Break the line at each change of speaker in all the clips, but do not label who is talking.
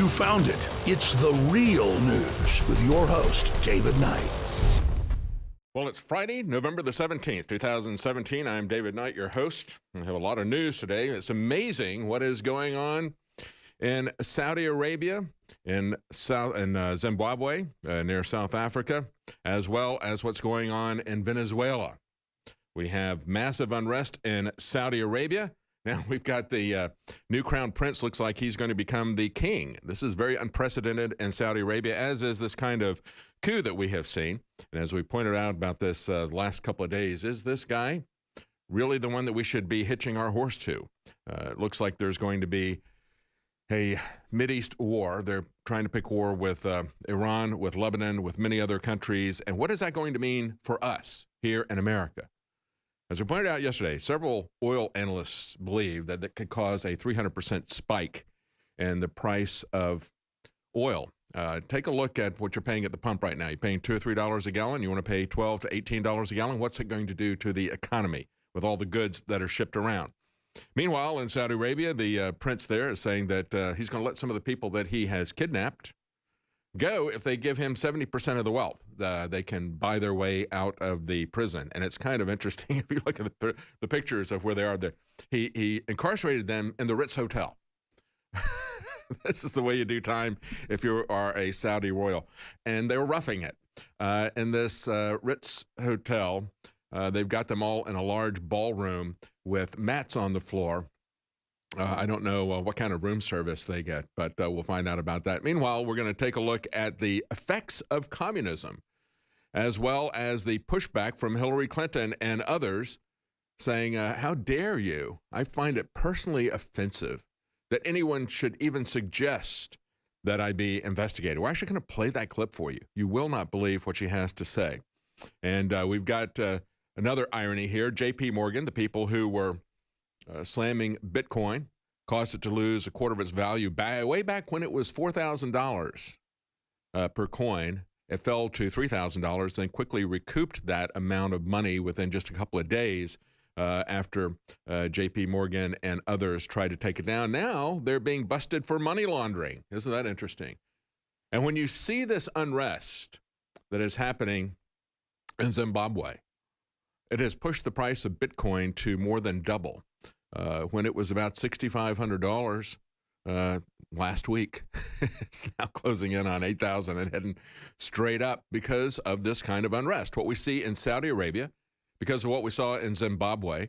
You found it. It's the real news with your host, David Knight.
Well, it's Friday, November the 17th, 2017. I'm David Knight, your host. I have a lot of news today. It's amazing what is going on in Saudi Arabia, in Zimbabwe, near South Africa, as well as what's going on in Venezuela. We have massive unrest in Saudi Arabia. Now we've got the new crown prince. Looks like he's going to become the king. This is very unprecedented in Saudi Arabia, as is this kind of coup that we have seen. And as we pointed out about this last couple of days, is this guy really the one that we should be hitching our horse to? It looks like there's going to be a Mideast war. They're trying to pick war with Iran, with Lebanon, with many other countries. And what is that going to mean for us here in America? As we pointed out yesterday, several oil analysts believe that that could cause a 300% spike in the price of oil. Take a look at what you're paying at the pump right now. You're paying $2 or $3 a gallon. You want to pay $12 to $18 a gallon. What's it going to do to the economy with all the goods that are shipped around? Meanwhile, in Saudi Arabia, the prince there is saying that he's going to let some of the people that he has kidnapped go if they give him 70% of the wealth. They can buy their way out of the prison. And it's kind of interesting if you look at the pictures of where they are there. He incarcerated them in the Ritz Hotel. This is the way you do time if you are a Saudi royal. And they were roughing it. In this Ritz Hotel, they've got them all in a large ballroom with mats on the floor. I don't know what kind of room service they get, but we'll find out about that. Meanwhile, we're going to take a look at the effects of communism, as well as the pushback from Hillary Clinton and others saying, how dare you? I find it personally offensive that anyone should even suggest that I be investigated. We're actually going to play that clip for you. You will not believe what she has to say. And we've got another irony here. J.P. Morgan, the people who were slamming Bitcoin, caused it to lose a quarter of its value way back when it was $4,000 per coin. It fell to $3,000, then quickly recouped that amount of money within just a couple of days after J.P. Morgan and others tried to take it down. Now they're being busted for money laundering. Isn't that interesting? And when you see this unrest that is happening in Zimbabwe, it has pushed the price of Bitcoin to more than double. When it was about $6,500 last week, it's now closing in on $8,000 and heading straight up because of this kind of unrest. What we see in Saudi Arabia, because of what we saw in Zimbabwe,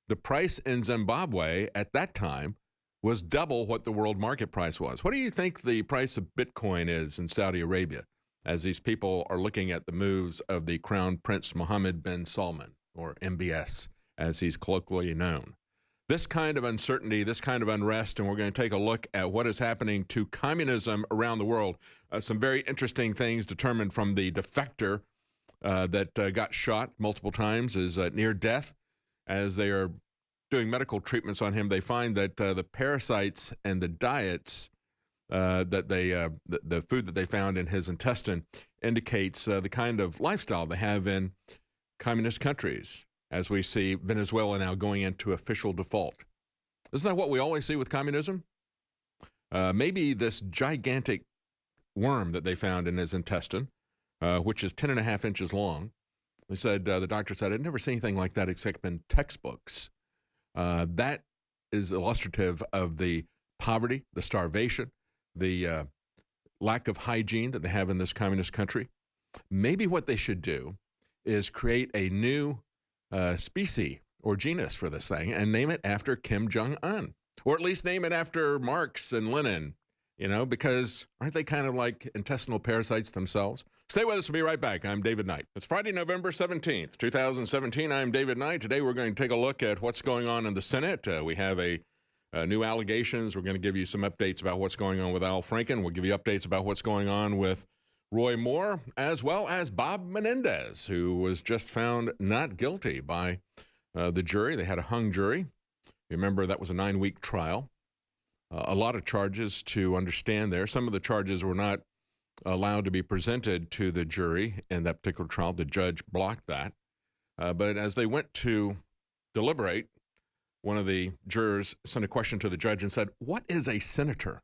the price in Zimbabwe at that time was double what the world market price was. What do you think the price of Bitcoin is in Saudi Arabia as these people are looking at the moves of the Crown Prince Mohammed bin Salman, or MBS, as he's colloquially known? This kind of uncertainty, this kind of unrest, and we're going to take a look at what is happening to communism around the world. Some very interesting things determined from the defector that got shot multiple times, is near death. As they are doing medical treatments on him, they find that the parasites and the diets that the food that they found in his intestine indicates the kind of lifestyle they have in communist countries, as we see Venezuela now going into official default. Isn't that what we always see with communism? Maybe this gigantic worm that they found in his intestine, which is 10.5 inches long. They said, the doctor said, I'd never seen anything like that except in textbooks. That is illustrative of the poverty, the starvation, the lack of hygiene that they have in this communist country. Maybe what they should do is create a new species or genus for this thing and name it after Kim Jong-un, or at least name it after Marx and Lenin, because aren't they kind of like intestinal parasites themselves? Stay with us. We'll be right back. I'm David Knight. It's Friday, November 17th, 2017. I'm David Knight. Today we're going to take a look at what's going on in the Senate. We have new allegations. We're going to give you some updates about what's going on with Franken. We'll give you updates about what's going on with Roy Moore, as well as Bob Menendez, who was just found not guilty by the jury. They had a hung jury. Remember, that was a 9-week trial. A lot of charges to understand there. Some of the charges were not allowed to be presented to the jury in that particular trial. The judge blocked that. But as they went to deliberate, one of the jurors sent a question to the judge and said, "What is a senator?"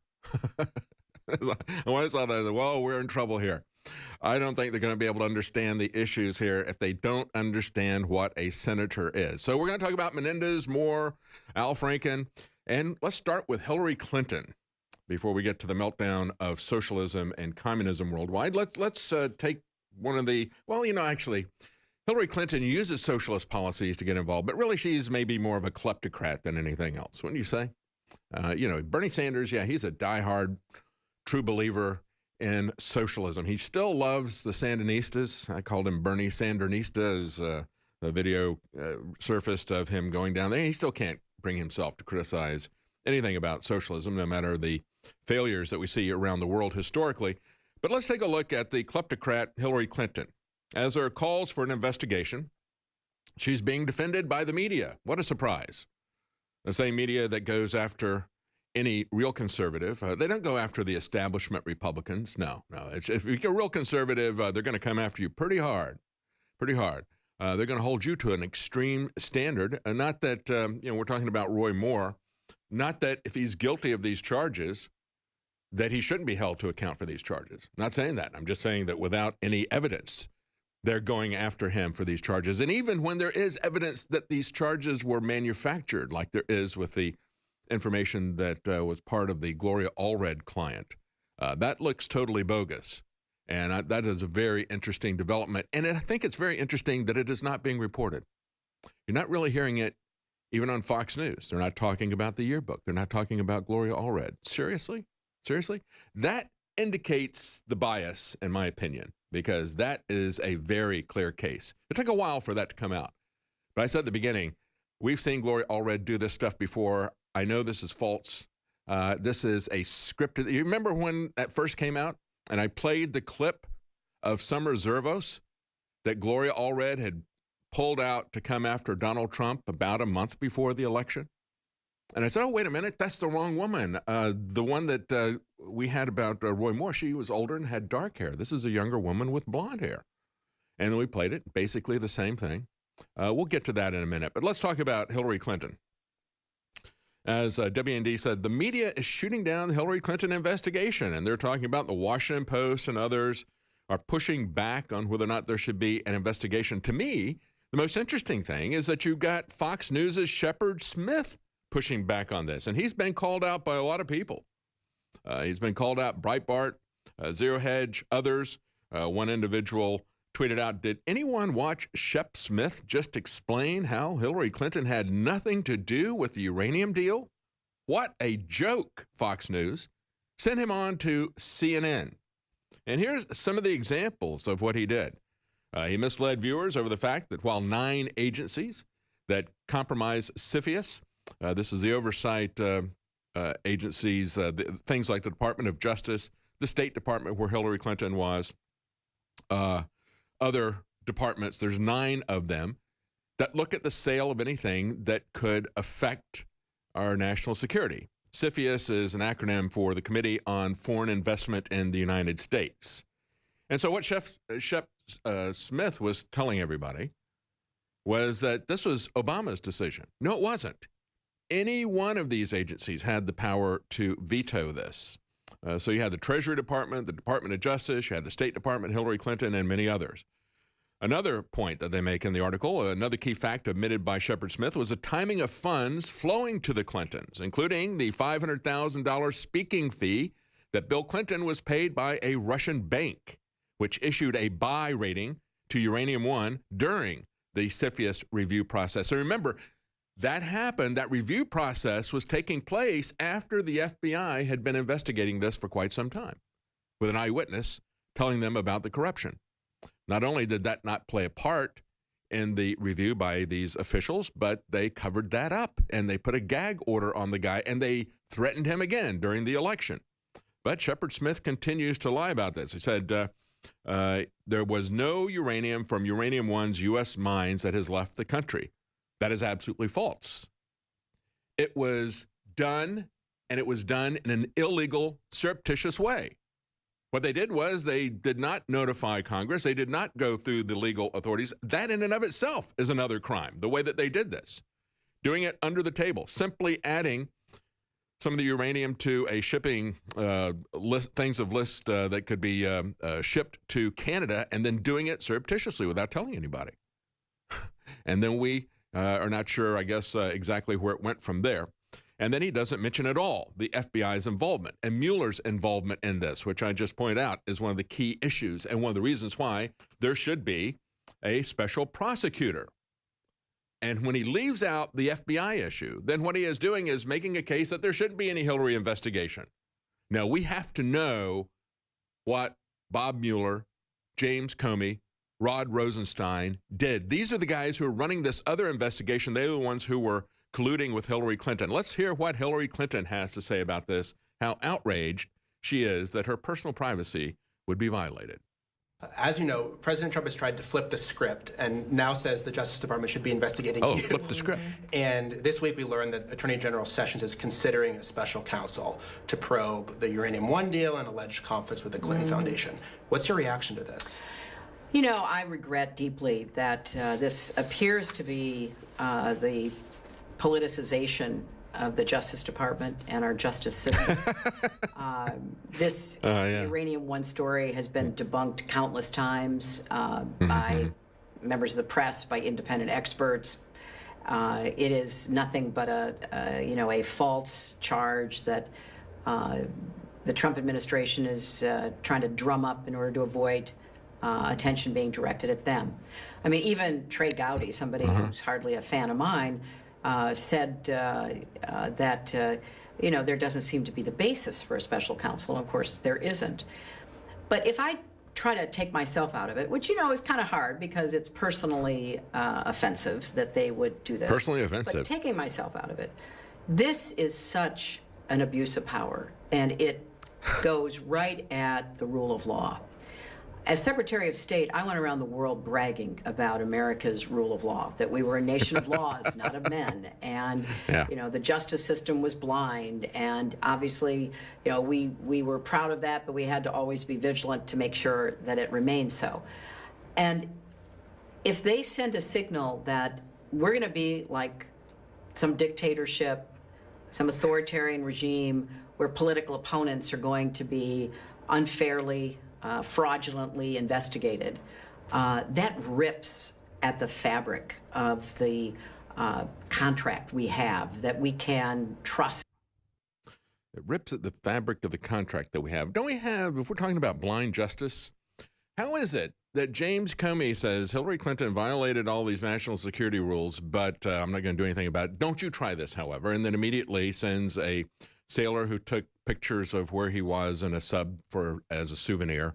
When I saw that, I said, well, we're in trouble here. I don't think they're going to be able to understand the issues here if they don't understand what a senator is. So we're going to talk about Menendez, Moore, Al Franken, and let's start with Hillary Clinton before we get to the meltdown of socialism and communism worldwide. Let's take one of the, actually, Hillary Clinton uses socialist policies to get involved, but really she's maybe more of a kleptocrat than anything else, wouldn't you say? Bernie Sanders, he's a diehard true believer in socialism. He still loves the Sandinistas. I called him Bernie Sandernista as the video surfaced of him going down there. He still can't bring himself to criticize anything about socialism, no matter the failures that we see around the world historically. But let's take a look at the kleptocrat Hillary Clinton. As there are calls for an investigation, she's being defended by the media. What a surprise. The same media that goes after any real conservative. They don't go after the establishment Republicans. No. If you're a real conservative, they're going to come after you pretty hard. They're going to hold you to an extreme standard. Not that, we're talking about Roy Moore. Not that if he's guilty of these charges, that he shouldn't be held to account for these charges. I'm not saying that. I'm just saying that without any evidence, they're going after him for these charges. And even when there is evidence that these charges were manufactured, like there is with the information that was part of the Gloria Allred client, that looks totally bogus. And that is a very interesting development. And I think it's very interesting that it is not being reported. You're not really hearing it even on Fox News. They're not talking about the yearbook. They're not talking about Gloria Allred. Seriously? That indicates the bias, in my opinion, because that is a very clear case. It took a while for that to come out. But I said at the beginning, we've seen Gloria Allred do this stuff before. I know this is false. This is a scripted. You remember when that first came out and I played the clip of Summer Zervos that Gloria Allred had pulled out to come after Donald Trump about a month before the election? And I said, oh, wait a minute, that's the wrong woman. The one that we had about Roy Moore, she was older and had dark hair. This is a younger woman with blonde hair. And then we played it, basically the same thing. We'll get to that in a minute. But let's talk about Hillary Clinton. As WND said, the media is shooting down the Hillary Clinton investigation. And they're talking about the Washington Post and others are pushing back on whether or not there should be an investigation. To me, the most interesting thing is that you've got Fox News' Shepard Smith pushing back on this. And he's been called out by a lot of people. He's been called out, Breitbart, Zero Hedge, others. One individual tweeted out, did anyone watch Shep Smith just explain how Hillary Clinton had nothing to do with the uranium deal? What a joke, Fox News. Send him on to CNN. And here's some of the examples of what he did. He misled viewers over the fact that while 9 agencies that compromise CFIUS, this is the oversight agencies, things like the Department of Justice, the State Department where Hillary Clinton was, other departments, there's 9 of them that look at the sale of anything that could affect our national security. CFIUS is an acronym for the Committee on Foreign Investment in the United States. And so what Shep Smith was telling everybody was that this was Obama's decision. No, it wasn't. Any one of these agencies had the power to veto this. So you had the Treasury Department, the Department of Justice, you had the State Department, Hillary Clinton, and many others. Another point that they make in the article, another key fact admitted by Shepard Smith, was the timing of funds flowing to the Clintons, including the $500,000 speaking fee that Bill Clinton was paid by a Russian bank, which issued a buy rating to Uranium One during the CFIUS review process. So remember, that happened, that review process was taking place after the FBI had been investigating this for quite some time, with an eyewitness telling them about the corruption. Not only did that not play a part in the review by these officials, but they covered that up and they put a gag order on the guy and they threatened him again during the election. But Shepard Smith continues to lie about this. He said there was no uranium from Uranium One's U.S. mines that has left the country. That is absolutely false. It was done, and it was done in an illegal, surreptitious way. What they did was they did not notify Congress. They did not go through the legal authorities. That in and of itself is another crime, the way that they did this. Doing it under the table, simply adding some of the uranium to a shipping list that could be shipped to Canada, and then doing it surreptitiously without telling anybody. And then we are not sure, I guess, exactly where it went from there. And then he doesn't mention at all the FBI's involvement and Mueller's involvement in this, which I just pointed out is one of the key issues and one of the reasons why there should be a special prosecutor. And when he leaves out the FBI issue, then what he is doing is making a case that there shouldn't be any Hillary investigation. Now, we have to know what Bob Mueller, James Comey, Rod Rosenstein did. These are the guys who are running this other investigation. They're the ones who were colluding with Hillary Clinton. Let's hear what Hillary Clinton has to say about this, how outraged she is that her personal privacy would be violated.
As you know, President Trump has tried to flip the script and now says the Justice Department should be investigating you.
Flip the script.
And this week we learned that Attorney General Sessions is considering a special counsel to probe the Uranium One deal and alleged conflicts with the Clinton Foundation. What's your reaction to this?
You know, I regret deeply that this appears to be the politicization of the Justice Department and our justice system. This Uranium One story has been debunked countless times by members of the press, by independent experts. It is nothing but a false charge that the Trump administration is trying to drum up in order to avoid attention being directed at them. I mean, even Trey Gowdy, somebody who's hardly a fan of mine, said that there doesn't seem to be the basis for a special counsel. Of course, there isn't. But if I try to take myself out of it, which is kind of hard because it's personally offensive that they would do this.
Personally offensive.
But taking myself out of it, this is such an abuse of power, and it goes right at the rule of law. As Secretary of State, I went around the world bragging about America's rule of law, that we were a nation of laws, not of men. And, the justice system was blind. And obviously, we were proud of that, but we had to always be vigilant to make sure that it remained so. And if they send a signal that we're going to be like some dictatorship, some authoritarian regime where political opponents are going to be unfairly fraudulently investigated, that rips at the fabric of the contract we have that we can trust.
It rips at the fabric of the contract that we have. Don't we have, if we're talking about blind justice, how is it that James Comey says Hillary Clinton violated all these national security rules, but I'm not going to do anything about it. Don't you try this, however, and then immediately sends a sailor who took pictures of where he was in a sub as a souvenir.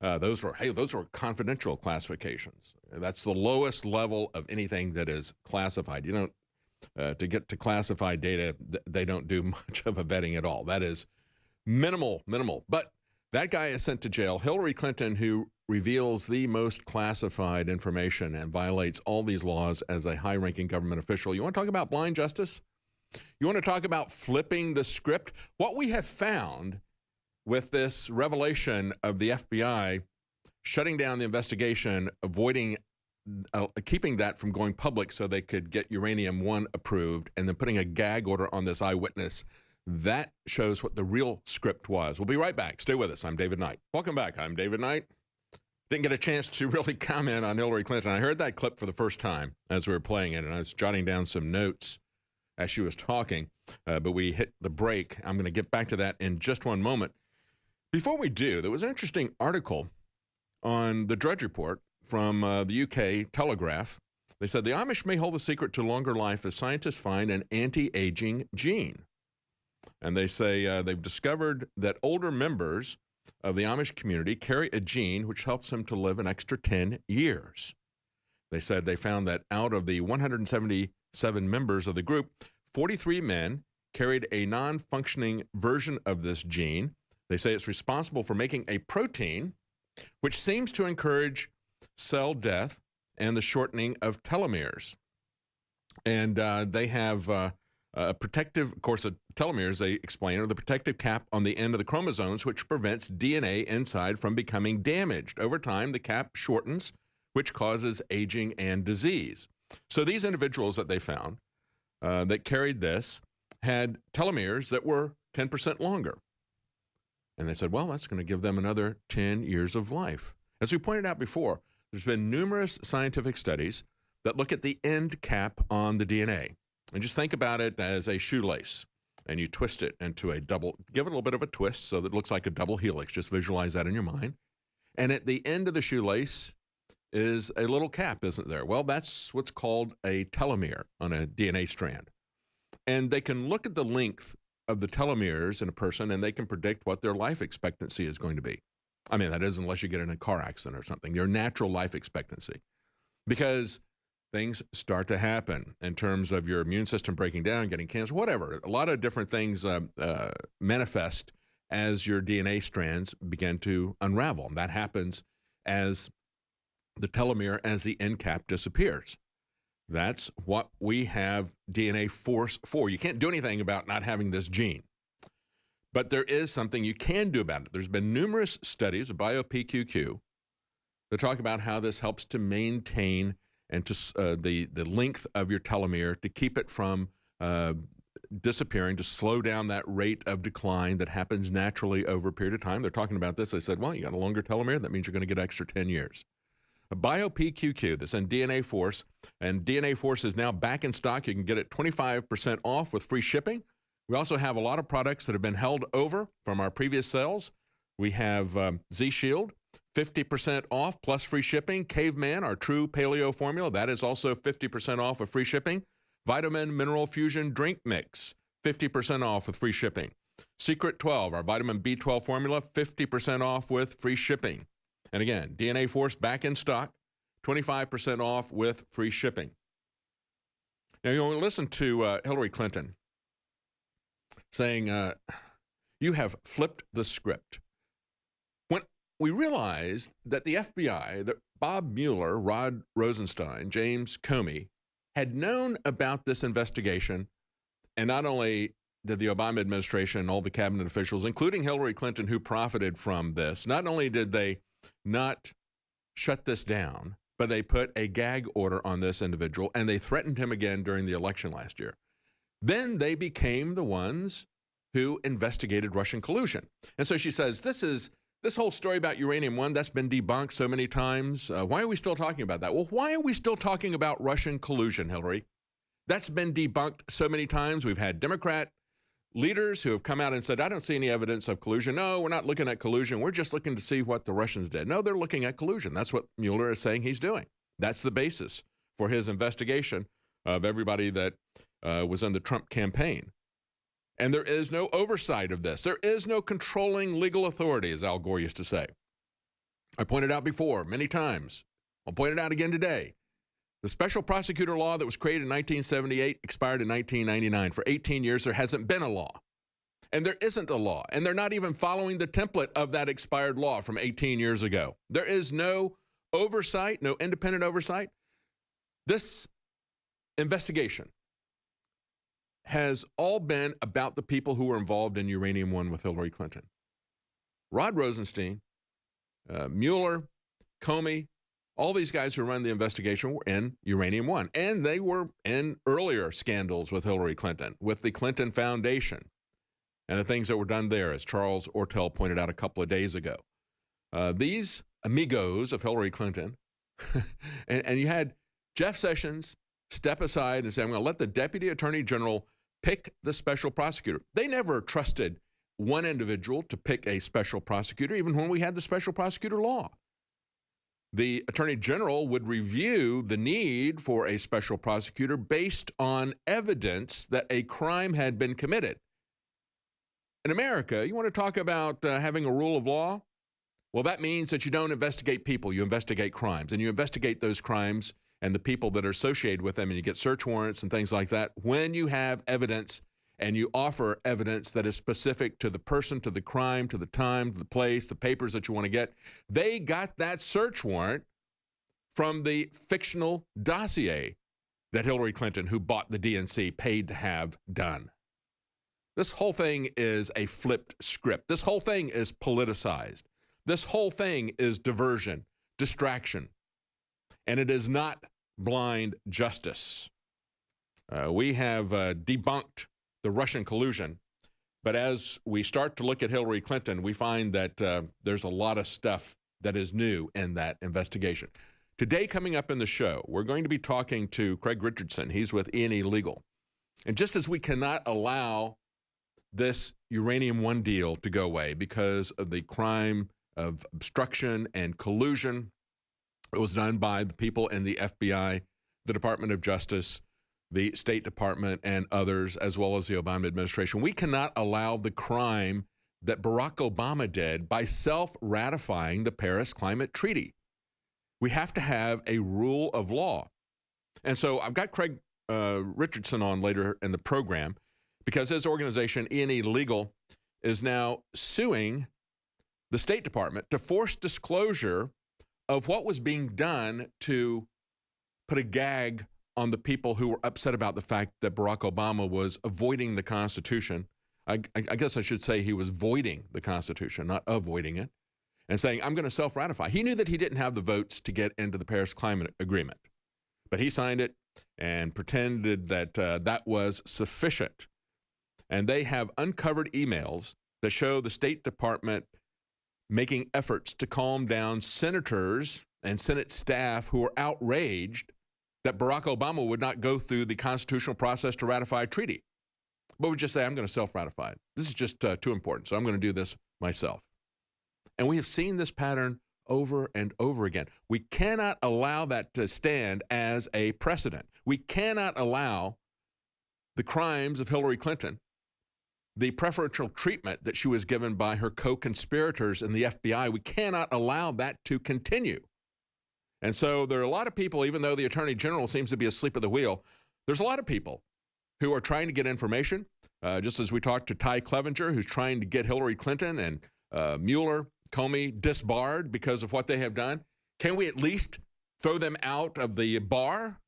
Those were confidential classifications. That's the lowest level of anything that is classified. You don't to get to classified data. They don't do much of a vetting at all. That is minimal. But that guy is sent to jail. Hillary Clinton, who reveals the most classified information and violates all these laws as a high-ranking government official. You want to talk about blind justice? You want to talk about flipping the script? What we have found with this revelation of the FBI shutting down the investigation, avoiding, keeping that from going public so they could get Uranium One approved, and then putting a gag order on this eyewitness, that shows what the real script was. We'll be right back. Stay with us. I'm David Knight. Welcome back. I'm David Knight. Didn't get a chance to really comment on Hillary Clinton. I heard that clip for the first time as we were playing it, and I was jotting down some notes as she was talking, but we hit the break. I'm going to get back to that in just one moment. Before we do, there was an interesting article on the Drudge Report from the UK Telegraph. They said the Amish may hold the secret to longer life as scientists find an anti-aging gene. And they say they've discovered that older members of the Amish community carry a gene which helps them to live an extra 10 years. They said they found that out of the 177 members of the group, 43 men carried a non-functioning version of this gene. They say it's responsible for making a protein which seems to encourage cell death and the shortening of telomeres. And they have a protective, of course, the telomeres, they explain, are the protective cap on the end of the chromosomes, which prevents DNA inside from becoming damaged. Over time, the cap shortens, which causes aging and disease. So these individuals that they found that carried this, had telomeres that were 10% longer. And they said, well, that's going to give them another 10 years of life. As we pointed out before, there's been numerous scientific studies that look at the end cap on the DNA. And just think about it as a shoelace. And you twist it into a double, give it a little bit of a twist so that it looks like a double helix. Just visualize that in your mind. And at the end of the shoelace is a little cap, isn't there? Well, that's what's called a telomere on a DNA strand. And they can look at the length of the telomeres in a person, and they can predict what their life expectancy is going to be. I mean, that is unless you get in a car accident or something, your natural life expectancy. Because things start to happen in terms of your immune system breaking down, getting cancer, whatever. A lot of different things manifest as your DNA strands begin to unravel. And that happens as the telomere, as the end cap disappears. That's what we have DNA force for. You can't do anything about not having this gene. But there is something you can do about it. There's been numerous studies of BioPQQ that talk about how this helps to maintain and to the length of your telomere, to keep it from disappearing, to slow down that rate of decline that happens naturally over a period of time. They're talking about this. They said, well, you got a longer telomere. That means you're going to get extra 10 years. BioPQQ, that's in DNA Force, and DNA Force is now back in stock. You can get it 25% off with free shipping. We also have a lot of products that have been held over from our previous sales. We have Z-Shield, 50% off plus free shipping. Caveman, our true paleo formula, that is also 50% off with free shipping. Vitamin Mineral Fusion Drink Mix, 50% off with free shipping. Secret 12, our vitamin B12 formula, 50% off with free shipping. And again, DNA Force back in stock, 25% off with free shipping. Now, you know, listen to Hillary Clinton saying, you have flipped the script. When we realized that the FBI, that Bob Mueller, Rod Rosenstein, James Comey, had known about this investigation, and not only did the Obama administration and all the cabinet officials, including Hillary Clinton, who profited from this, not only did they not shut this down, but they put a gag order on this individual, and they threatened him again during the election last year. Then they became the ones who investigated Russian collusion. And so she says, this whole story about Uranium One, that's been debunked so many times. Why are we still talking about that? Well, why are we still talking about Russian collusion, Hillary? That's been debunked so many times. We've had Democrat leaders who have come out and said, I don't see any evidence of collusion. No, we're not looking at collusion. We're just looking to see what the Russians did. No, they're looking at collusion. That's what Mueller is saying he's doing. That's the basis for his investigation of everybody that was in the Trump campaign. And there is no oversight of this. There is no controlling legal authority, as Al Gore used to say. I pointed out before many times. I'll point it out again today. The special prosecutor law that was created in 1978 expired in 1999. For 18 years, there hasn't been a law. And there isn't a law. And they're not even following the template of that expired law from 18 years ago. There is no oversight, no independent oversight. This investigation has all been about the people who were involved in Uranium One with Hillary Clinton. Rod Rosenstein, Mueller, Comey, all these guys who run the investigation were in Uranium One. And they were in earlier scandals with Hillary Clinton, with the Clinton Foundation, and the things that were done there, as Charles Ortel pointed out a couple of days ago. These amigos of Hillary Clinton, and you had Jeff Sessions step aside and say, I'm going to let the Deputy Attorney General pick the special prosecutor. They never trusted one individual to pick a special prosecutor, even when we had the special prosecutor law. The Attorney General would review the need for a special prosecutor based on evidence that a crime had been committed. In America, you want to talk about having a rule of law? Well, that means that you don't investigate people, you investigate crimes, and you investigate those crimes and the people that are associated with them, and you get search warrants and things like that when you have evidence and you offer evidence that is specific to the person, to the crime, to the time, to the place, the papers that you want to get. They got that search warrant from the fictional dossier that Hillary Clinton, who bought the DNC, paid to have done. This whole thing is a flipped script. This whole thing is politicized. This whole thing is diversion, distraction. And it is not blind justice. We have debunked the Russian collusion. But as we start to look at Hillary Clinton, we find that there's a lot of stuff that is new in that investigation. Today, coming up in the show, we're going to be talking to Craig Richardson. He's with E&E Legal. And just as we cannot allow this Uranium One deal to go away because of the crime of obstruction and collusion that was done by the people in the FBI, the Department of Justice, the State Department, and others, as well as the Obama administration, we cannot allow the crime that Barack Obama did by self-ratifying the Paris Climate Treaty. We have to have a rule of law. And so I've got Craig Richardson on later in the program because his organization, E&E Legal, is now suing the State Department to force disclosure of what was being done to put a gag on the people who were upset about the fact that Barack Obama was avoiding the Constitution. I guess I should say he was voiding the Constitution, not avoiding it, and saying, I'm going to self-ratify. He knew that he didn't have the votes to get into the Paris Climate Agreement, but he signed it and pretended that that was sufficient. And they have uncovered emails that show the State Department making efforts to calm down senators and Senate staff who are outraged that Barack Obama would not go through the constitutional process to ratify a treaty, but would just say, I'm going to self-ratify it. This is just too important, so I'm going to do this myself. And we have seen this pattern over and over again. We cannot allow that to stand as a precedent. We cannot allow the crimes of Hillary Clinton, the preferential treatment that she was given by her co-conspirators in the FBI, we cannot allow that to continue. And so there are a lot of people, even though the Attorney General seems to be asleep at the wheel, there's a lot of people who are trying to get information, just as we talked to Ty Clevenger, who's trying to get Hillary Clinton and Mueller, Comey disbarred because of what they have done. Can we at least throw them out of the bar?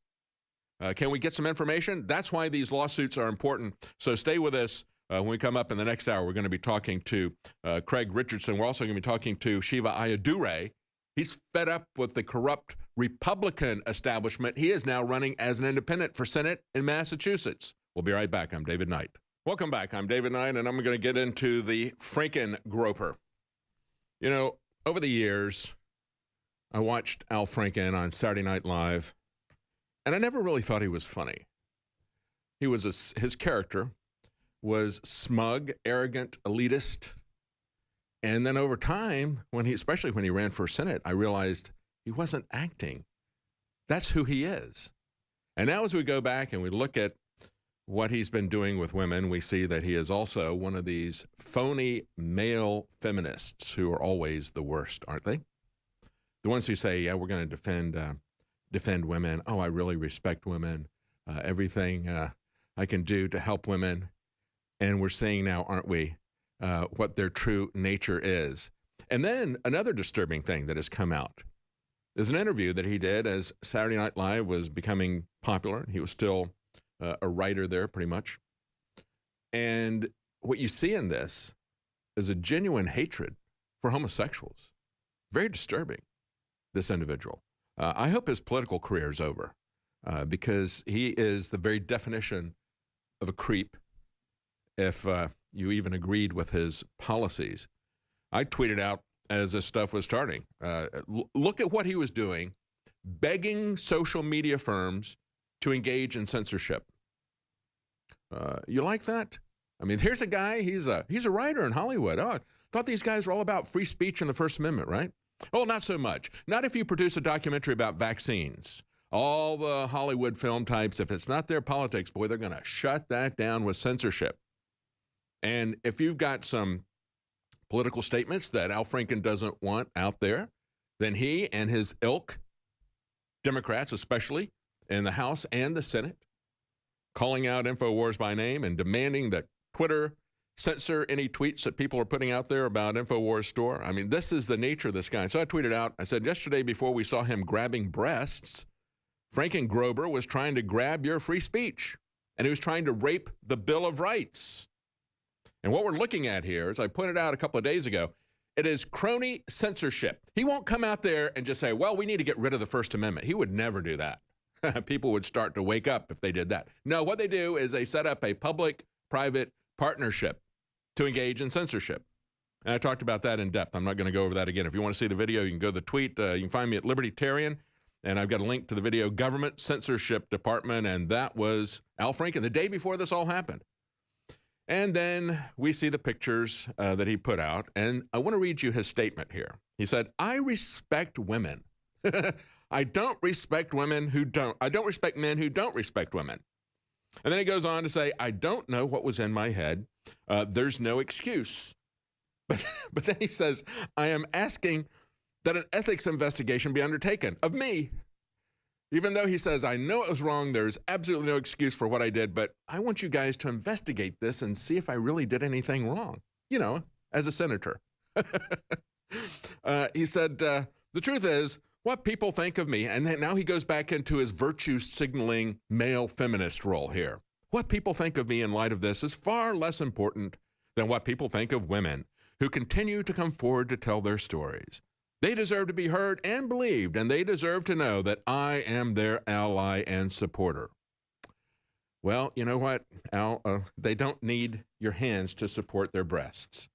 Can we get some information? That's why these lawsuits are important. So stay with us. When we come up in the next hour, we're going to be talking to Craig Richardson. We're also going to be talking to Shiva Ayyadurai. He's fed up with the corrupt Republican establishment. He is now running as an independent for Senate in Massachusetts. We'll be right back. I'm David Knight. Welcome back. I'm David Knight, and I'm going to get into the Franken groper. You know, over the years, I watched Al Franken on Saturday Night Live, and I never really thought he was funny. He was his character was smug, arrogant, elitist. And then over time, especially when he ran for Senate, I realized he wasn't acting. That's who he is. And now as we go back and we look at what he's been doing with women, we see that he is also one of these phony male feminists who are always the worst, aren't they? The ones who say, yeah, we're going to defend women. Oh, I really respect women. Everything I can do to help women. And we're seeing now, aren't we, what their true nature is. And then another disturbing thing that has come out is an interview that he did as Saturday Night Live was becoming popular. He was still a writer there pretty much. And what you see in this is a genuine hatred for homosexuals. Very disturbing, this individual. I hope his political career is over because he is the very definition of a creep. If you even agreed with his policies. I tweeted out as this stuff was starting, look at what he was doing, begging social media firms to engage in censorship. You like that? I mean, here's a guy, he's a writer in Hollywood. Oh, I thought these guys were all about free speech and the First Amendment, right? Oh, not so much. Not if you produce a documentary about vaccines. All the Hollywood film types, if it's not their politics, boy, they're going to shut that down with censorship. And if you've got some political statements that Al Franken doesn't want out there, then he and his ilk, Democrats especially, in the House and the Senate, calling out InfoWars by name and demanding that Twitter censor any tweets that people are putting out there about InfoWars store. I mean, this is the nature of this guy. So I tweeted out, I said, yesterday before we saw him grabbing breasts, Franken Grober was trying to grab your free speech, and he was trying to rape the Bill of Rights. And what we're looking at here, as I pointed out a couple of days ago, it is crony censorship. He won't come out there and just say, well, we need to get rid of the First Amendment. He would never do that. People would start to wake up if they did that. No, what they do is they set up a public public-private partnership to engage in censorship. And I talked about that in depth. I'm not going to go over that again. If you want to see the video, you can go to the tweet. You can find me at Libertarian, and I've got a link to the video, Government Censorship Department, and that was Al Franken the day before this all happened. And then we see the pictures that he put out, and I want to read you his statement here. He said, I respect women. I don't respect women who don't. I don't respect men who don't respect women. And then he goes on to say, I don't know what was in my head. There's no excuse. But then he says, I am asking that an ethics investigation be undertaken of me. Even though he says, I know it was wrong, there's absolutely no excuse for what I did, but I want you guys to investigate this and see if I really did anything wrong, you know, as a senator. He said, the truth is, what people think of me, and now he goes back into his virtue signaling male feminist role here. What people think of me in light of this is far less important than what people think of women who continue to come forward to tell their stories. They deserve to be heard and believed, and they deserve to know that I am their ally and supporter. Well, you know what, Al? They don't need your hands to support their breasts.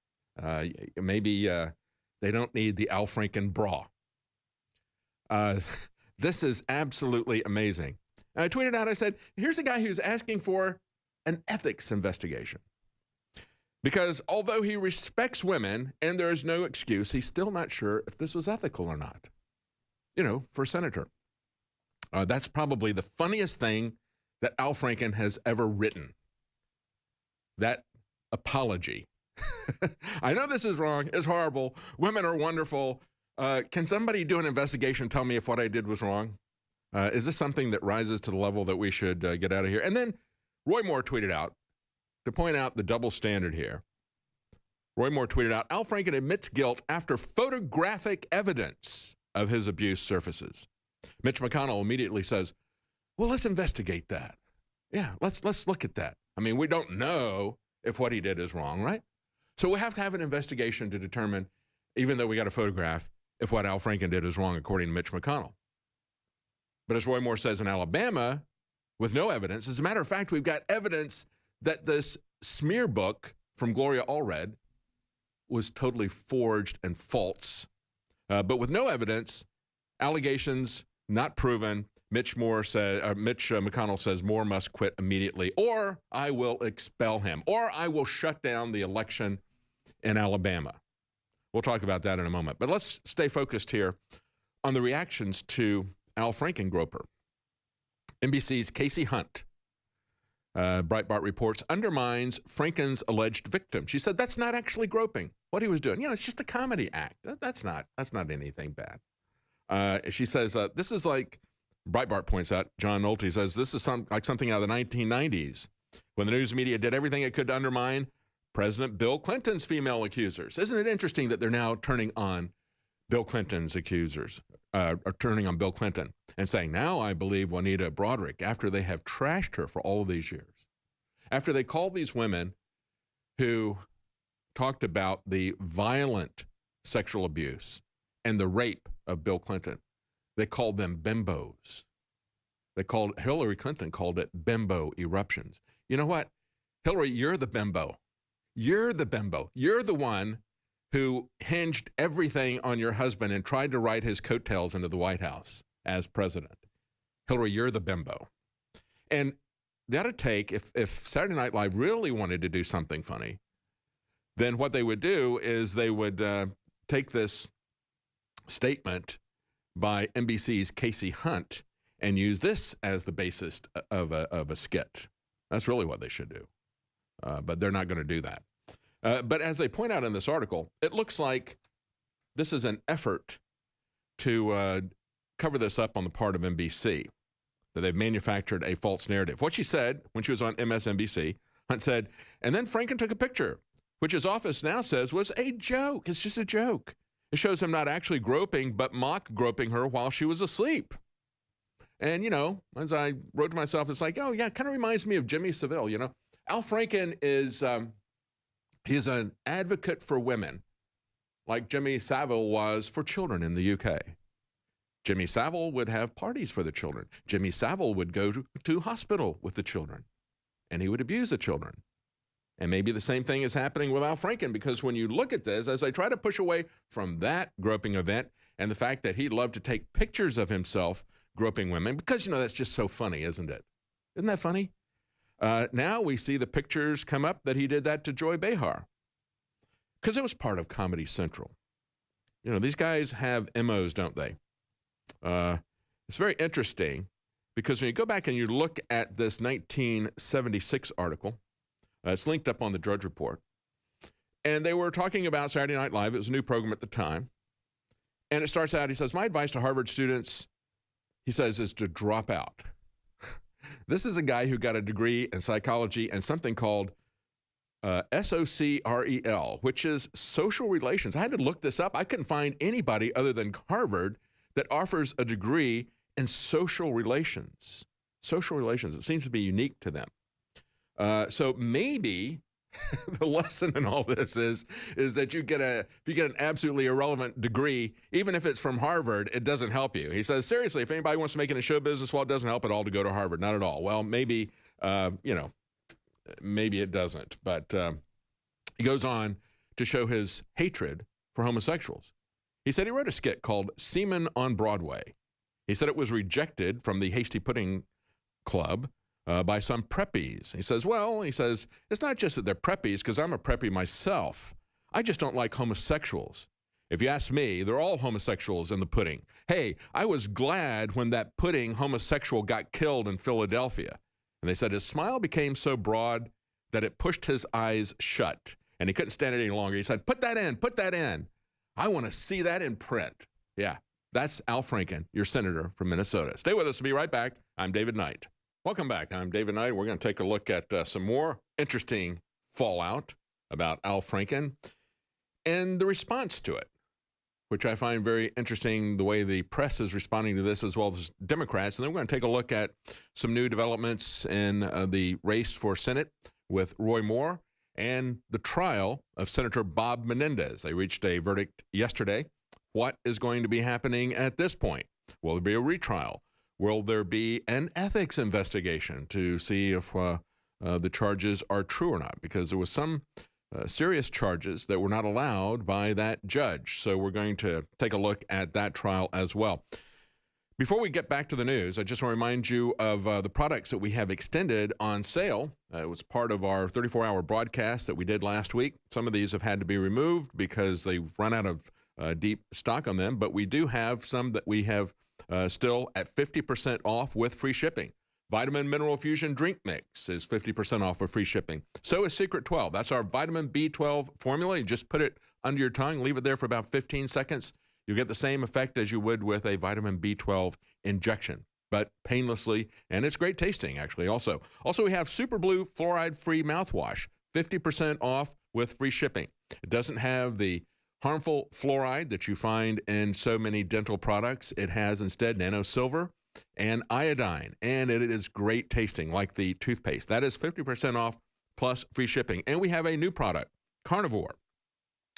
Maybe they don't need the Al Franken bra. This is absolutely amazing. And I tweeted out, I said, here's a guy who's asking for an ethics investigation. Because although he respects women and there is no excuse, he's still not sure if this was ethical or not, you know, for senator. That's probably the funniest thing that Al Franken has ever written. That apology. I know this is wrong. It's horrible. Women are wonderful. Can somebody do an investigation, tell me if what I did was wrong? Is this something that rises to the level that we should get out of here? And then Roy Moore tweeted out, to point out the double standard here. Roy Moore tweeted out, Al Franken admits guilt after photographic evidence of his abuse surfaces. Mitch McConnell immediately says, well, let's investigate that. Yeah, let's look at that. I mean, we don't know if what he did is wrong, right? So we have to have an investigation to determine, even though we got a photograph, if what Al Franken did is wrong, according to Mitch McConnell. But as Roy Moore says in Alabama, with no evidence, as a matter of fact, we've got evidence that this smear book from Gloria Allred was totally forged and false. But with no evidence, allegations not proven, Mitch McConnell says Moore must quit immediately, or I will expel him, or I will shut down the election in Alabama. We'll talk about that in a moment. But let's stay focused here on the reactions to Al Franken groper. NBC's Casey Hunt, Breitbart reports, undermines Franken's alleged victim. She said that's not actually groping. What he was doing, you know, it's just a comedy act. That's not anything bad. She says this is like, Breitbart points out, John Nolte says this is like something out of the 1990s when the news media did everything it could to undermine President Bill Clinton's female accusers. Isn't it interesting that they're now turning on Bill Clinton's accusers, are turning on Bill Clinton and saying, now I believe Juanita Broderick, after they have trashed her for all of these years, after they called these women who talked about the violent sexual abuse and the rape of Bill Clinton, they called them bimbos. Hillary Clinton called it bimbo eruptions. You know what? Hillary, you're the bimbo. You're the bimbo. You're the one who hinged everything on your husband and tried to ride his coattails into the White House as president. Hillary, you're the bimbo. And that would take, if Saturday Night Live really wanted to do something funny, then what they would do is they would take this statement by NBC's Casey Hunt and use this as the basis of a skit. That's really what they should do. But they're not going to do that. But as they point out in this article, it looks like this is an effort to cover this up on the part of NBC, that they've manufactured a false narrative. What she said when she was on MSNBC, Hunt said, and then Franken took a picture, which his office now says was a joke. It's just a joke. It shows him not actually groping, but mock groping her while she was asleep. And, you know, as I wrote to myself, it's like, oh, yeah, it kind of reminds me of Jimmy Savile, you know. Al Franken is, he's an advocate for women, like Jimmy Savile was for children in the UK. Jimmy Savile would have parties for the children. Jimmy Savile would go to hospital with the children, and he would abuse the children. And maybe the same thing is happening with Al Franken, because when you look at this, as I try to push away from that groping event and the fact that he'd love to take pictures of himself groping women, because, that's just so funny, isn't it? Isn't that funny? Now we see the pictures come up that he did that to Joy Behar, because it was part of Comedy Central. These guys have MOs, don't they? It's very interesting, because when you go back and you look at this 1976 article, it's linked up on the Drudge Report, and they were talking about Saturday Night Live. It was a new program at the time. And it starts out, he says, my advice to Harvard students, he says, is to drop out. This is a guy who got a degree in psychology and something called SOCREL, which is social relations. I had to look this up. I couldn't find anybody other than Harvard that offers a degree in social relations. Social relations. It seems to be unique to them. So maybe the lesson in all this is that if you get an absolutely irrelevant degree, even if it's from Harvard, it doesn't help you. He says, seriously, if anybody wants to make it in show business, well, it doesn't help at all to go to Harvard. Not at all. Well, maybe, maybe it doesn't. But he goes on to show his hatred for homosexuals. He said he wrote a skit called Seaman on Broadway. He said it was rejected from the Hasty Pudding Club by some preppies. He says, it's not just that they're preppies, because I'm a preppy myself. I just don't like homosexuals. If you ask me, they're all homosexuals in the pudding. Hey, I was glad when that pudding homosexual got killed in Philadelphia. And they said his smile became so broad that it pushed his eyes shut, and he couldn't stand it any longer. He said, put that in. I want to see that in print. Yeah, that's Al Franken, your senator from Minnesota. Stay with us. We'll be right back. I'm David Knight. Welcome back. I'm David Knight. We're going to take a look at some more interesting fallout about Al Franken and the response to it, which I find very interesting, the way the press is responding to this, as well as Democrats. And then we're going to take a look at some new developments in the race for Senate with Roy Moore and the trial of Senator Bob Menendez. They reached a verdict yesterday. What is going to be happening at this point? Will there be a retrial? Will there be an ethics investigation to see if the charges are true or not? Because there was some serious charges that were not allowed by that judge. So we're going to take a look at that trial as well. Before we get back to the news, I just want to remind you of the products that we have extended on sale. It was part of our 34-hour broadcast that we did last week. Some of these have had to be removed because they've run out of deep stock on them, but we do have some that we have still at 50% off with free shipping. Vitamin Mineral Fusion Drink Mix is 50% off with free shipping. So is Secret 12. That's our vitamin B12 formula. You just put it under your tongue, leave it there for about 15 seconds. You'll get the same effect as you would with a vitamin B12 injection, but painlessly, and it's great tasting, actually, also. Also, we have Super Blue Fluoride-Free Mouthwash, 50% off with free shipping. It doesn't have the harmful fluoride that you find in so many dental products. It has instead nano silver and iodine, and it is great tasting, like the toothpaste. That is 50% off plus free shipping. And we have a new product, Carnivore.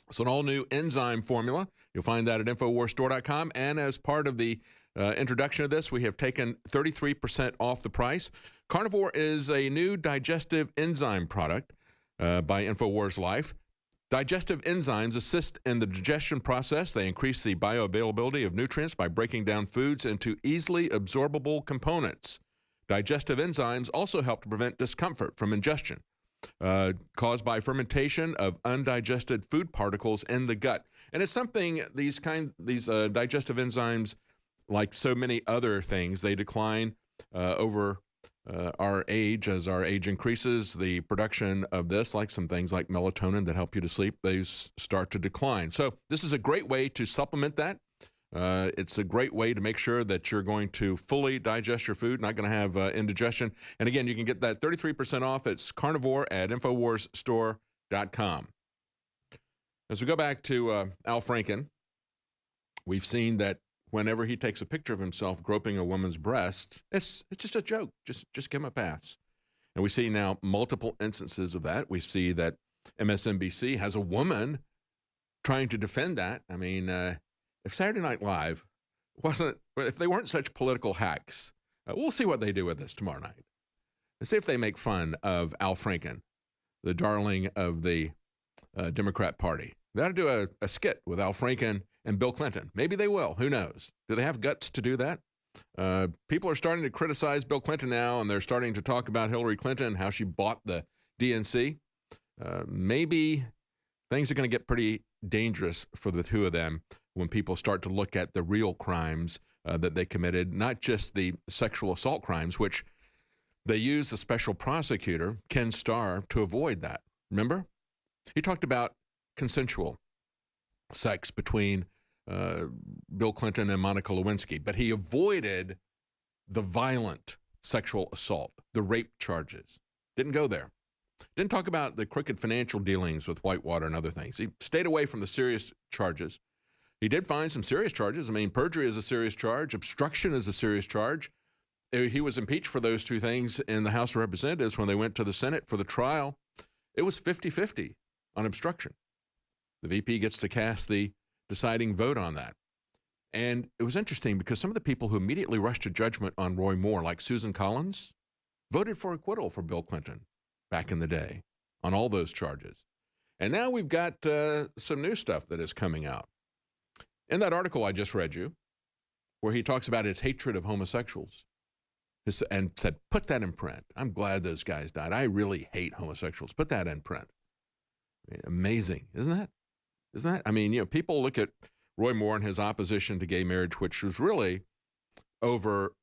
It's an all-new enzyme formula. You'll find that at InfoWarsStore.com. And as part of the introduction of this, we have taken 33% off the price. Carnivore is a new digestive enzyme product by InfoWars Life. Digestive enzymes assist in the digestion process. They increase the bioavailability of nutrients by breaking down foods into easily absorbable components. Digestive enzymes also help to prevent discomfort from ingestion caused by fermentation of undigested food particles in the gut. And it's something, these digestive enzymes, like so many other things, they decline over our age. As our age increases, the production of this, like some things like melatonin that help you to sleep, they start to decline. So this is a great way to supplement that. It's a great way to make sure that you're going to fully digest your food, not going to have indigestion. And again, you can get that 33% off. It's Carnivore at InfoWarsStore.com. As we go back to Al Franken, we've seen that whenever he takes a picture of himself groping a woman's breast, it's just a joke. Just give him a pass. And we see now multiple instances of that. We see that MSNBC has a woman trying to defend that. I mean, if Saturday Night Live if they weren't such political hacks, we'll see what they do with this tomorrow night. And see if they make fun of Al Franken the darling of the Democrat Party. They ought to do a skit with Al Franken and Bill Clinton. Maybe they will. Who knows? Do they have guts to do that? People are starting to criticize Bill Clinton now, and they're starting to talk about Hillary Clinton, how she bought the DNC. Maybe things are going to get pretty dangerous for the two of them when people start to look at the real crimes that they committed, not just the sexual assault crimes, which they used the special prosecutor, Ken Starr, to avoid that. Remember? He talked about consensual sex between Bill Clinton and Monica Lewinsky, but he avoided the violent sexual assault, the rape charges. Didn't go there. Didn't talk about the crooked financial dealings with Whitewater and other things. He stayed away from the serious charges. He did find some serious charges. I mean, perjury is a serious charge. Obstruction is a serious charge. He was impeached for those two things in the House of Representatives when they went to the Senate for the trial. It was 50-50 on obstruction. The VP gets to cast the deciding vote on that. And it was interesting because some of the people who immediately rushed to judgment on Roy Moore, like Susan Collins, voted for acquittal for Bill Clinton back in the day on all those charges. And now we've got some new stuff that is coming out. In that article I just read you, where he talks about his hatred of homosexuals and said, put that in print. I'm glad those guys died. I really hate homosexuals. Put that in print. Amazing, isn't that? Isn't that? I mean, you know, people look at Roy Moore and his opposition to gay marriage, which was really over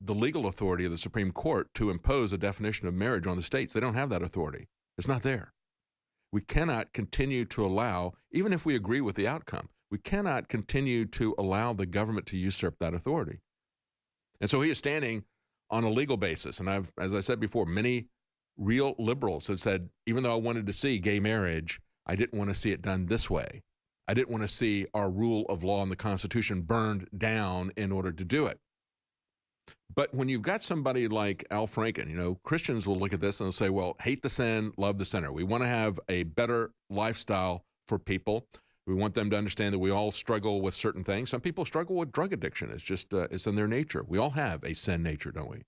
the legal authority of the Supreme Court to impose a definition of marriage on the states. They don't have that authority. It's not there. We cannot continue to allow, even if we agree with the outcome, we cannot continue to allow the government to usurp that authority. And so he is standing on a legal basis. And as I said before, many real liberals have said, even though I wanted to see gay marriage, I didn't want to see it done this way. I didn't want to see our rule of law and the Constitution burned down in order to do it. But when you've got somebody like Al Franken, you know, Christians will look at this and they'll say, well, hate the sin, love the sinner. We want to have a better lifestyle for people. We want them to understand that we all struggle with certain things. Some people struggle with drug addiction. It's just, it's in their nature. We all have a sin nature, don't we?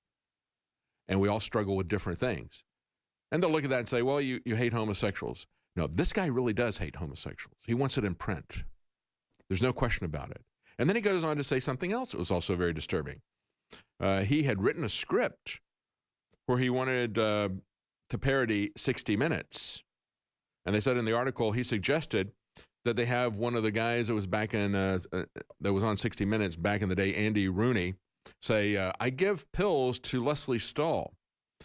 And we all struggle with different things. And they'll look at that and say, well, you hate homosexuals. No, this guy really does hate homosexuals. He wants it in print. There's no question about it. And then he goes on to say something else that was also very disturbing. He had written a script where he wanted to parody 60 Minutes. And they said in the article, he suggested that they have one of the guys that was back in, that was on 60 Minutes back in the day, Andy Rooney, say, I give pills to Leslie Stahl.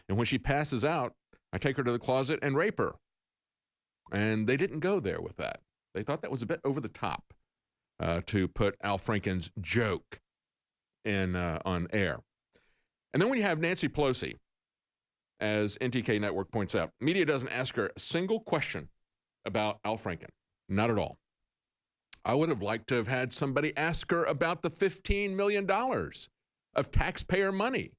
And when she passes out, I take her to the closet and rape her. And they didn't go there with that. They thought that was a bit over the top to put Al Franken's joke in on air. And then when you have Nancy Pelosi, as NTK Network points out, media doesn't ask her a single question about Al Franken. Not at all. I would have liked to have had somebody ask her about the $15 million of taxpayer money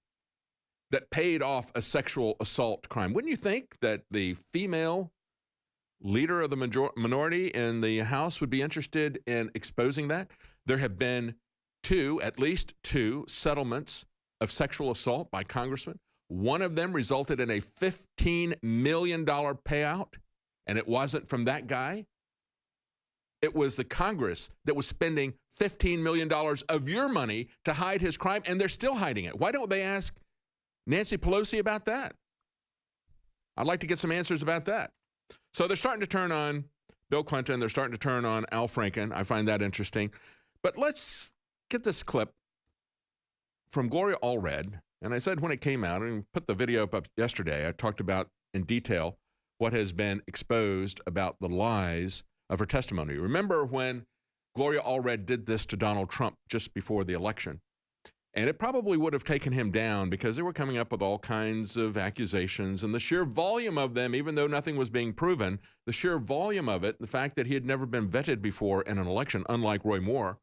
that paid off a sexual assault crime. Wouldn't you think that the female leader of the minority in the House would be interested in exposing that? There have been at least two settlements of sexual assault by congressmen. One of them resulted in a $15 million payout, and it wasn't from that guy. It was the Congress that was spending $15 million of your money to hide his crime, and they're still hiding it. Why don't they ask Nancy Pelosi about that? I'd like to get some answers about that. So they're starting to turn on Bill Clinton. They're starting to turn on Al Franken. I find that interesting. But let's get this clip from Gloria Allred. And I said when it came out, and put the video up yesterday, I talked about in detail what has been exposed about the lies of her testimony. Remember when Gloria Allred did this to Donald Trump just before the election? And it probably would have taken him down because they were coming up with all kinds of accusations, and the sheer volume of them, even though nothing was being proven, the sheer volume of it, the fact that he had never been vetted before in an election, unlike Roy Moore,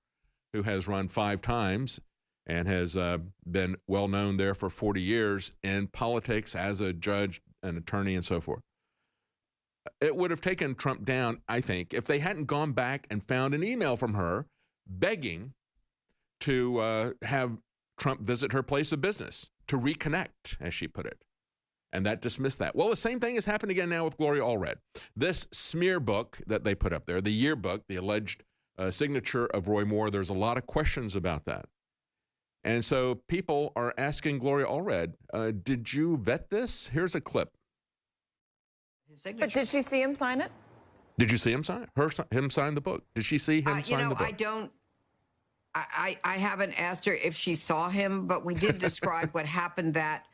who has run 5 times and has been well known there for 40 years in politics as a judge, an attorney, and so forth. It would have taken Trump down, I think, if they hadn't gone back and found an email from her begging to have Trump visit her place of business, to reconnect, as she put it. And that dismissed that. Well, the same thing has happened again now with Gloria Allred. This smear book that they put up there, the yearbook, the alleged signature of Roy Moore, there's a lot of questions about that. And so people are asking Gloria Allred, did you vet this? Here's a clip.
But did she see him sign it?
Did you see him sign it? Him sign the book? Did she see him sign the book?
I haven't asked her if she saw him, but we did describe what happened that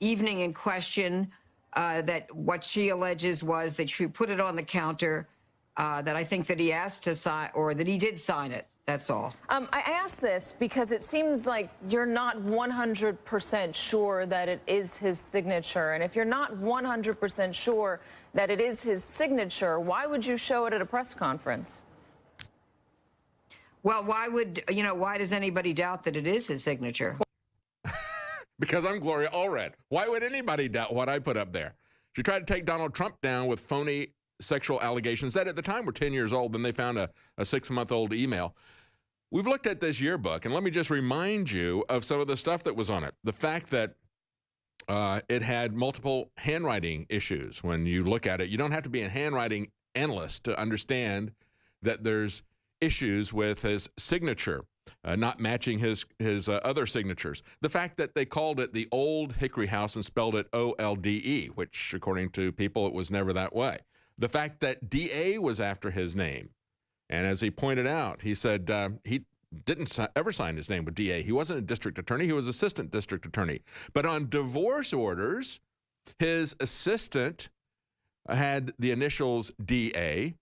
evening in question, that what she alleges was that she put it on the counter, that I think that he asked to sign, or that he did sign it. That's all.
I ask this because it seems like you're not 100% sure that it is his signature. And if you're not 100% sure that it is his signature, why would you show it at a press conference?
Well, why does anybody doubt that it is his signature?
Because I'm Gloria Allred. Why would anybody doubt what I put up there? She tried to take Donald Trump down with phony sexual allegations that at the time were 10 years old. Then they found a 6-month-old email. We've looked at this yearbook, and let me just remind you of some of the stuff that was on it. The fact that it had multiple handwriting issues. When you look at it, you don't have to be a handwriting analyst to understand that there's issues with his signature, not matching his other signatures. The fact that they called it the Old Hickory House and spelled it O-L-D-E, which according to people, it was never that way. The fact that D.A. was after his name. And as he pointed out, he said he didn't ever sign his name with D.A. He wasn't a district attorney. He was assistant district attorney. But on divorce orders, his assistant had the initials D.A.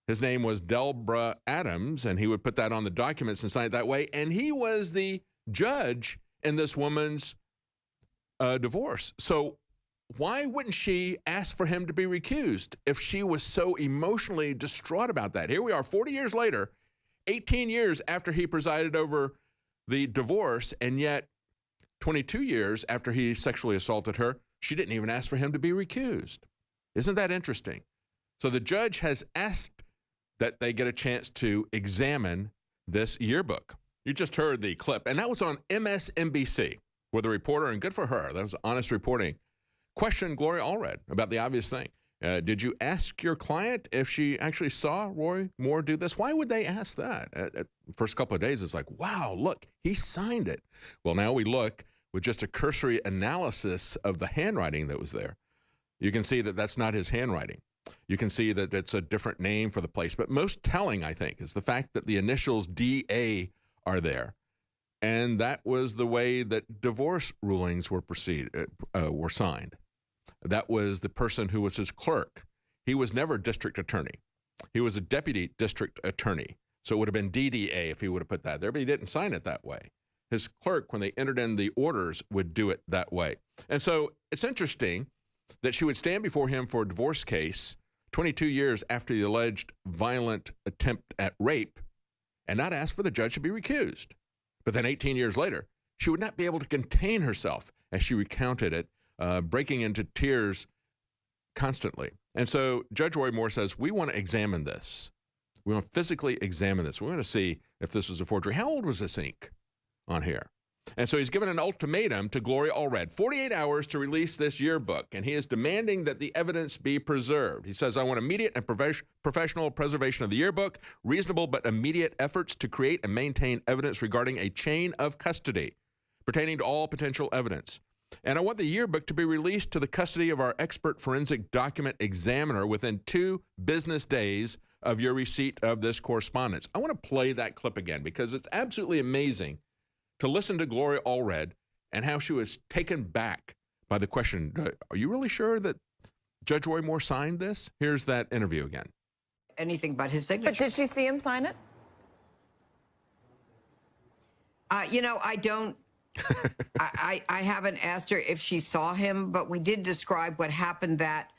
His name was Delbra Adams, and he would put that on the documents and sign it that way. And he was the judge in this woman's divorce. So why wouldn't she ask for him to be recused if she was so emotionally distraught about that? Here we are 40 years later, 18 years after he presided over the divorce, and yet 22 years after he sexually assaulted her, she didn't even ask for him to be recused. Isn't that interesting? So the judge has asked that they get a chance to examine this yearbook. You just heard the clip, and that was on MSNBC, where the reporter, and good for her, that was honest reporting, questioned Gloria Allred about the obvious thing. Did you ask your client if she actually saw Roy Moore do this? Why would they ask that? At the first couple of days, it's like, wow, look, he signed it. Well, now we look with just a cursory analysis of the handwriting that was there. You can see that that's not his handwriting. You can see that it's a different name for the place. But most telling, I think, is the fact that the initials D.A. are there. And that was the way that divorce rulings were signed. That was the person who was his clerk. He was never district attorney. He was a deputy district attorney. So it would have been DDA if he would have put that there, but he didn't sign it that way. His clerk, when they entered in the orders, would do it that way. And so it's interesting that she would stand before him for a divorce case 22 years after the alleged violent attempt at rape and not ask for the judge to be recused. But then 18 years later, she would not be able to contain herself as she recounted it, breaking into tears constantly. And so Judge Roy Moore says, we want to examine this. We want to physically examine this. We want to see if this was a forgery. How old was this ink on here? And so he's given an ultimatum to Gloria Allred, 48 hours to release this yearbook, and he is demanding that the evidence be preserved. He says, I want immediate and professional preservation of the yearbook, reasonable but immediate efforts to create and maintain evidence regarding a chain of custody pertaining to all potential evidence. And I want the yearbook to be released to the custody of our expert forensic document examiner within 2 business days of your receipt of this correspondence. I want to play that clip again because it's absolutely amazing to listen to Gloria Allred and how she was taken back by the question, are you really sure that Judge Roy Moore signed this? Here's that interview again.
Anything but his signature.
But did she see him sign it?
I don't. I haven't asked her if she saw him, but we did describe what happened that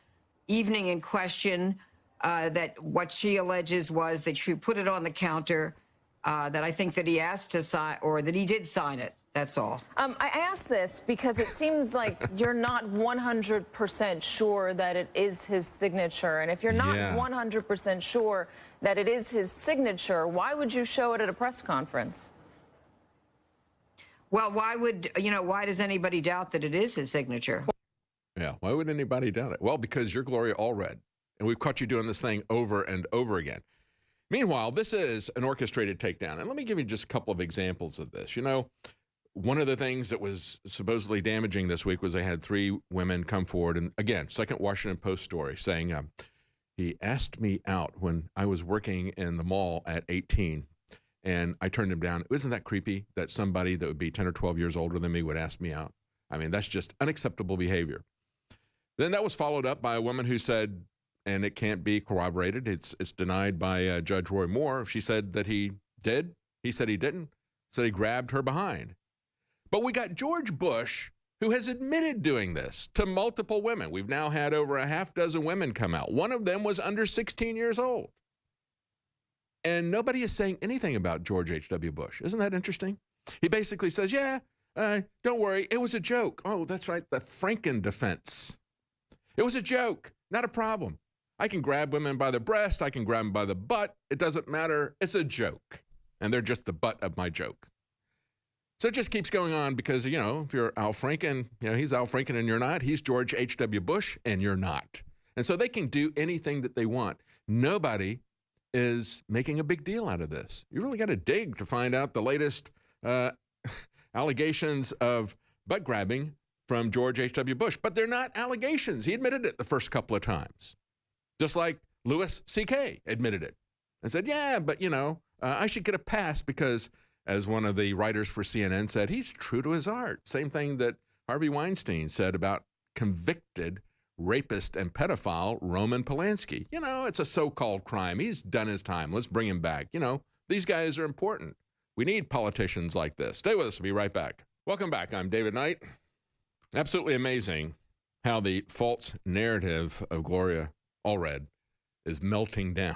evening in question, that what she alleges was that she put it on the counter, that I think that he asked to sign, or that he did sign it. That's all.
I ask this because it seems like you're not 100% sure that it is his signature. And if you're not 100% sure that it is his signature, why would you show it at a press conference?
Well, why does anybody doubt that it is his signature?
Yeah. Why would anybody doubt it? Well, because you're Gloria Allred, and we've caught you doing this thing over and over again. Meanwhile, this is an orchestrated takedown. And let me give you just a couple of examples of this. You know, one of the things that was supposedly damaging this week was they had 3 women come forward. And again, second Washington Post story saying, he asked me out when I was working in the mall at 18, and I turned him down. Isn't that creepy that somebody that would be 10 or 12 years older than me would ask me out? I mean, that's just unacceptable behavior. Then that was followed up by a woman who said, and it can't be corroborated, it's denied by Judge Roy Moore. She said that he did. He said he didn't. Said he grabbed her behind. But we got George Bush, who has admitted doing this to multiple women. We've now had over a half dozen women come out. One of them was under 16 years old. And nobody is saying anything about George H.W. Bush. Isn't that interesting? He basically says, yeah, don't worry, it was a joke. Oh, that's right, the Franken defense. It was a joke, not a problem. I can grab women by the breast. I can grab them by the butt. It doesn't matter. It's a joke. And they're just the butt of my joke. So it just keeps going on because, you know, if you're Al Franken, you know, he's Al Franken and you're not. He's George H.W. Bush and you're not. And so they can do anything that they want. Nobody is making a big deal out of this. You really got to dig to find out the latest allegations of butt grabbing from George H.W. Bush. But they're not allegations. He admitted it the first couple of times. Just like Louis C.K. admitted it and said, yeah, but, you know, I should get a pass because, as one of the writers for CNN said, he's true to his art. Same thing that Harvey Weinstein said about convicted rapist and pedophile Roman Polanski. You know, it's a so-called crime. He's done his time. Let's bring him back. You know, these guys are important. We need politicians like this. Stay with us. We'll be right back. Welcome back. I'm David Knight. Absolutely amazing how the false narrative of Gloria Allred is melting down.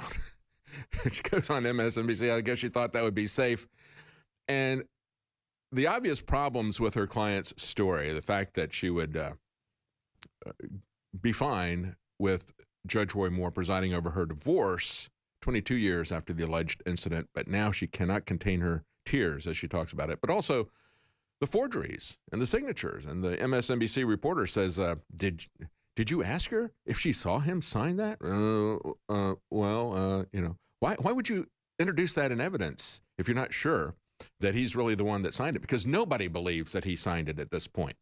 She goes on MSNBC. I guess she thought that would be safe. And the obvious problems with her client's story, the fact that she would be fine with Judge Roy Moore presiding over her divorce 22 years after the alleged incident, but now she cannot contain her tears as she talks about it. But also the forgeries and the signatures. And the MSNBC reporter says, did you ask her if she saw him sign that? You know, why would you introduce that in evidence if you're not sure that he's really the one that signed it? Because nobody believes that he signed it at this point.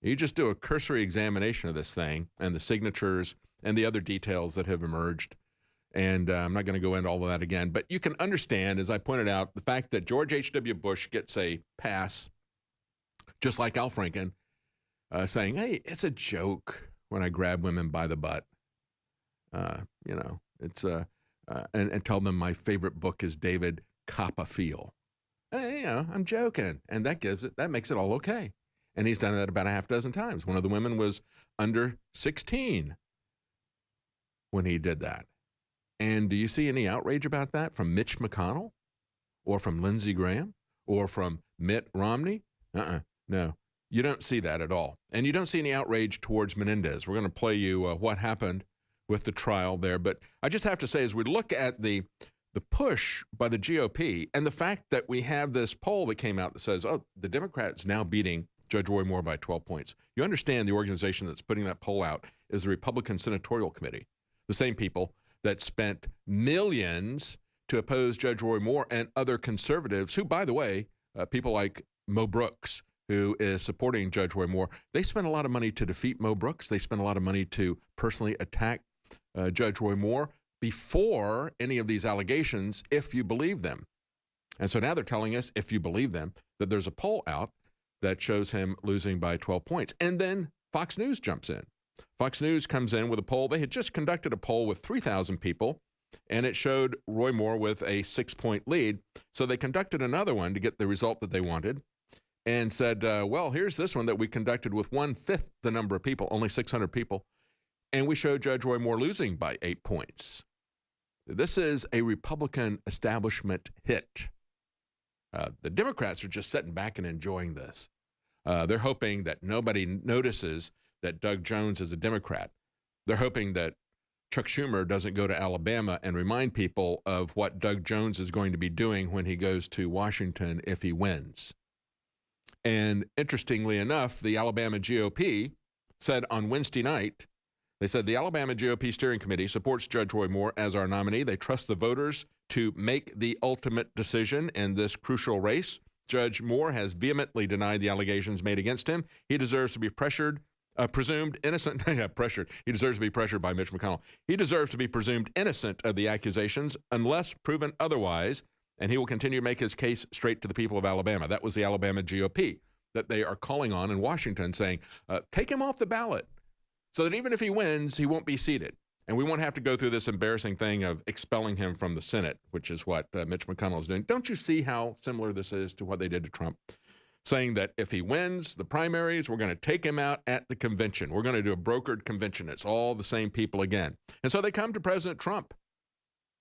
You just do a cursory examination of this thing and the signatures and the other details that have emerged. And I'm not going to go into all of that again. But you can understand, as I pointed out, the fact that George H.W. Bush gets a pass, just like Al Franken, saying, hey, it's a joke when I grab women by the butt. You know, it's and tell them my favorite book is David Copperfield. Hey, you know, I'm joking. And that makes it all okay. And he's done that about a half dozen times. One of the women was under 16 when he did that. And do you see any outrage about that from Mitch McConnell or from Lindsey Graham or from Mitt Romney? No, you don't see that at all. And you don't see any outrage towards Menendez. We're going to play you what happened with the trial there. But I just have to say, as we look at the push by the GOP and the fact that we have this poll that came out that says, oh, the Democrats now beating Judge Roy Moore by 12 points. You understand the organization that's putting that poll out is the Republican Senatorial Committee, the same people that spent millions to oppose Judge Roy Moore and other conservatives who, by the way, people like Mo Brooks, who is supporting Judge Roy Moore, they spent a lot of money to defeat Mo Brooks. They spent a lot of money to personally attack Judge Roy Moore before any of these allegations, if you believe them. And so now they're telling us, if you believe them, that there's a poll out that shows him losing by 12 points. And then Fox News jumps in. Fox News comes in with a poll. They had just conducted a poll with 3,000 people, and it showed Roy Moore with a 6-point lead. So they conducted another one to get the result that they wanted and said, well, here's this one that we conducted with 1/5 the number of people, only 600 people, and we showed Judge Roy Moore losing by 8 points. This is a Republican establishment hit. The Democrats are just sitting back and enjoying this. They're hoping that nobody notices that Doug Jones is a Democrat. They're hoping that Chuck Schumer doesn't go to Alabama and remind people of what Doug Jones is going to be doing when he goes to Washington if he wins. And interestingly enough, the Alabama GOP said on Wednesday night, they said the Alabama GOP Steering Committee supports Judge Roy Moore as our nominee. They trust the voters to make the ultimate decision in this crucial race. Judge Moore has vehemently denied the allegations made against him. He deserves to be presumed innocent. Pressured. He deserves to be pressured by Mitch McConnell. He deserves to be presumed innocent of the accusations unless proven otherwise, and he will continue to make his case straight to the people of Alabama. That was the Alabama GOP that they are calling on in Washington, saying, take him off the ballot so that even if he wins, he won't be seated. And we won't have to go through this embarrassing thing of expelling him from the Senate, which is what Mitch McConnell is doing. Don't you see how similar this is to what they did to Trump? Saying that if he wins the primaries, we're going to take him out at the convention. We're going to do a brokered convention. It's all the same people again. And so they come to President Trump,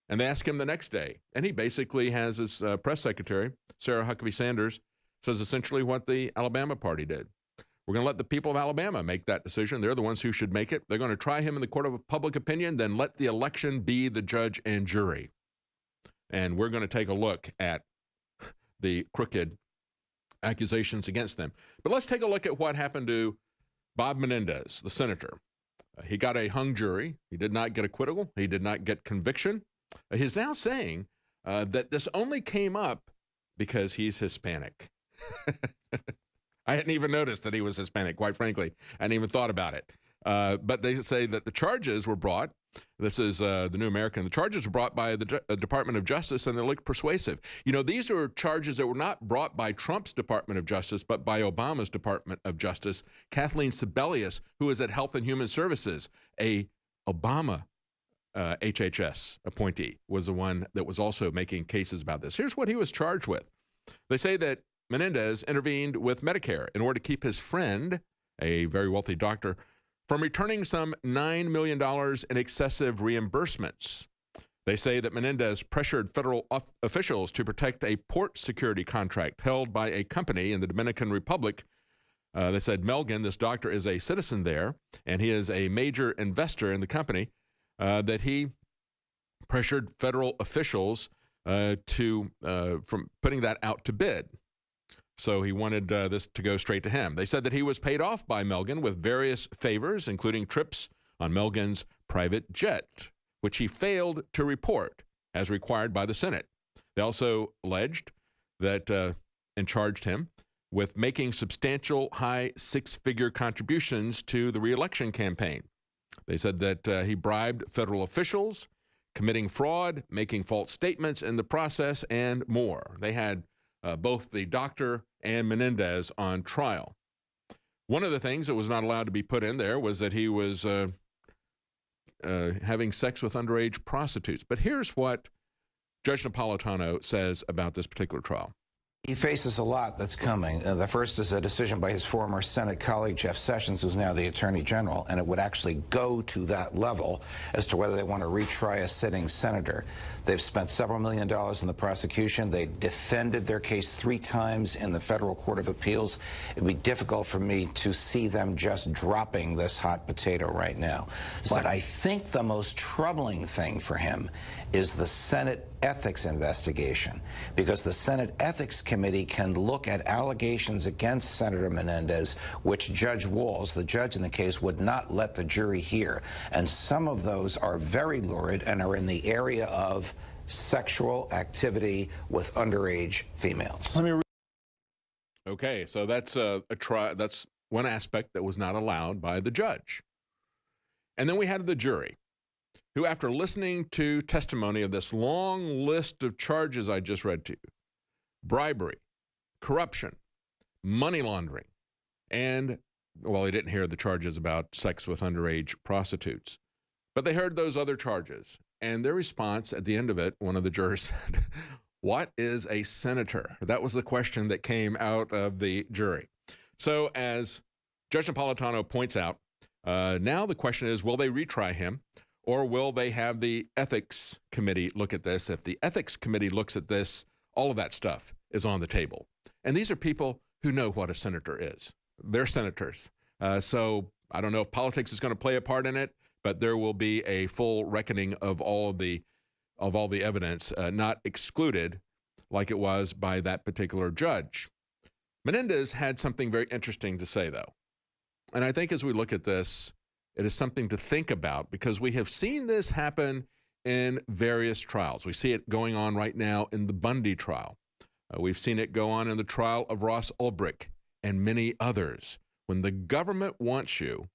and they ask him the next day. And he basically has his press secretary, Sarah Huckabee Sanders, says essentially what the Alabama party did. We're going to let the people of Alabama make that decision. They're the ones who should make it. They're going to try him in the court of public opinion, then let the election be the judge and jury. And we're going to take a look at the crooked accusations against them. But let's take a look at what happened to Bob Menendez, the senator. He got a hung jury. He did not get acquittal. He did not get conviction. He's now saying that this only came up because he's Hispanic. I hadn't even noticed that he was Hispanic, quite frankly. I hadn't even thought about it. But they say that the charges were brought. This is the New American. The charges were brought by the Department of Justice, and they look persuasive. You know, these are charges that were not brought by Trump's Department of Justice, but by Obama's Department of Justice. Kathleen Sebelius, who is at Health and Human Services, a Obama HHS appointee, was the one that was also making cases about this. Here's what he was charged with. They say that Menendez intervened with Medicare in order to keep his friend, a very wealthy doctor, from returning some $9 million in excessive reimbursements. They say that Menendez pressured federal officials to protect a port security contract held by a company in the Dominican Republic. They said Melgen, this doctor, is a citizen there, and he is a major investor in the company, that he pressured federal officials from putting that out to bid. So he wanted this to go straight to him. They said that he was paid off by Melgen with various favors, including trips on Melgen's private jet, which he failed to report as required by the Senate. They also alleged that and charged him with making substantial high six-figure contributions to the reelection campaign. They said that he bribed federal officials, committing fraud, making false statements in the process, and more. They had both the doctor and Menendez on trial. One of the things that was not allowed to be put in there was that he was having sex with underage prostitutes. But here's what Judge Napolitano says about this particular trial.
He faces a lot that's coming. The first is a decision by his former Senate colleague, Jeff Sessions, who's now the Attorney General, and it would actually go to that level as to whether they want to retry a sitting senator. They've spent several $1 million in the prosecution. They defended their case 3 times in the Federal Court of Appeals. It would be difficult for me to see them just dropping this hot potato right now. But I think the most troubling thing for him is the Senate ethics investigation, because the Senate Ethics Committee can look at allegations against Senator Menendez, which Judge Walz, the judge in the case, would not let the jury hear. And some of those are very lurid and are in the area of sexual activity with underage females.
Okay, so that's that's one aspect that was not allowed by the judge. And then we had the jury, who, after listening to testimony of this long list of charges I just read to you, bribery, corruption, money laundering, and, well, they didn't hear the charges about sex with underage prostitutes, but they heard those other charges. And their response at the end of it, one of the jurors said, "What is a senator?" That was the question that came out of the jury. So as Judge Napolitano points out, now the question is, will they retry him? Or will they have the ethics committee look at this? If the ethics committee looks at this, all of that stuff is on the table. And these are people who know what a senator is. They're senators. So I don't know if politics is going to play a part in it, but there will be a full reckoning of all the evidence, not excluded like it was by that particular judge. Menendez had something very interesting to say, though. And I think as we look at this, it is something to think about because we have seen this happen in various trials. We see it going on right now in the Bundy trial. We've seen it go on in the trial of Ross Ulbricht and many others. When the government wants you,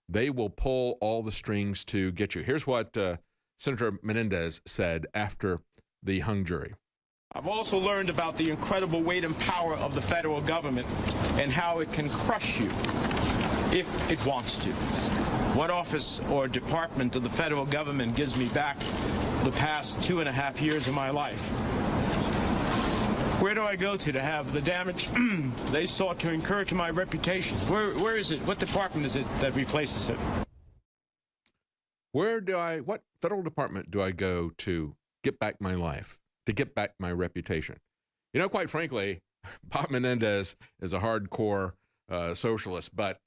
they will pull all the strings to get you. Here's what Senator Menendez said after the hung jury.
I've also learned about the incredible weight and power of the federal government and how it can crush you if it wants to. What office or department of the federal government gives me back the past 2.5 years of my life? Where do I go to have the damage they sought to incur to my reputation? Where is it? What department is it that replaces it?
What federal department do I go to get back my life, to get back my reputation? You know, quite frankly, Bob Menendez is a hardcore socialist, but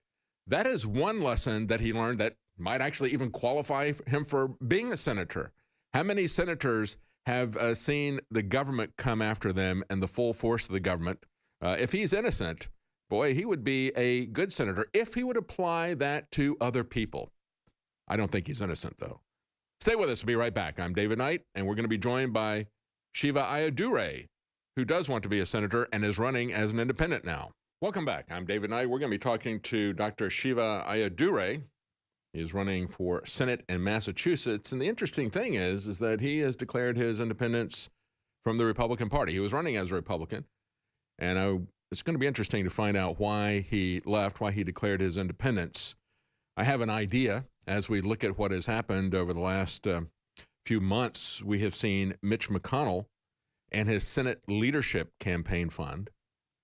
that is one lesson that he learned that might actually even qualify him for being a senator. How many senators have seen the government come after them and the full force of the government? If he's innocent, boy, he would be a good senator if he would apply that to other people. I don't think he's innocent, though. Stay with us. We'll be right back. I'm David Knight, and we're going to be joined by Shiva Ayyadurai, who does want to be a senator and is running as an independent now. Welcome back. I'm David Knight. We're going to be talking to Dr. Shiva Ayyadurai. He is running for Senate in Massachusetts. And the interesting thing is that he has declared his independence from the Republican Party. He was running as a Republican. And it's going to be interesting to find out why he left, why he declared his independence. I have an idea as we look at what has happened over the last few months. We have seen Mitch McConnell and his Senate Leadership Campaign Fund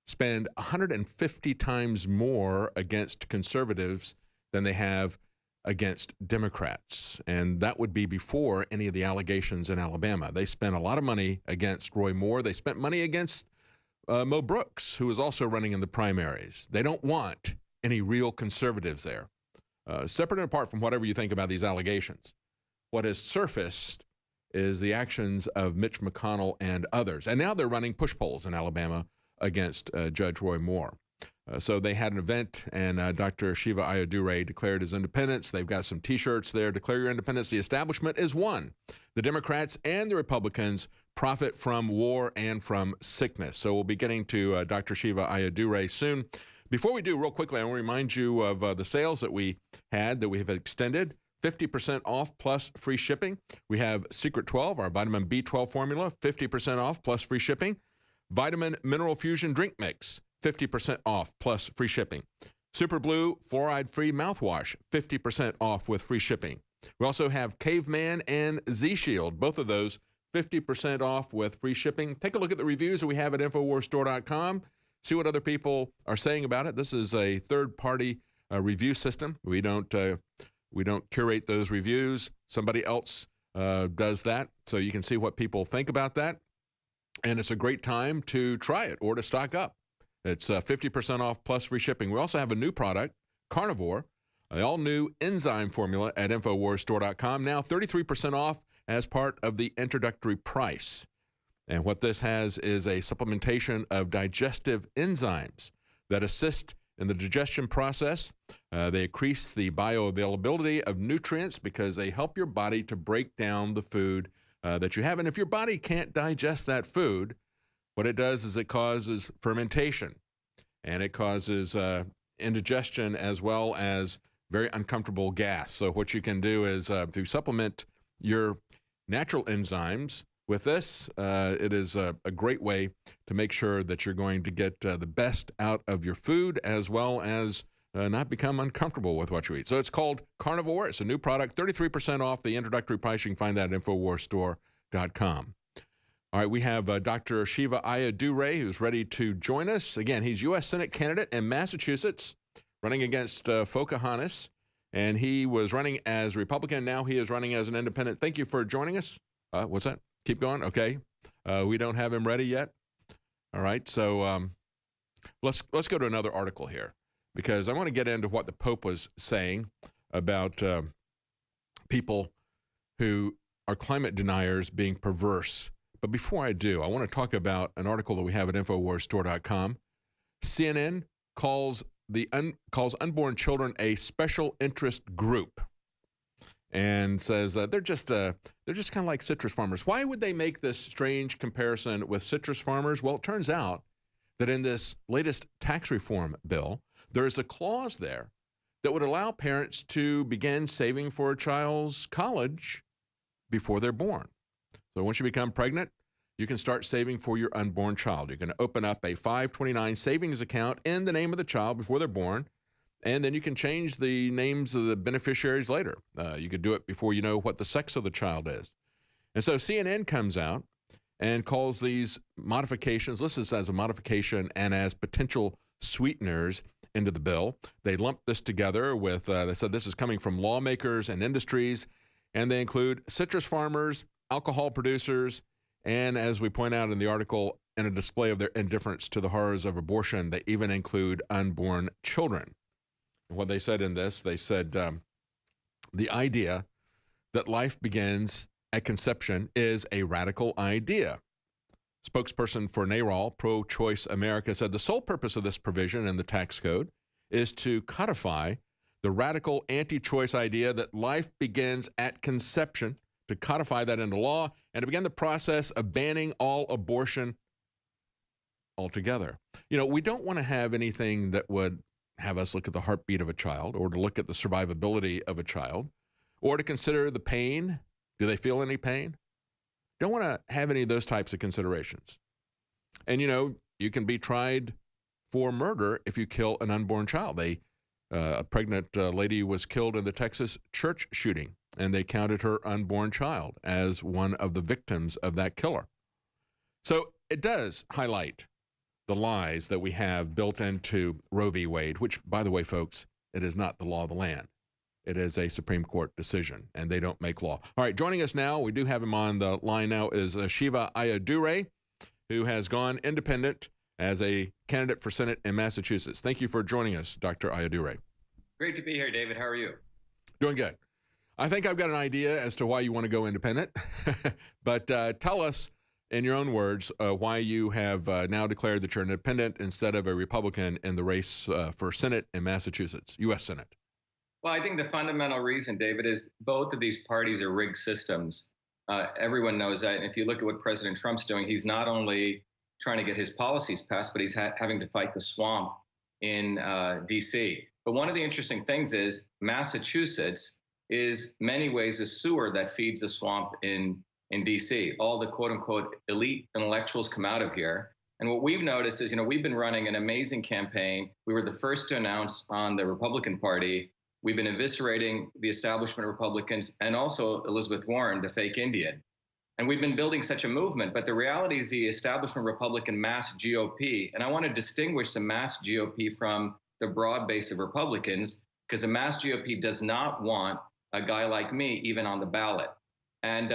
spend 150 times more against conservatives than they have against Democrats. And that would be before any of the allegations in Alabama. They spent a lot of money against Roy Moore. They spent money against Mo Brooks, who is also running in the primaries. They don't want any real conservatives there. Separate and apart from whatever you think about these allegations, what has surfaced is the actions of Mitch McConnell and others. And now they're running push polls in Alabama against Judge Roy Moore. So they had an event, and Dr. Shiva Ayyadurai declared his independence. They've got some T-shirts there. Declare your independence. The establishment is one. The Democrats and the Republicans profit from war and from sickness. So we'll be getting to Dr. Shiva Ayyadurai soon. Before we do, real quickly, I want to remind you of the sales that we had that we have extended. 50% off plus free shipping. We have Secret 12, our vitamin B12 formula, 50% off plus free shipping. Vitamin Mineral Fusion Drink Mix, 50% off plus free shipping. Super Blue Fluoride-Free Mouthwash, 50% off with free shipping. We also have Caveman and Z-Shield, both of those 50% off with free shipping. Take a look at the reviews that we have at InfoWarsStore.com. See what other people are saying about it. This is a third-party review system. We don't curate those reviews. Somebody else does that, so you can see what people think about that. And it's a great time to try it or to stock up. It's 50% off plus free shipping. We also have a new product, Carnivore, an all-new enzyme formula at InfoWarsStore.com. Now 33% off as part of the introductory price. And what this has is a supplementation of digestive enzymes that assist in the digestion process. They increase the bioavailability of nutrients because they help your body to break down the food that you have. And if your body can't digest that food, what it does is it causes fermentation, and it causes indigestion as well as very uncomfortable gas. So what you can do is to supplement your natural enzymes with this, it is a great way to make sure that you're going to get the best out of your food as well as not become uncomfortable with what you eat. So it's called Carnivore. It's a new product, 33% off the introductory price. You can find that at InfoWarsStore.com. All right, we have Dr. Shiva Ayyadurai, who's ready to join us. Again, he's U.S. Senate candidate in Massachusetts, running against Pocahontas, and he was running as Republican. Now he is running as an independent. Thank you for joining us. What's that? Keep going? Okay. We don't have him ready yet. All right, so let's go to another article here, because I want to get into what the Pope was saying about people who are climate deniers being perverse. But before I do, I want to talk about an article that we have at InfoWarsStore.com. CNN calls calls unborn children a special interest group, and says they're just kind of like citrus farmers. Why would they make this strange comparison with citrus farmers? Well, it turns out that in this latest tax reform bill, there is a clause there that would allow parents to begin saving for a child's college before they're born. So once you become pregnant, you can start saving for your unborn child. You're going to open up a 529 savings account in the name of the child before they're born, and then you can change the names of the beneficiaries later. You could do it before you know what the sex of the child is. And so CNN comes out and calls these modifications, lists this as a modification and as potential sweeteners into the bill. They lump this together with, they said this is coming from lawmakers and industries, and they include citrus farmers, alcohol producers, and as we point out in the article, in a display of their indifference to the horrors of abortion, they even include unborn children. What they said in this, they said the idea that life begins at conception is a radical idea. Spokesperson for NARAL, Pro-Choice America, said the sole purpose of this provision in the tax code is to codify the radical anti-choice idea that life begins at conception, to codify that into law, and to begin the process of banning all abortion altogether. You know, we don't want to have anything that would have us look at the heartbeat of a child, or to look at the survivability of a child, or to consider the pain. Do they feel any pain? Don't want to have any of those types of considerations. And, you know, you can be tried for murder if you kill an unborn child. A pregnant lady was killed in the Texas church shooting, and they counted her unborn child as one of the victims of that killer. So it does highlight the lies that we have built into Roe v. Wade, which, by the way, folks, it is not the law of the land. It is a Supreme Court decision, and they don't make law. All right, joining us now, we do have him on the line now, is Shiva Ayyadurai, who has gone independent as a candidate for Senate in Massachusetts. Thank you for joining us, Dr. Ayyadurai.
Great to be here, David. How are you?
Doing good. I think I've got an idea as to why you want to go independent, but tell us in your own words why you have now declared that you're an independent instead of a Republican in the race for Senate in Massachusetts, U.S. Senate.
Well, I think the fundamental reason, David, is both of these parties are rigged systems. Everyone knows that. And if you look at what President Trump's doing, he's not only trying to get his policies passed, but he's having to fight the swamp in D.C. But one of the interesting things is Massachusetts is many ways a sewer that feeds the swamp in D.C. All the quote unquote elite intellectuals come out of here. And what we've noticed is, you know, we've been running an amazing campaign. We were the first to announce on the Republican Party. We've been eviscerating the establishment Republicans and also Elizabeth Warren, the fake Indian. And we've been building such a movement. But the reality is the establishment Republican mass GOP. And I want to distinguish the mass GOP from the broad base of Republicans, because the mass GOP does not want a guy like me even on the ballot. And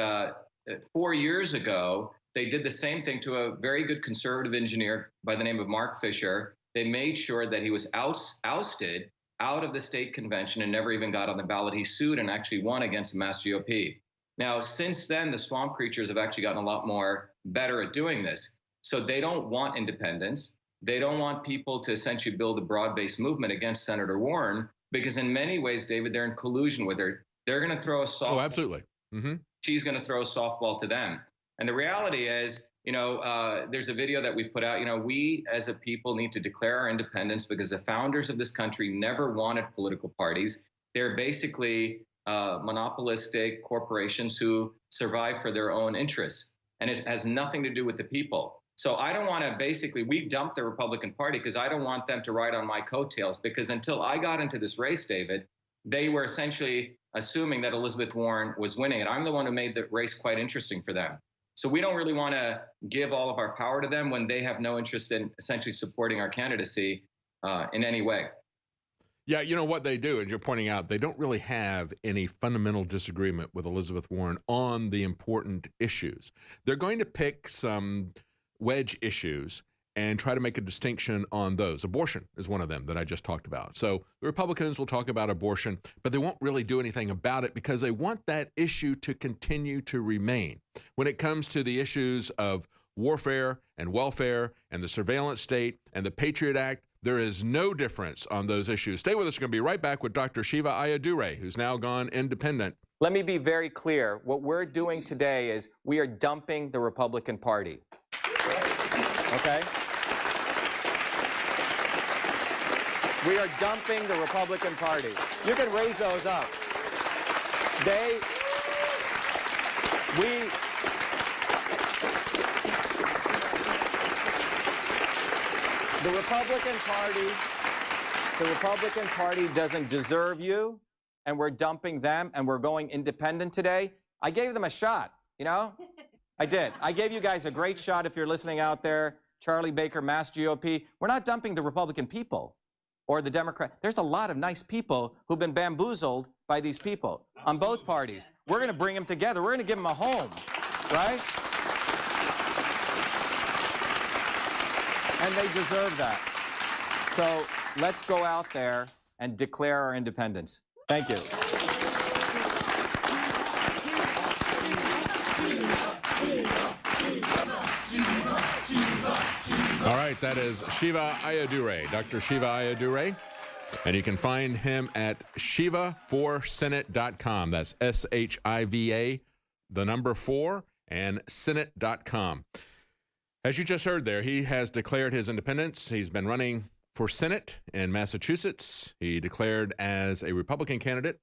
4 years ago, they did the same thing to a very good conservative engineer by the name of Mark Fisher. They made sure that he was ousted out of the state convention and never even got on the ballot. He sued and actually won against the mass GOP. Now, since then, the swamp creatures have actually gotten a lot more better at doing this. So they don't want independence. They don't want people to essentially build a broad-based movement against Senator Warren, because in many ways, David, they're in collusion with her. They're going to throw a softball.
Oh, absolutely. Mm-hmm.
She's going to throw a softball to them. And the reality is, you know, there's a video that we put out. You know, we as a people need to declare our independence because the founders of this country never wanted political parties. They're basically monopolistic corporations who survive for their own interests. And it has nothing to do with the people. So I don't want to we dumped the Republican Party because I don't want them to ride on my coattails, because until I got into this race, David, they were essentially assuming that Elizabeth Warren was winning. And I'm the one who made the race quite interesting for them. So we don't really want to give all of our power to them when they have no interest in essentially supporting our candidacy in any way.
Yeah, you know what they do, as you're pointing out, they don't really have any fundamental disagreement with Elizabeth Warren on the important issues. They're going to pick some wedge issues and try to make a distinction on those. Abortion is one of them that I just talked about. So the Republicans will talk about abortion, but they won't really do anything about it because they want that issue to continue to remain. When it comes to the issues of warfare and welfare and the surveillance state and the Patriot Act, There is no difference on those issues. Stay with us. We're going to be right back with Dr. Shiva Ayyadurai, who's now gone independent.
Let me be very clear. What we're doing today is we are dumping the Republican Party. Okay? We are dumping the Republican Party. You can raise those up. The Republican Party doesn't deserve you, and we're dumping them, and we're going independent today. I gave them a shot, you know? I did. I gave you guys a great shot if you're listening out there. Charlie Baker, Mass GOP. We're not dumping the Republican people or the Democrat. There's a lot of nice people who've been bamboozled by these people on both parties. We're going to bring them together. We're going to give them a home, right? And they deserve that. So let's go out there and declare our independence. Thank you.
All right, that is Shiva Ayyadurai, Dr. Shiva Ayyadurai. And you can find him at shiva4senate.com. That's SHIVA, the number 4, and senate.com. As you just heard there, he has declared his independence. He's been running for Senate in Massachusetts. He declared as a Republican candidate,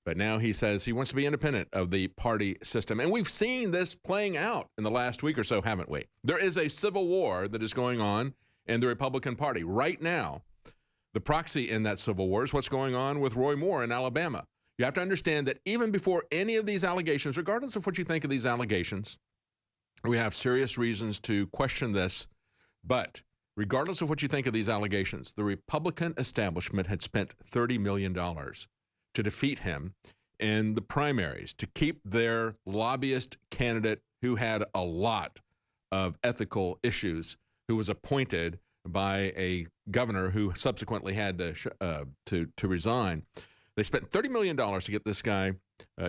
but now he says he wants to be independent of the party system. And we've seen this playing out in the last week or so, haven't we? There is a civil war that is going on in the Republican Party right now. The proxy in that civil war is what's going on with Roy Moore in Alabama. You have to understand that even before any of these allegations, regardless of what you think of these allegations, we have serious reasons to question this. But regardless of what you think of these allegations, the Republican establishment had spent $30 million to defeat him in the primaries, to keep their lobbyist candidate who had a lot of ethical issues, who was appointed by a governor who subsequently had to resign. They spent $30 million to get this guy,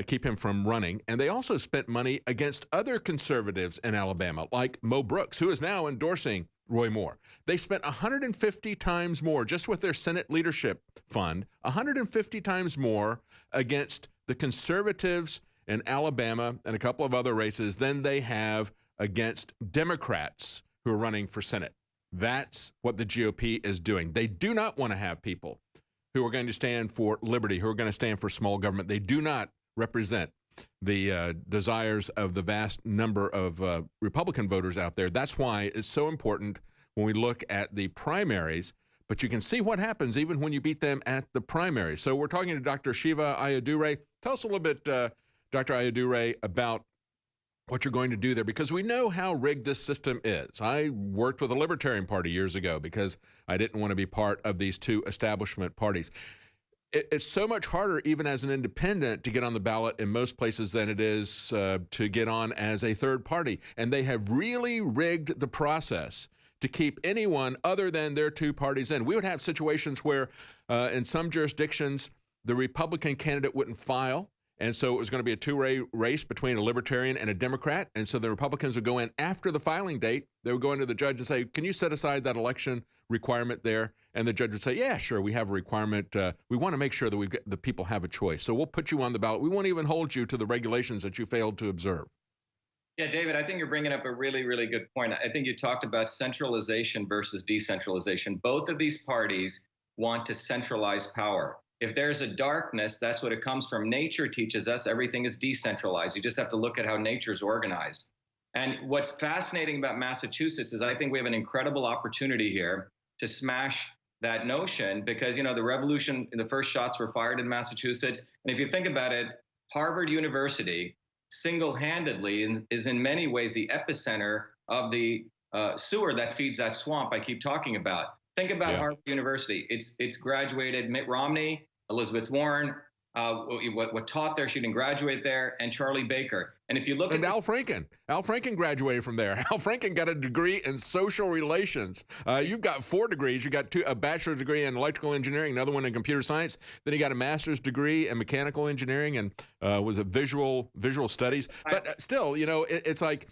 keep him from running. And they also spent money against other conservatives in Alabama, like Mo Brooks, who is now endorsing Roy Moore. They spent 150 times more just with their Senate leadership fund, 150 times more against the conservatives in Alabama and a couple of other races than they have against Democrats who are running for Senate. That's what the GOP is doing. They do not want to have people who are going to stand for liberty, who are going to stand for small government. They do not represent the desires of the vast number of Republican voters out there. That's why it's so important when we look at the primaries. But you can see what happens even when you beat them at the primaries. So we're talking to Dr. Shiva Ayyadurai. Tell us a little bit, Dr. Ayyadurai, about what you're going to do there, because we know how rigged this system is. I worked with the Libertarian Party years ago because I didn't want to be part of these two establishment parties. It's so much harder, even as an independent, to get on the ballot in most places than it is to get on as a third party. And they have really rigged the process to keep anyone other than their two parties in. We would have situations where in some jurisdictions, the Republican candidate wouldn't file. And so it was going to be a two-way race between a Libertarian and a Democrat. And so the Republicans would go in after the filing date. They would go into the judge and say, can you set aside that election requirement there? And the judge would say, yeah, sure, we have a requirement. We want to make sure that the people have a choice. So we'll put you on the ballot. We won't even hold you to the regulations that you failed to observe.
Yeah, David, I think you're bringing up a really, really good point. I think you talked about centralization versus decentralization. Both of these parties want to centralize power. If there's a darkness, that's what it comes from. Nature teaches us everything is decentralized. You just have to look at how nature's organized. And what's fascinating about Massachusetts is I think we have an incredible opportunity here to smash that notion because, you know, the revolution, the first shots were fired in Massachusetts. And if you think about it, Harvard University single-handedly is in many ways the epicenter of the sewer that feeds that swamp I keep talking about. Think about Harvard University. It's graduated Mitt Romney, Elizabeth Warren, what taught there, she didn't graduate there, and Charlie Baker. And if you look at
Al Franken. Al Franken graduated from there. Al Franken got a degree in social relations. You've got 4 degrees. You got a bachelor's degree in electrical engineering, another one in computer science. Then he got a master's degree in mechanical engineering and was a visual studies. But still, you know, it's like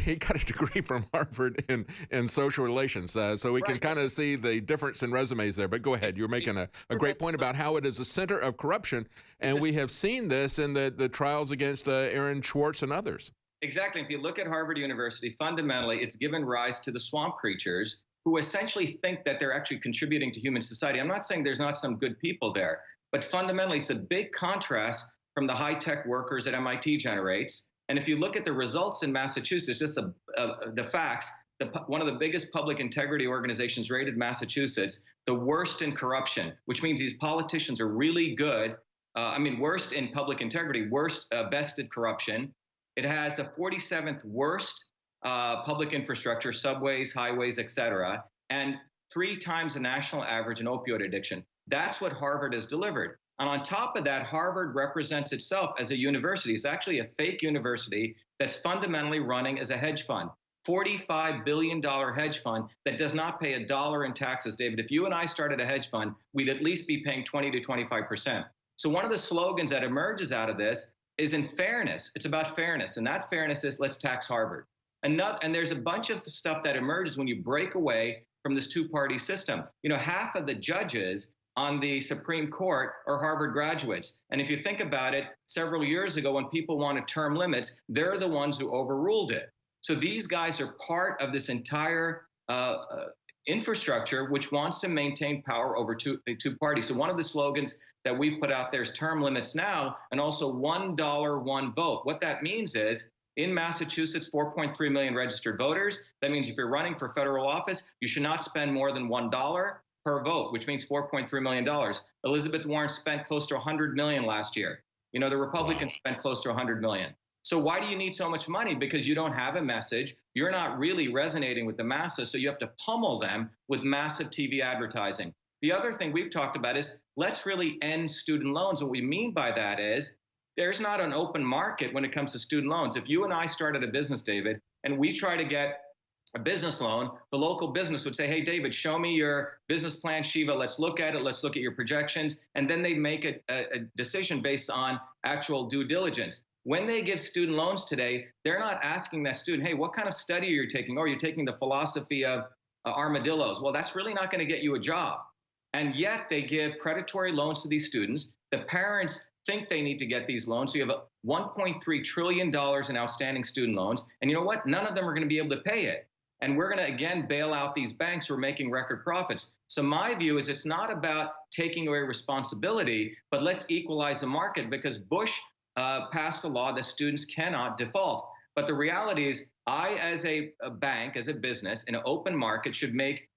he got a degree from Harvard in social relations, so we can kind of see the difference in resumes there. But go ahead. You're making a great point about how it is a center of corruption, and we have seen this in the trials against Aaron Schwartz and others.
Exactly. If you look at Harvard University, fundamentally, it's given rise to the swamp creatures who essentially think that they're actually contributing to human society. I'm not saying there's not some good people there, but fundamentally, it's a big contrast from the high-tech workers that MIT generates. And if you look at the results in Massachusetts, just the facts, one of the biggest public integrity organizations rated Massachusetts the worst in corruption, which means these politicians are really good. Worst in public integrity, best at corruption. It has the 47th worst public infrastructure, subways, highways, et cetera, and 3 times the national average in opioid addiction. That's what Harvard has delivered. And on top of that, Harvard represents itself as a university. It's actually a fake university that's fundamentally running as a hedge fund. $45 billion hedge fund that does not pay $1 in taxes. David, if you and I started a hedge fund, we'd at least be paying 20 to 25%. So one of the slogans that emerges out of this is in fairness. It's about fairness. And that fairness is let's tax Harvard. And there's a bunch of stuff that emerges when you break away from this two-party system. Half of the judges on the Supreme Court are Harvard graduates. And if you think about it, several years ago when people wanted term limits, they're the ones who overruled it. So these guys are part of this entire infrastructure which wants to maintain power over two parties. So one of the slogans that we've put out there is term limits now, and also $1, one vote. What that means is, in Massachusetts, 4.3 million registered voters. That means if you're running for federal office, you should not spend more than $1 per vote, which means $4.3 million. Elizabeth Warren spent close to $100 million last year. The Republicans spent close to $100 million. So why do you need so much money? Because you don't have a message. You're not really resonating with the masses, so you have to pummel them with massive TV advertising. The other thing we've talked about is let's really end student loans. What we mean by that is there's not an open market when it comes to student loans. If you and I started a business, David, and we try to get a business loan, the local business would say, hey, David, show me your business plan, Shiva. Let's look at it. Let's look at your projections. And then they make a decision based on actual due diligence. When they give student loans today, they're not asking that student, hey, what kind of study are you taking? Or you're taking the philosophy of armadillos. Well, that's really not going to get you a job. And yet they give predatory loans to these students. The parents think they need to get these loans. So you have $1.3 trillion in outstanding student loans. And you know what? None of them are going to be able to pay it. And we're going to, again, bail out these banks who are making record profits. So my view is it's not about taking away responsibility, but let's equalize the market, because Bush passed a law that students cannot default. But the reality is I, as a bank, as a business, in an open market, should make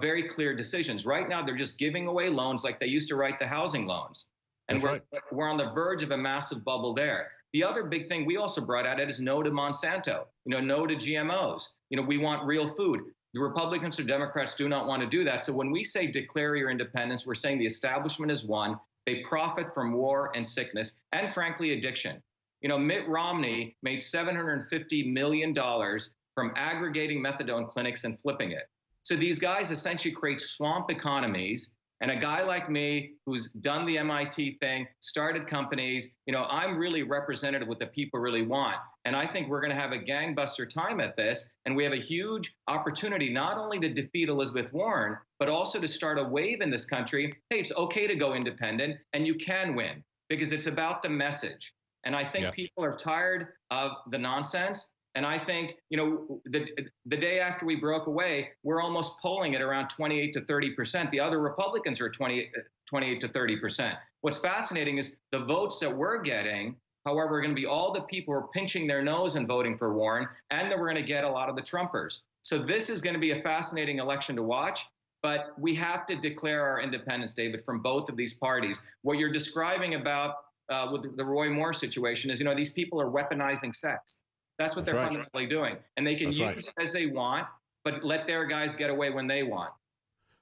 very clear decisions. Right now, they're just giving away loans like they used to write the housing loans. And we're on the verge of a massive bubble there. The other big thing we also brought out is no to Monsanto, no to GMOs. We want real food. The Republicans or Democrats do not want to do that. So when we say declare your independence, we're saying the establishment is one. They profit from war and sickness and, frankly, addiction. Mitt Romney made $750 million from aggregating methadone clinics and flipping it. So these guys essentially create swamp economies. And a guy like me who's done the MIT thing, started companies, I'm really representative of what the people really want. And I think we're going to have a gangbuster time at this. And we have a huge opportunity not only to defeat Elizabeth Warren, but also to start a wave in this country. Hey, it's okay to go independent and you can win, because it's about the message. And I think people are tired of the nonsense. And I think, the day after we broke away, we're almost polling at around 28 to 30%. The other Republicans are 28 to 30%. What's fascinating is the votes that we're getting, however, are going to be all the people who are pinching their nose and voting for Warren, and then we're going to get a lot of the Trumpers. So this is going to be a fascinating election to watch, but we have to declare our independence, David, from both of these parties. What you're describing about with the Roy Moore situation is, these people are weaponizing sex. That's what they're fundamentally doing. And they can use it as they want, but let their guys get away when they want.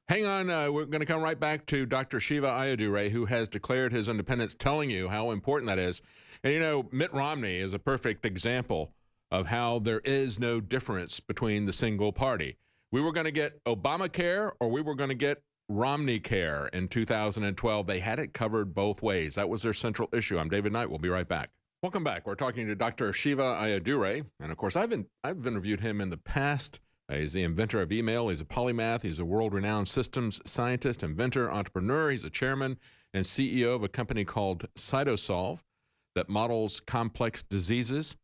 Hang on. We're going to come right back to Dr. Shiva Ayyadurai, who has declared his independence, telling you how important that is. And, Mitt Romney is a perfect example of how there is no difference between the single party. We were going to get Obamacare or we were going to get Romney Care in 2012. They had it covered both ways. That was their central issue. I'm David Knight. We'll be right back. Welcome back. We're talking to Dr. Shiva Ayyadurai, and of course, I've interviewed him in the past. He's the inventor of email. He's a polymath. He's a world-renowned systems scientist, inventor, entrepreneur. He's a chairman and CEO of a company called Cytosolve that models complex diseases.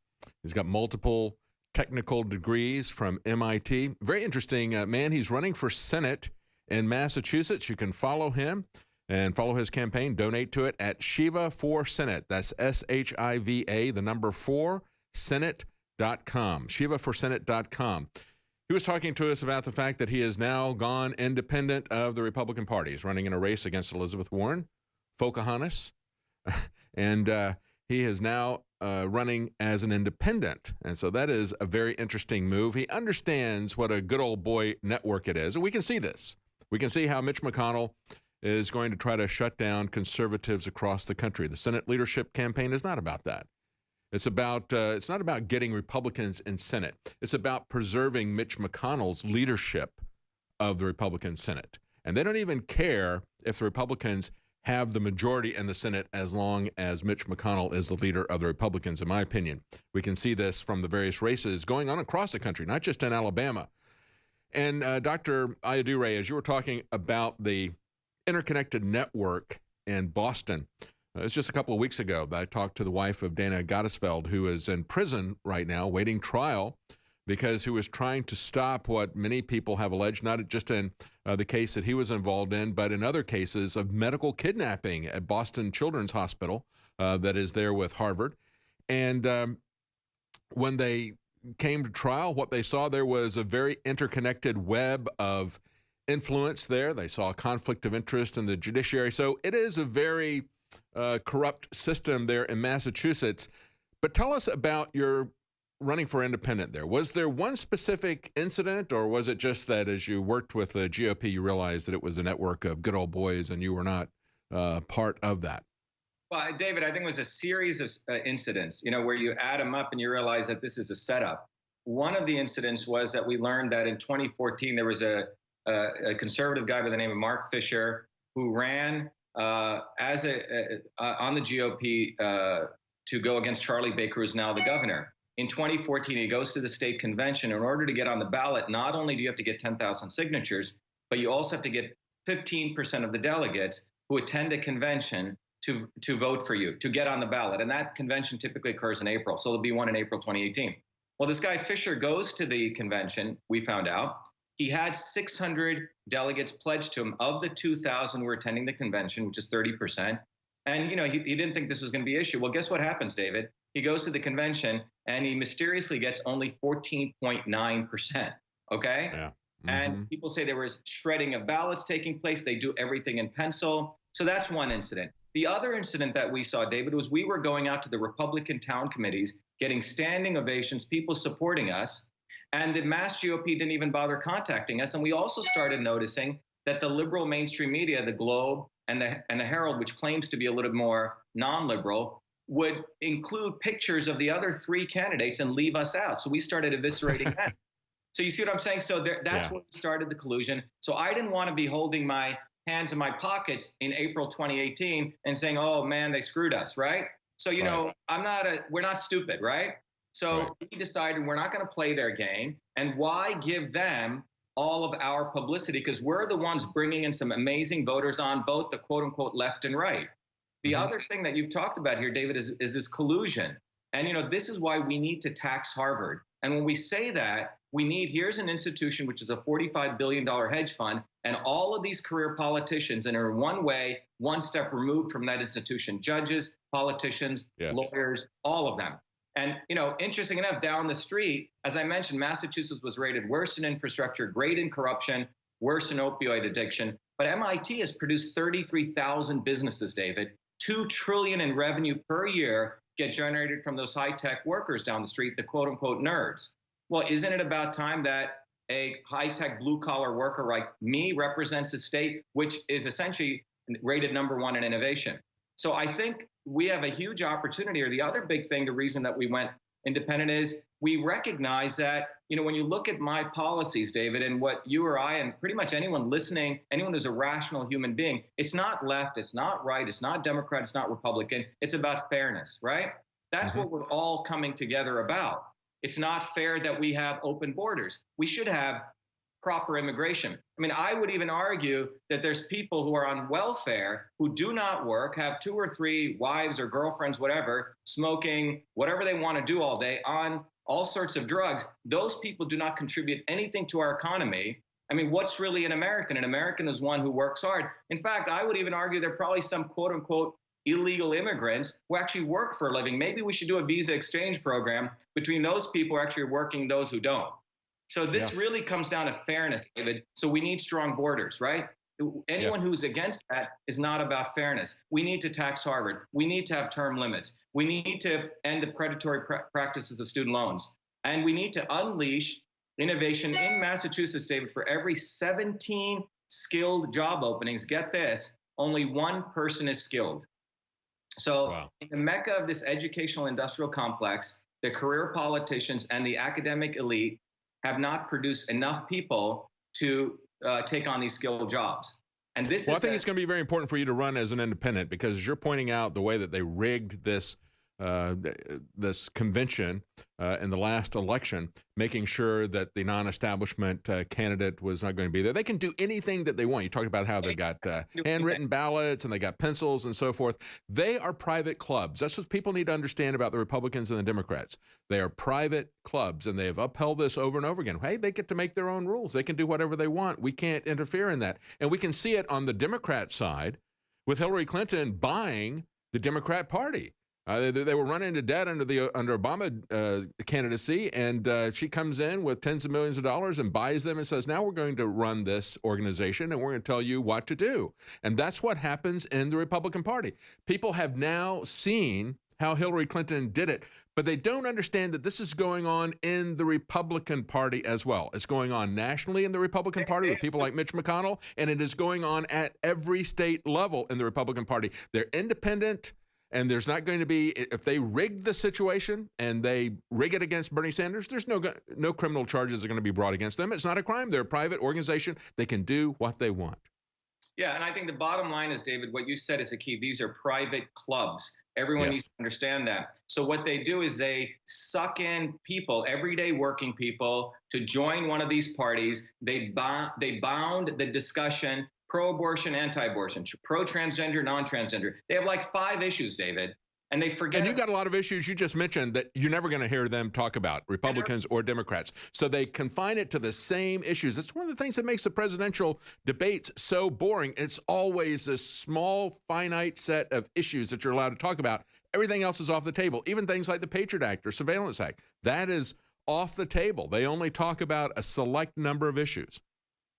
He's got multiple technical degrees from MIT. Very interesting man. He's running for Senate in Massachusetts. You can follow him and follow his campaign. Donate to it at Shiva for Senate. That's SHIVA, the number 4, Senate.com. ShivaForSenate.com. He was talking to us about the fact that he has now gone independent of the Republican Party. He's running in a race against Elizabeth Warren, Pocahontas, and he is now running as an independent. And so that is a very interesting move. He understands what a good old boy network it is. And we can see this. We can see how Mitch McConnell is going to try to shut down conservatives across the country. The Senate leadership campaign is not about that. It's not about getting Republicans in Senate. It's about preserving Mitch McConnell's leadership of the Republican Senate. And they don't even care if the Republicans have the majority in the Senate as long as Mitch McConnell is the leader of the Republicans, in my opinion. We can see this from the various races going on across the country, not just in Alabama. And Dr. Ayyadurai, as you were talking about the interconnected network in Boston, it was just a couple of weeks ago that I talked to the wife of Dana Gottesfeld, who is in prison right now, waiting trial, because he was trying to stop what many people have alleged, not just in the case that he was involved in, but in other cases of medical kidnapping at Boston Children's Hospital that is there with Harvard. And when they came to trial, what they saw there was a very interconnected web of influence there. They saw a conflict of interest in the judiciary. So it is a very corrupt system there in Massachusetts. But tell us about your running for independent there. Was there one specific incident, or was it just that as you worked with the GOP, you realized that it was a network of good old boys and you were not part of that?
Well, David, I think it was a series of incidents, where you add them up and you realize that this is a setup. One of the incidents was that we learned that in 2014, there was a conservative guy by the name of Mark Fisher who ran on the GOP to go against Charlie Baker, who's now the governor. In 2014, he goes to the state convention. In order to get on the ballot, not only do you have to get 10,000 signatures, but you also have to get 15% of the delegates who attend a convention to vote for you, to get on the ballot. And that convention typically occurs in April. So there'll be one in April 2018. Well, this guy Fisher goes to the convention, we found out. He had 600 delegates pledged to him of the 2,000 who were attending the convention, which is 30%. And, he didn't think this was going to be an issue. Well, guess what happens, David? He goes to the convention and he mysteriously gets only 14.9%. Okay?
Yeah. Mm-hmm.
And people say there was shredding of ballots taking place. They do everything in pencil. So that's one incident. The other incident that we saw, David, was we were going out to the Republican town committees, getting standing ovations, people supporting us. And the Mass GOP didn't even bother contacting us. And we also started noticing that the liberal mainstream media, the Globe and the Herald, which claims to be a little more non-liberal, would include pictures of the other 3 candidates and leave us out. So we started eviscerating that. So you see what I'm saying? So that's when we started the collusion. So I didn't want to be holding my hands in my pockets in April 2018 and saying, oh man, they screwed us, right? So, we're not stupid, right? So we decided we're not going to play their game. And why give them all of our publicity? Because we're the ones bringing in some amazing voters on both the quote unquote left and right. The other thing that you've talked about here, David, is this collusion. And, this is why we need to tax Harvard. And when we say that, here's an institution which is a $45 billion hedge fund, and all of these career politicians, and are in one way, one step removed from that institution, judges, politicians, lawyers, all of them. And, interesting enough, down the street, as I mentioned, Massachusetts was rated worst in infrastructure, great in corruption, worst in opioid addiction. But MIT has produced 33,000 businesses, David. $2 trillion in revenue per year get generated from those high-tech workers down the street, the quote-unquote nerds. Well, isn't it about time that a high-tech blue-collar worker like me represents a state which is essentially rated #1 in innovation? So I think we have a huge opportunity. Or the other big thing, the reason that we went independent is we recognize that, when you look at my policies, David, and what you or I and pretty much anyone listening, anyone who's a rational human being, it's not left, it's not right, it's not Democrat, it's not Republican, it's about fairness, right? That's what we're all coming together about. It's not fair that we have open borders. We should have proper immigration. I mean, I would even argue that there's people who are on welfare who do not work, have 2 or 3 wives or girlfriends, whatever, smoking, whatever they want to do all day, on all sorts of drugs. Those people do not contribute anything to our economy. I mean, what's really an American? An American is one who works hard. In fact, I would even argue there are probably some quote unquote illegal immigrants who actually work for a living. Maybe we should do a visa exchange program between those people who are actually working, those who don't. So this really comes down to fairness, David. So we need strong borders, right? Anyone who's against that is not about fairness. We need to tax Harvard. We need to have term limits. We need to end the predatory practices of student loans. And we need to unleash innovation in Massachusetts, David. For every 17 skilled job openings, get this, only 1 person is skilled. So in the mecca of this educational industrial complex, the career politicians and the academic elite have not produced enough people to take on these skilled jobs. And this
I think it's going to be very important for you to run as an independent, because you're pointing out the way that they rigged this this convention in the last election, making sure that the non-establishment candidate was not going to be there. They can do anything that they want. You talked about how they got handwritten ballots and they got pencils and so forth. They are private clubs. That's what people need to understand about the Republicans and the Democrats. They are private clubs, and they have upheld this over and over again. Hey, they get to make their own rules. They can do whatever they want. We can't interfere in that. And we can see it on the Democrat side with Hillary Clinton buying the Democrat Party. They were running into debt under Obama candidacy, and she comes in with tens of millions of dollars and buys them and says, now we're going to run this organization and we're going to tell you what to do. And that's what happens in the Republican Party. People have now seen how Hillary Clinton did it, but they don't understand that this is going on in the Republican Party as well. It's going on nationally in the Republican Party with people like Mitch McConnell, and it is going on at every state level in the Republican Party. They're independent. And there's not going to be, if they rig the situation and they rig it against Bernie Sanders, there's no criminal charges are going to be brought against them. It's not a crime. They're a private organization. They can do what they want.
Yeah, and I think the bottom line is, David, what you said is the key. These are private clubs. Everyone needs to understand that. So what they do is they suck in people, everyday working people, to join one of these parties. They bound the discussion, pro-abortion, anti-abortion, pro-transgender, non-transgender. They have like 5 issues, David, and they forget.
And you got a lot of issues you just mentioned that you're never going to hear them talk about, Republicans or Democrats. So they confine it to the same issues. It's one of the things that makes the presidential debates so boring. It's always a small, finite set of issues that you're allowed to talk about. Everything else is off the table, even things like the Patriot Act or Surveillance Act. That is off the table. They only talk about a select number of issues.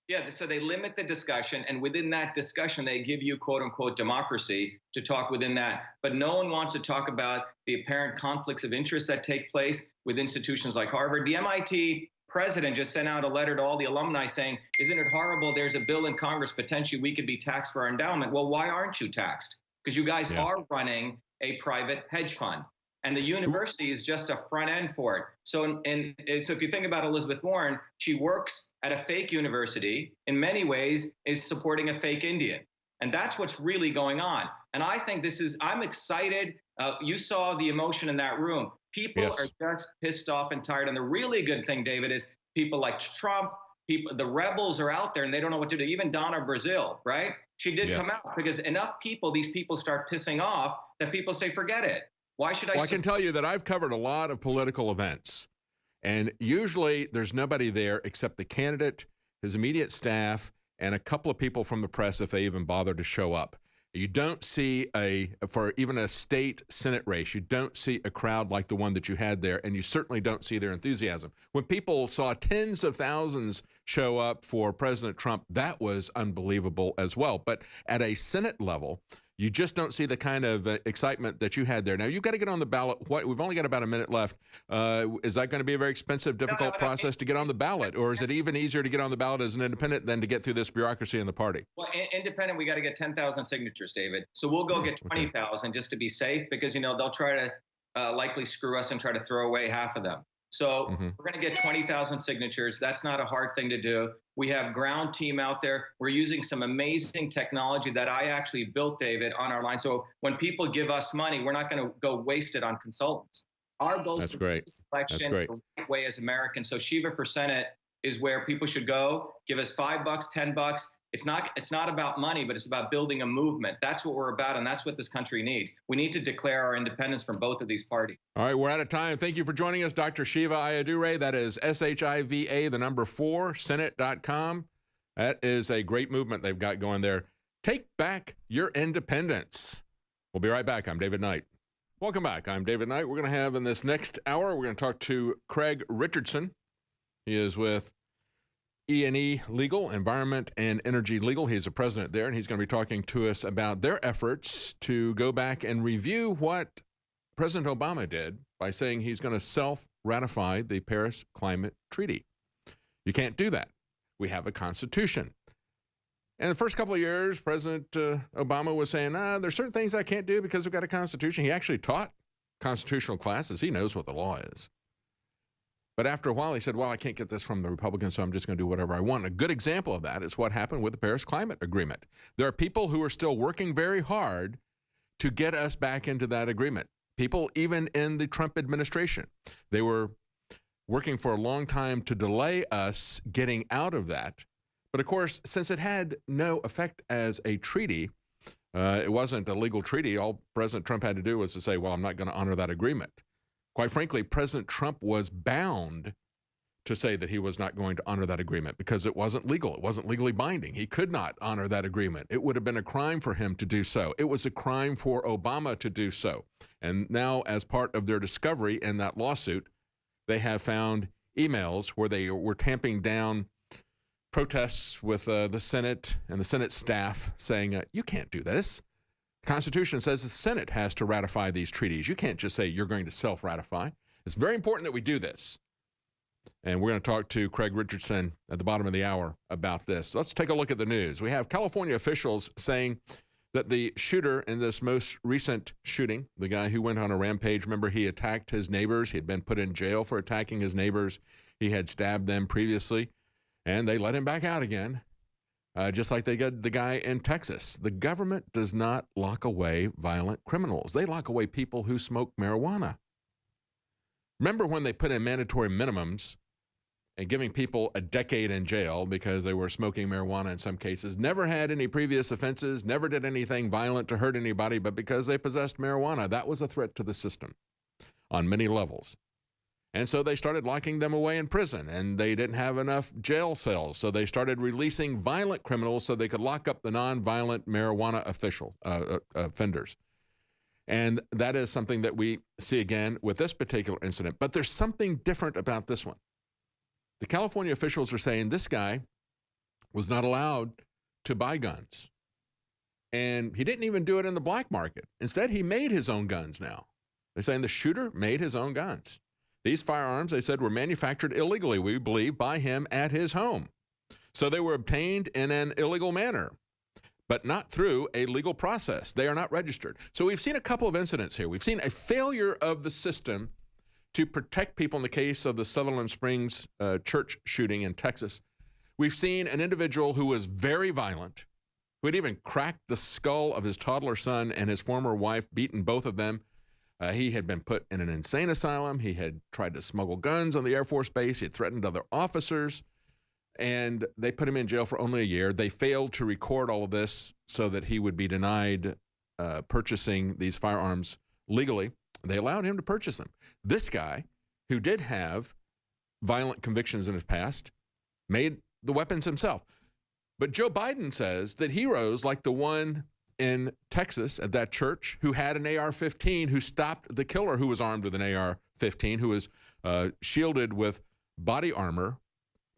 Yeah, so they limit the discussion, and within that discussion, they give you, quote unquote, democracy to talk within that. But no one wants to talk about the apparent conflicts of interest that take place with institutions like Harvard. The MIT president just sent out a letter to all the alumni saying, isn't it horrible? There's a bill in Congress, potentially we could be taxed for our endowment. Well, why aren't you taxed? Because you guys are running a private hedge fund. And the university is just a front end for it. So, so if you think about Elizabeth Warren, she works at a fake university, in many ways is supporting a fake Indian. And that's what's really going on. And I think I'm excited. You saw the emotion in that room. People are just pissed off and tired. And the really good thing, David, is people like Trump, the rebels are out there and they don't know what to do. Even Donna Brazile, right? She did come out because enough people, these people start pissing off that people say, forget it. Why should I?
Well, I can tell you that I've covered a lot of political events, and usually there's nobody there except the candidate, his immediate staff, and a couple of people from the press if they even bother to show up. You don't see for even a state Senate race, you don't see a crowd like the one that you had there, and you certainly don't see their enthusiasm. When people saw tens of thousands show up for President Trump, that was unbelievable as well. But at a Senate level, you just don't see the kind of excitement that you had there. Now, you've got to get on the ballot. We've only got about a minute left. Is that going to be a very expensive, difficult process to get on the ballot? Or is it even easier to get on the ballot as an independent than to get through this bureaucracy in the party?
Well, independent, we got to get 10,000 signatures, David. So we'll go get 20,000 just to be safe because, they'll try to likely screw us and try to throw away half of them. So we're going to get 20,000 signatures. That's not a hard thing to do. We have ground team out there. We're using some amazing technology that I actually built, David, on our line. So when people give us money, we're not going to go waste it on consultants. Our goal is to make this election the right way as Americans. So Shiva for Senate is where people should go. Give us $5, $10. It's not about money, but it's about building a movement. That's what we're about, and that's what this country needs. We need to declare our independence from both of these parties.
All right, we're out of time. Thank you for joining us, Dr. Shiva Ayyadurai. That is SHIVA, the number 4, Senate.com. That is a great movement they've got going there. Take back your independence. We'll be right back. I'm David Knight. Welcome back. I'm David Knight. We're going to have in this next hour, we're going to talk to Craig Richardson. He is with E&E Legal, Environment and Energy Legal. He's the president there, and he's going to be talking to us about their efforts to go back and review what President Obama did by saying he's going to self-ratify the Paris Climate Treaty. You can't do that. We have a Constitution. And the first couple of years, President Obama was saying, there's certain things I can't do because we've got a Constitution. He actually taught constitutional classes. He knows what the law is. But after a while, he said, well, I can't get this from the Republicans, so I'm just going to do whatever I want. A good example of that is what happened with the Paris Climate Agreement. There are people who are still working very hard to get us back into that agreement. People even in the Trump administration. They were working for a long time to delay us getting out of that. But of course, since it had no effect as a treaty, it wasn't a legal treaty. All President Trump had to do was to say, well, I'm not going to honor that agreement. Quite frankly, President Trump was bound to say that he was not going to honor that agreement because it wasn't legal. It wasn't legally binding. He could not honor that agreement. It would have been a crime for him to do so. It was a crime for Obama to do so. And now, as part of their discovery in that lawsuit, they have found emails where they were tamping down protests with the Senate and the Senate staff saying, you can't do this. The Constitution says the Senate has to ratify these treaties. You can't just say you're going to self-ratify. It's very important that we do this. And we're going to talk to Craig Richardson at the bottom of the hour about this. Let's take a look at the news. We have California officials saying that the shooter in this most recent shooting, the guy who went on a rampage, remember he attacked his neighbors. He had been put in jail for attacking his neighbors. He had stabbed them previously, and they let him back out again. Just like they got the guy in Texas. The government does not lock away violent criminals. They lock away people who smoke marijuana. Remember when they put in mandatory minimums and giving people a decade in jail because they were smoking marijuana in some cases, never had any previous offenses, never did anything violent to hurt anybody, but because they possessed marijuana, that was a threat to the system on many levels. And so they started locking them away in prison, and they didn't have enough jail cells. So they started releasing violent criminals so they could lock up the nonviolent marijuana offenders. And that is something that we see again with this particular incident. But there's something different about this one. The California officials are saying this guy was not allowed to buy guns. And he didn't even do it in the black market. Instead, he made his own guns now. They're saying the shooter made his own guns. These firearms, they said, were manufactured illegally, we believe, by him at his home. So they were obtained in an illegal manner, but not through a legal process. They are not registered. So we've seen a couple of incidents here. We've seen a failure of the system to protect people in the case of the Sutherland Springs church shooting in Texas. We've seen an individual who was very violent, who had even cracked the skull of his toddler son and his former wife, beaten both of them. He had been put in an insane asylum. He had tried to smuggle guns on the Air Force Base. He had threatened other officers, and they put him in jail for only a year. They failed to record all of this so that he would be denied purchasing these firearms legally. They allowed him to purchase them. This guy, who did have violent convictions in his past, made the weapons himself. But Joe Biden says that heroes like the one in Texas at that church who had an AR-15, who stopped the killer who was armed with an AR-15, who was shielded with body armor,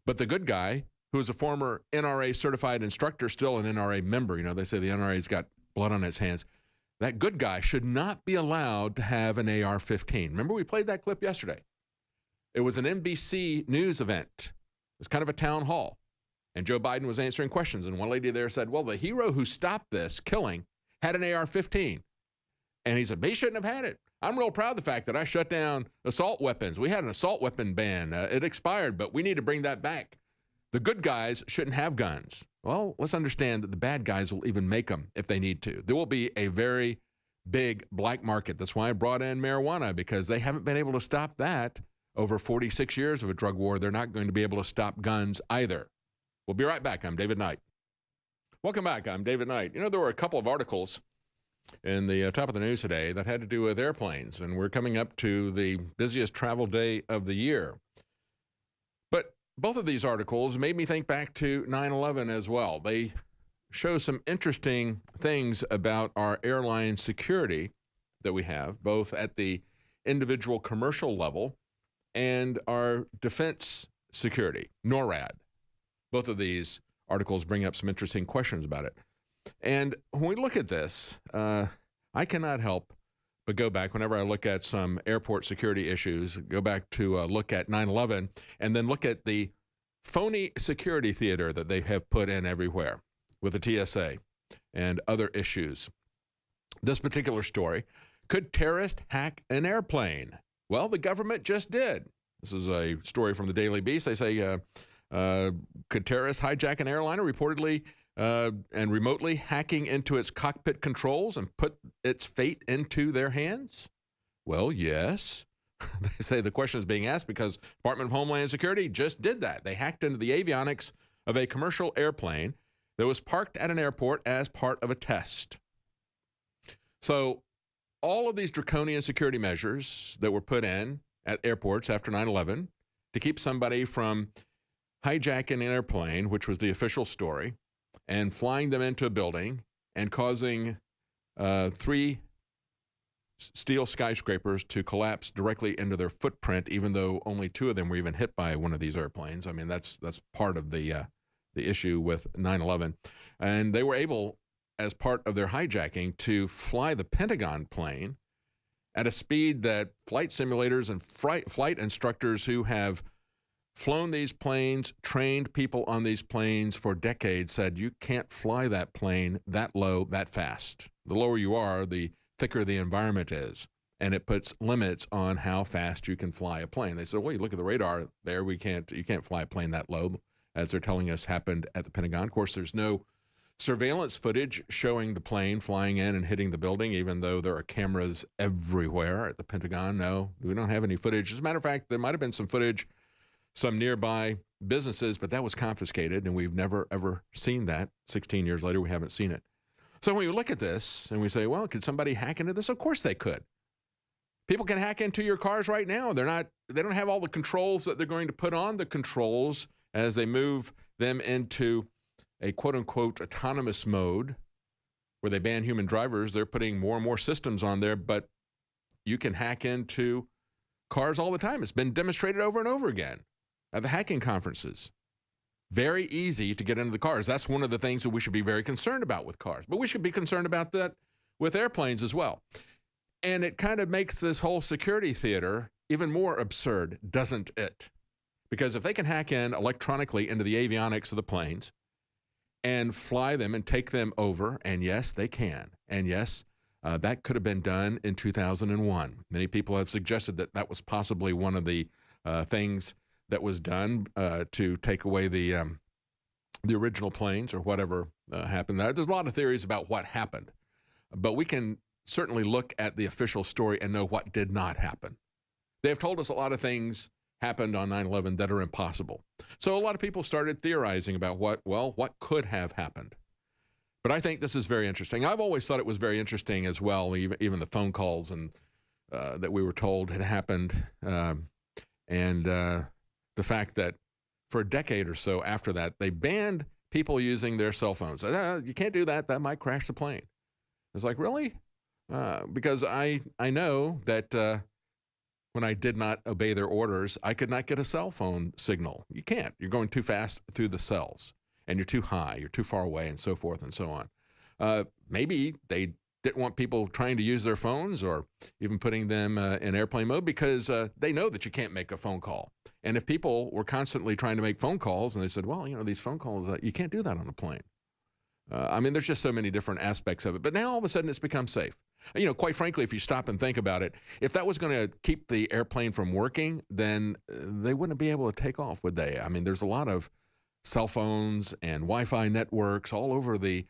but the good guy, who is a former NRA certified instructor, still an NRA member. You know, they say the NRA's got blood on its hands. That good guy should not be allowed to have an AR-15. Remember, we played that clip yesterday. It was an NBC News event. It was kind of a town hall. And Joe Biden was answering questions. And one lady there said, well, the hero who stopped this killing had an AR-15. And he said, he shouldn't have had it. I'm real proud of the fact that I shut down assault weapons. We had an assault weapon ban. It expired, but we need to bring that back. The good guys shouldn't have guns. Well, let's understand that the bad guys will even make them if they need to. There will be a very big black market. That's why I brought in marijuana, because they haven't been able to stop that. Over 46 years of a drug war, they're not going to be able to stop guns either. We'll be right back. I'm David Knight. Welcome back. I'm David Knight. You know, there were a couple of articles in the top of the news today that had to do with airplanes, and we're coming up to the busiest travel day of the year. But both of these articles made me think back to 9/11 as well. They show some interesting things about our airline security that we have, both at the individual commercial level and our defense security, NORAD. Both of these articles bring up some interesting questions about it. And when we look at this, I cannot help but go back, whenever I look at some airport security issues, go back to look at 9/11 and then look at the phony security theater that they have put in everywhere with the TSA and other issues. This particular story, could terrorists hack an airplane? Well, the government just did. This is a story from the Daily Beast. They say, could terrorists hijack an airliner, reportedly and remotely hacking into its cockpit controls and put its fate into their hands? Well, yes. They say the question is being asked because Department of Homeland Security just did that. They hacked into the avionics of a commercial airplane that was parked at an airport as part of a test. So all of these draconian security measures that were put in at airports after 9/11 to keep somebody from hijacking an airplane, which was the official story, and flying them into a building and causing 3 steel skyscrapers to collapse directly into their footprint, even though only 2 of them were even hit by one of these airplanes. I mean, that's part of the issue with 9/11. And they were able, as part of their hijacking, to fly the Pentagon plane at a speed that flight simulators and flight instructors who have flown these planes, trained people on these planes for decades, said you can't fly that plane that low, that fast. The lower you are, the thicker the environment is, and it puts limits on how fast you can fly a plane. They said, well, you look at the radar there, you can't fly a plane that low, as they're telling us happened at the Pentagon. Of course, there's no surveillance footage showing the plane flying in and hitting the building, even though there are cameras everywhere at the Pentagon. No, we don't have any footage. As a matter of fact, there might have been some footage, some nearby businesses, but that was confiscated, and we've never, ever seen that. 16 years later, we haven't seen it. So when you look at this and we say, well, could somebody hack into this? Of course they could. People can hack into your cars right now. They don't have all the controls that they're going to put on the controls as they move them into a quote-unquote autonomous mode where they ban human drivers. They're putting more and more systems on there, but you can hack into cars all the time. It's been demonstrated over and over again at the hacking conferences. Very easy to get into the cars. That's one of the things that we should be very concerned about with cars. But we should be concerned about that with airplanes as well. And it kind of makes this whole security theater even more absurd, doesn't it? Because if they can hack in electronically into the avionics of the planes and fly them and take them over, and yes, they can. And yes, that could have been done in 2001. Many people have suggested that that was possibly one of the things that was done to take away the original planes or whatever happened. There's a lot of theories about what happened, but we can certainly look at the official story and know what did not happen. They've told us a lot of things happened on 9/11 that are impossible. So a lot of people started theorizing about what could have happened. But I think this is very interesting. I've always thought it was very interesting as well, even the phone calls and that we were told had happened, and the fact that for a decade or so after that, they banned people using their cell phones. You can't do that. That might crash the plane. It's like, really? Because I know that when I did not obey their orders, I could not get a cell phone signal. You can't. You're going too fast through the cells, and you're too high, you're too far away, and so forth and so on. Maybe they didn't want people trying to use their phones or even putting them in airplane mode because they know that you can't make a phone call. And if people were constantly trying to make phone calls and they said, well, these phone calls, you can't do that on a plane. I mean, there's just so many different aspects of it. But now all of a sudden it's become safe. You know, quite frankly, if you stop and think about it, if that was going to keep the airplane from working, then they wouldn't be able to take off, would they? I mean, there's a lot of cell phones and Wi-Fi networks all over the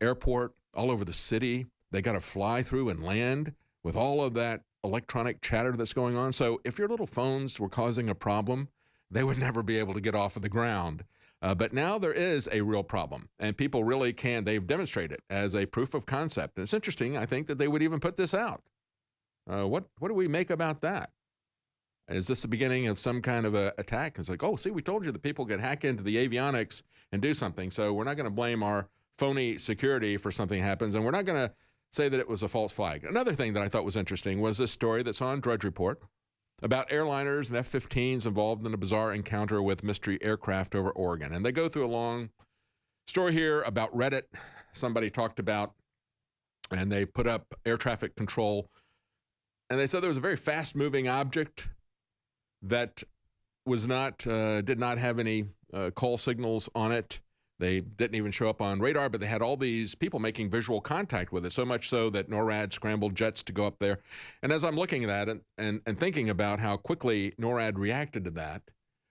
airport, all over the city. They got to fly through and land with all of that electronic chatter that's going on. So if your little phones were causing a problem, they would never be able to get off of the ground. But now there is a real problem, and people really can. They've demonstrated it as a proof of concept. And it's interesting, I think, that they would even put this out. What do we make about that? Is this the beginning of some kind of a attack? It's like, oh, see, we told you that people could hack into the avionics and do something, so we're not going to blame our phony security for something happens, and we're not going to say that it was a false flag. Another thing that I thought was interesting was this story that's on Drudge Report about airliners and F-15s involved in a bizarre encounter with mystery aircraft over Oregon. And they go through a long story here about Reddit. Somebody talked about, and they put up air traffic control. And they said there was a very fast-moving object that was not, did not have any call signals on it. They didn't even show up on radar, but they had all these people making visual contact with it, so much so that NORAD scrambled jets to go up there. And as I'm looking at that and thinking about how quickly NORAD reacted to that,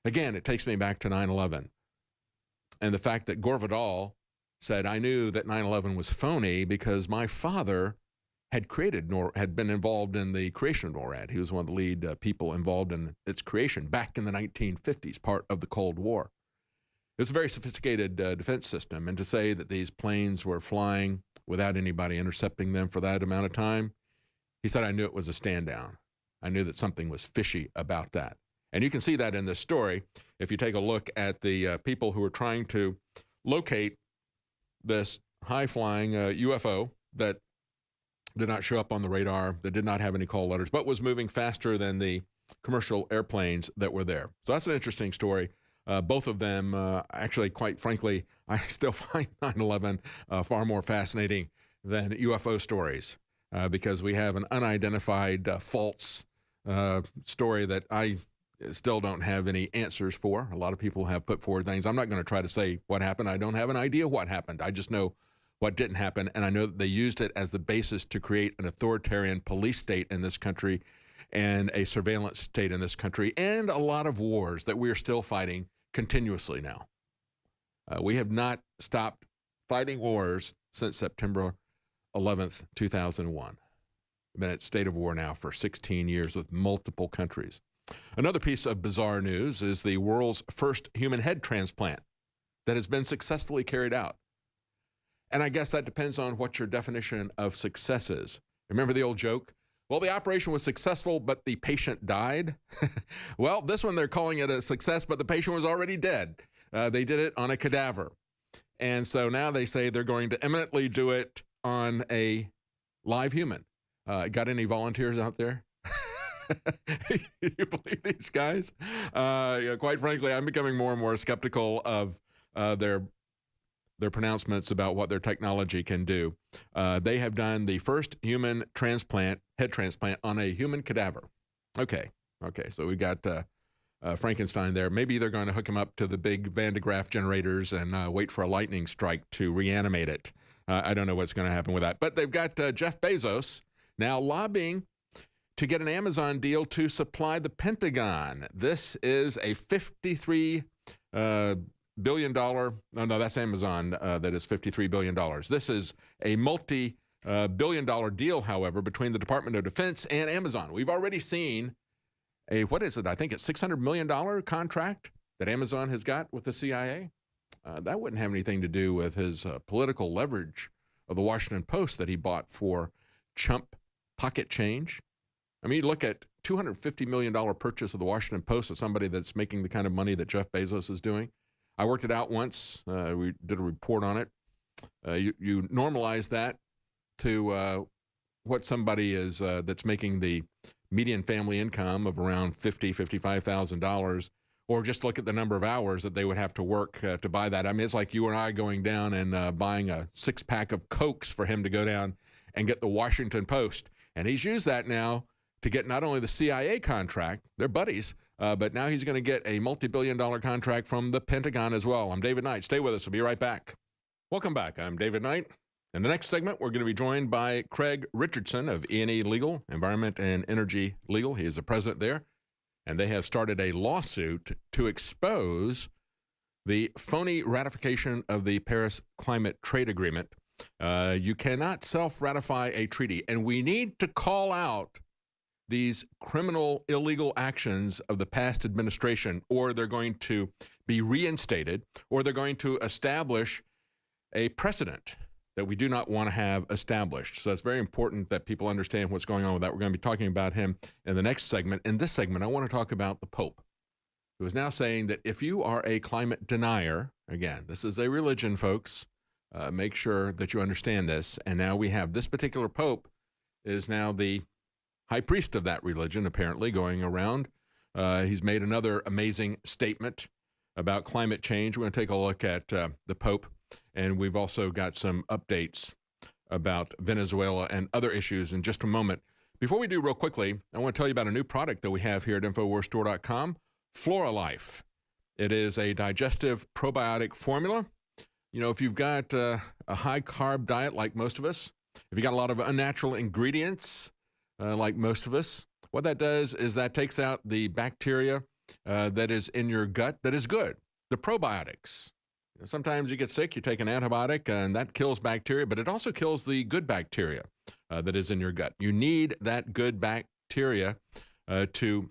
again, it takes me back to 9/11. And the fact that Gore Vidal said, I knew that 9/11 was phony because my father had been involved in the creation of NORAD. He was one of the lead people involved in its creation back in the 1950s, part of the Cold War. It was a very sophisticated defense system, and to say that these planes were flying without anybody intercepting them for that amount of time, he said, I knew it was a stand down. I knew that something was fishy about that. And you can see that in this story if you take a look at the people who were trying to locate this high-flying UFO that did not show up on the radar, that did not have any call letters, but was moving faster than the commercial airplanes that were there. So that's an interesting story. Both of them, actually, quite frankly, I still find 9/11 far more fascinating than UFO stories because we have an unidentified false story that I still don't have any answers for. A lot of people have put forward things. I'm not going to try to say what happened. I don't have an idea what happened. I just know what didn't happen, and I know that they used it as the basis to create an authoritarian police state in this country and a surveillance state in this country, and a lot of wars that we are still fighting continuously now. We have not stopped fighting wars since September 11th, 2001. We've been at state of war now for 16 years with multiple countries. Another piece of bizarre news is the world's first human head transplant that has been successfully carried out. And I guess that depends on what your definition of success is. Remember the old joke? Well, the operation was successful, but the patient died. Well, this one they're calling it a success, but the patient was already dead. They did it on a cadaver. And so now they say they're going to imminently do it on a live human. Got any volunteers out there? You believe these guys? Quite frankly, I'm becoming more and more skeptical of their pronouncements about what their technology can do. They have done the first human head transplant on a human cadaver. Okay, so we got Frankenstein there. Maybe they're going to hook him up to the big Van de Graaff generators and wait for a lightning strike to reanimate it. I don't know what's going to happen with that. But they've got Jeff Bezos now lobbying to get an Amazon deal to supply the Pentagon. This is a $53 billion, no, that's Amazon that is $53 billion. This is a multi-billion-dollar deal, however, between the Department of Defense and Amazon. We've already seen I think it's $600 million contract that Amazon has got with the CIA. That wouldn't have anything to do with his political leverage of the Washington Post that he bought for chump pocket change. I mean, you look at $250 million purchase of the Washington Post of somebody that's making the kind of money that Jeff Bezos is doing. I worked it out once. We did a report on it. You normalize that to what somebody is that's making the median family income of around $55,000, or just look at the number of hours that they would have to work to buy that. I mean, it's like you and I going down and buying a 6-pack of Cokes for him to go down and get the Washington Post. And he's used that now to get not only the CIA contract, they're buddies, but now he's going to get a multi-billion-dollar contract from the Pentagon as well. I'm David Knight. Stay with us. We'll be right back. Welcome back. I'm David Knight. In the next segment, we're going to be joined by Craig Richardson of E&E Legal, Environment and Energy Legal. He is the president there, and they have started a lawsuit to expose the phony ratification of the Paris Climate Trade Agreement. You cannot self-ratify a treaty, and we need to call out these criminal, illegal actions of the past administration, or they're going to be reinstated, or they're going to establish a precedent that we do not want to have established. So it's very important that people understand what's going on with that. We're going to be talking about him in the next segment. In this segment, I want to talk about the Pope, who is now saying that if you are a climate denier, again, this is a religion, folks, make sure that you understand this. And now we have this particular Pope is now the high priest of that religion, apparently, going around. He's made another amazing statement about climate change. We're going to take a look at the Pope. And we've also got some updates about Venezuela and other issues in just a moment. Before we do, real quickly, I want to tell you about a new product that we have here at InfoWarsStore.com, FloraLife. It is a digestive probiotic formula. You know, if you've got a high-carb diet like most of us, if you got a lot of unnatural ingredients like most of us, what that does is that takes out the bacteria that is in your gut that is good, the probiotics. Sometimes you get sick, you take an antibiotic, and that kills bacteria, but it also kills the good bacteria that is in your gut. You need that good bacteria to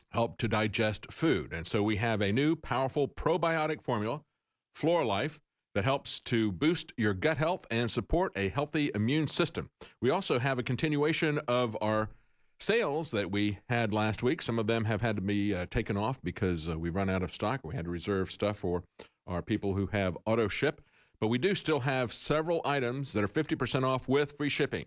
help to digest food. And so we have a new powerful probiotic formula, FloraLife, that helps to boost your gut health and support a healthy immune system. We also have a continuation of our sales that we had last week. Some of them have had to be taken off because we've run out of stock. We had to reserve stuff for our people who have auto ship. But we do still have several items that are 50% off with free shipping,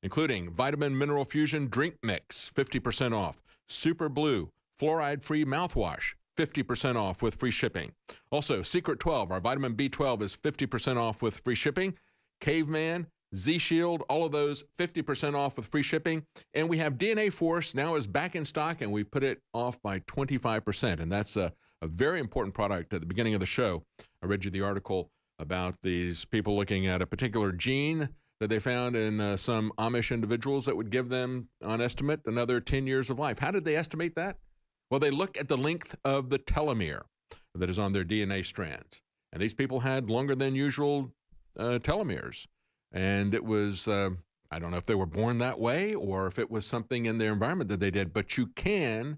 including Vitamin Mineral Fusion Drink Mix, 50% off. Super Blue Fluoride-Free Mouthwash, 50% off with free shipping. Also, Secret 12, our vitamin B12 is 50% off with free shipping. Caveman, Z-Shield, all of those 50% off with free shipping. And we have DNA Force now is back in stock, and we've put it off by 25%. And that's a very important product. At the beginning of the show, I read you the article about these people looking at a particular gene that they found in some Amish individuals that would give them, on estimate, another 10 years of life. How did they estimate that? Well, they look at the length of the telomere that is on their DNA strands. And these people had longer than usual telomeres. And it was, I don't know if they were born that way or if it was something in their environment that they did, but you can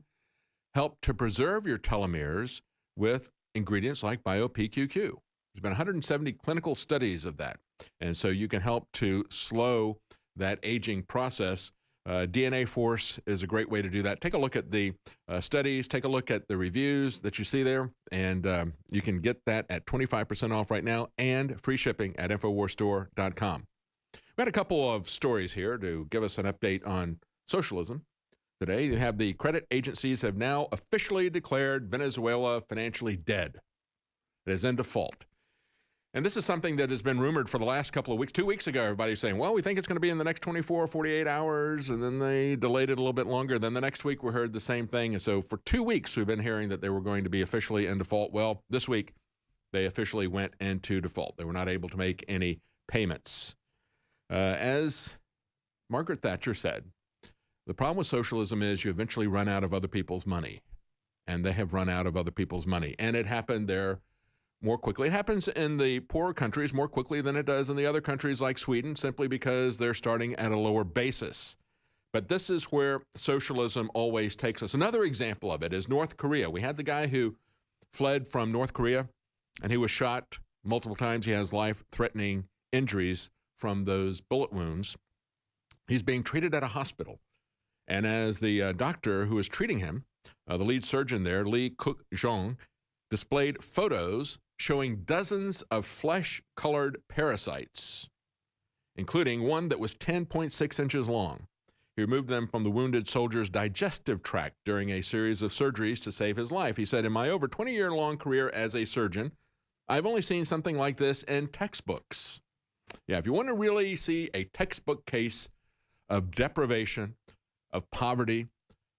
help to preserve your telomeres with ingredients like BioPQQ. There's been 170 clinical studies of that. And so you can help to slow that aging process. DNA Force is a great way to do that. Take a look at the studies, take a look at the reviews that you see there, and you can get that at 25% off right now and free shipping at InfoWarsStore.com. We had a couple of stories here to give us an update on socialism. Today, you have the credit agencies have now officially declared Venezuela financially dead. It is in default. And this is something that has been rumored for the last couple of weeks. 2 weeks ago, everybody's saying, well, we think it's going to be in the next 24, 48 hours. And then they delayed it a little bit longer. Then the next week, we heard the same thing. And so for 2 weeks, we've been hearing that they were going to be officially in default. Well, this week, they officially went into default. They were not able to make any payments. As Margaret Thatcher said, the problem with socialism is you eventually run out of other people's money. And they have run out of other people's money. And it happened there more quickly. It happens in the poorer countries more quickly than it does in the other countries like Sweden, simply because they're starting at a lower basis. But this is where socialism always takes us. Another example of it is North Korea. We had the guy who fled from North Korea, and he was shot multiple times. He has life-threatening injuries from those bullet wounds. He's being treated at a hospital. And as the doctor who is treating him, the lead surgeon there, Lee Cook-jong, displayed photos showing dozens of flesh-colored parasites, including one that was 10.6 inches long. He removed them from the wounded soldier's digestive tract during a series of surgeries to save his life. He said, in my over 20-year-long career as a surgeon, I've only seen something like this in textbooks. Yeah, if you want to really see a textbook case of deprivation, of poverty,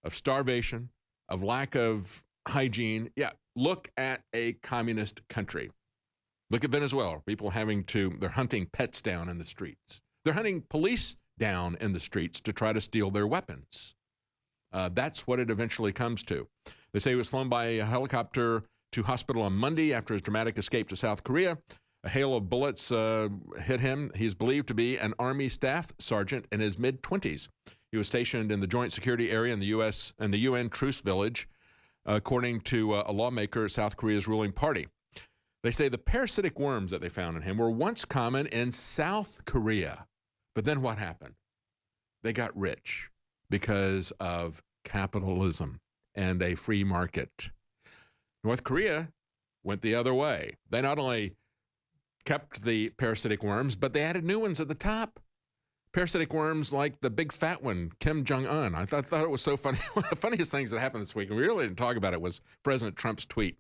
of starvation, of lack of hygiene, yeah, look at a communist country. Look at Venezuela. People they're hunting pets down in the streets. They're hunting police down in the streets to try to steal their weapons. That's what it eventually comes to. They say he was flown by a helicopter to hospital on Monday after his dramatic escape to South Korea. A hail of bullets hit him. He's believed to be an Army staff sergeant in his mid-20s. He was stationed in the Joint Security Area in the U.S. and the UN Truce Village, according to a lawmaker, South Korea's ruling party. They say the parasitic worms that they found in him were once common in South Korea. But then what happened? They got rich because of capitalism and a free market. North Korea went the other way. They not only kept the parasitic worms, but they added new ones at the top. Parasitic worms like the big fat one, Kim Jong-un. I thought it was so funny. One of the funniest things that happened this week, and we really didn't talk about it, was President Trump's tweet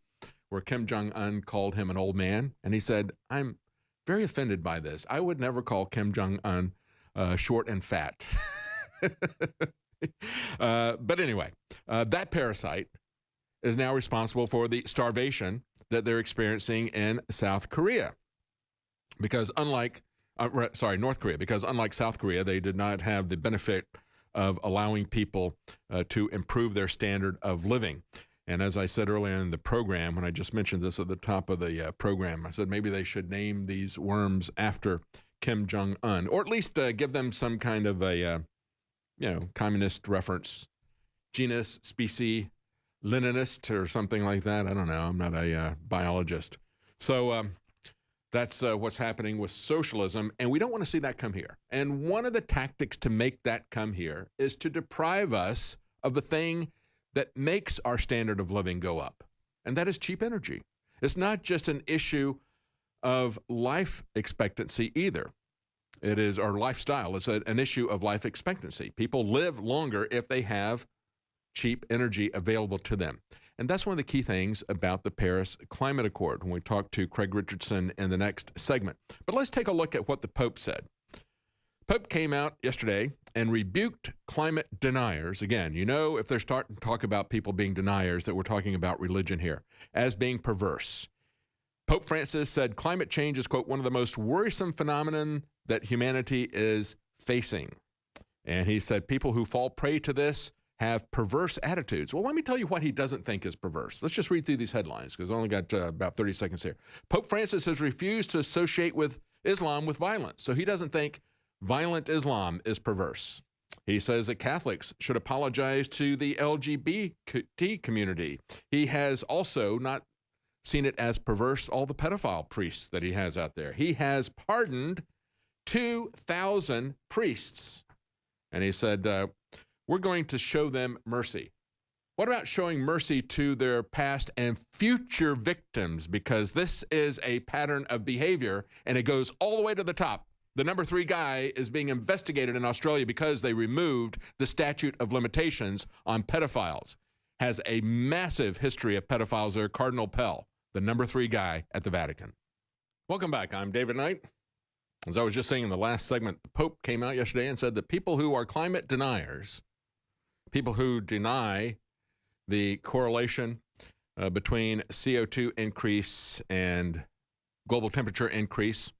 where Kim Jong-un called him an old man. And he said, "I'm very offended by this. I would never call Kim Jong-un short and fat." But anyway, that parasite is now responsible for the starvation that they're experiencing in South Korea. Because North Korea, because unlike South Korea, they did not have the benefit of allowing people to improve their standard of living. And as I said earlier in the program, when I just mentioned this at the top of the program, I said maybe they should name these worms after Kim Jong-un, or at least give them some kind of a, communist reference, genus, species, Leninist, or something like that. I don't know. I'm not a biologist. So that's what's happening with socialism, and we don't want to see that come here. And one of the tactics to make that come here is to deprive us of the thing that makes our standard of living go up, and that is cheap energy. It's not just an issue of life expectancy either. It is our lifestyle. It's an issue of life expectancy. People live longer if they have cheap energy available to them. And that's one of the key things about the Paris Climate Accord when we talk to Craig Richardson in the next segment. But let's take a look at what the Pope said. Pope came out yesterday and rebuked climate deniers. Again, if they're starting to talk about people being deniers, that we're talking about religion here, as being perverse. Pope Francis said climate change is, quote, one of the most worrisome phenomenon that humanity is facing. And he said people who fall prey to this have perverse attitudes. Well, let me tell you what he doesn't think is perverse. Let's just read through these headlines because I only got about 30 seconds here. Pope Francis has refused to associate with Islam with violence, so he doesn't think violent Islam is perverse. He says that Catholics should apologize to the LGBT community. He has also not seen it as perverse, all the pedophile priests that he has out there. He has pardoned 2,000 priests. And he said, we're going to show them mercy. What about showing mercy to their past and future victims? Because this is a pattern of behavior, and it goes all the way to the top. The number 3 guy is being investigated in Australia because they removed the statute of limitations on pedophiles. Has a massive history of pedophiles there. Cardinal Pell, the number 3 guy at the Vatican. Welcome back. I'm David Knight. As I was just saying in the last segment, the Pope came out yesterday and said that people who are climate deniers, people who deny the correlation between CO2 increase and global temperature increase,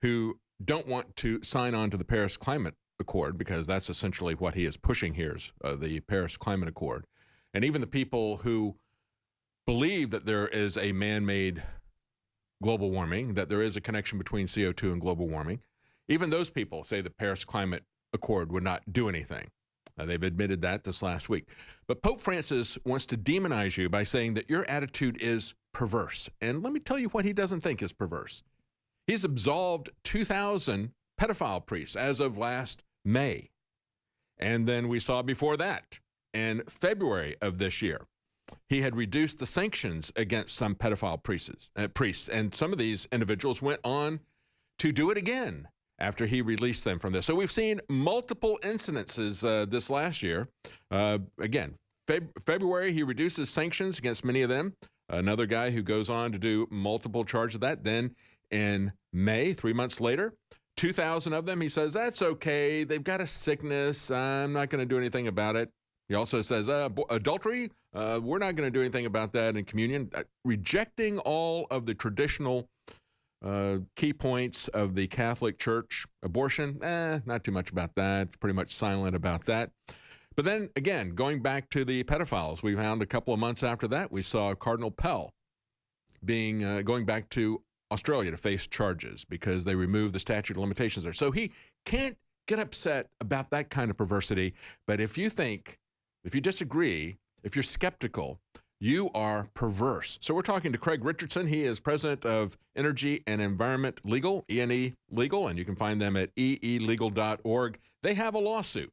who don't want to sign on to the Paris Climate Accord, because that's essentially what he is pushing here, is the Paris Climate Accord. And even the people who believe that there is a man-made global warming, that there is a connection between CO2 and global warming, even those people say the Paris Climate Accord would not do anything. They've admitted that this last week. But Pope Francis wants to demonize you by saying that your attitude is perverse. And let me tell you what he doesn't think is perverse. He's absolved 2,000 pedophile priests as of last May. And then we saw before that, in February of this year, he had reduced the sanctions against some pedophile priests. And some of these individuals went on to do it again after he released them from this. So we've seen multiple incidences this last year. Again, February, he reduces sanctions against many of them. Another guy who goes on to do multiple charges of that. Then in May, 3 months later, 2,000 of them, he says, that's okay. They've got a sickness. I'm not going to do anything about it. He also says, adultery, we're not going to do anything about that in communion. Rejecting all of the traditional key points of the Catholic Church. Abortion, not too much about that. It's pretty much silent about that. But then again, going back to the pedophiles, we found a couple of months after that, we saw Cardinal Pell going back to Australia to face charges because they removed the statute of limitations there. So he can't get upset about that kind of perversity. But if you disagree, if you're skeptical, you are perverse. So we're talking to Craig Richardson. He is president of Energy and Environment Legal, E&E Legal, and you can find them at eelegal.org. They have a lawsuit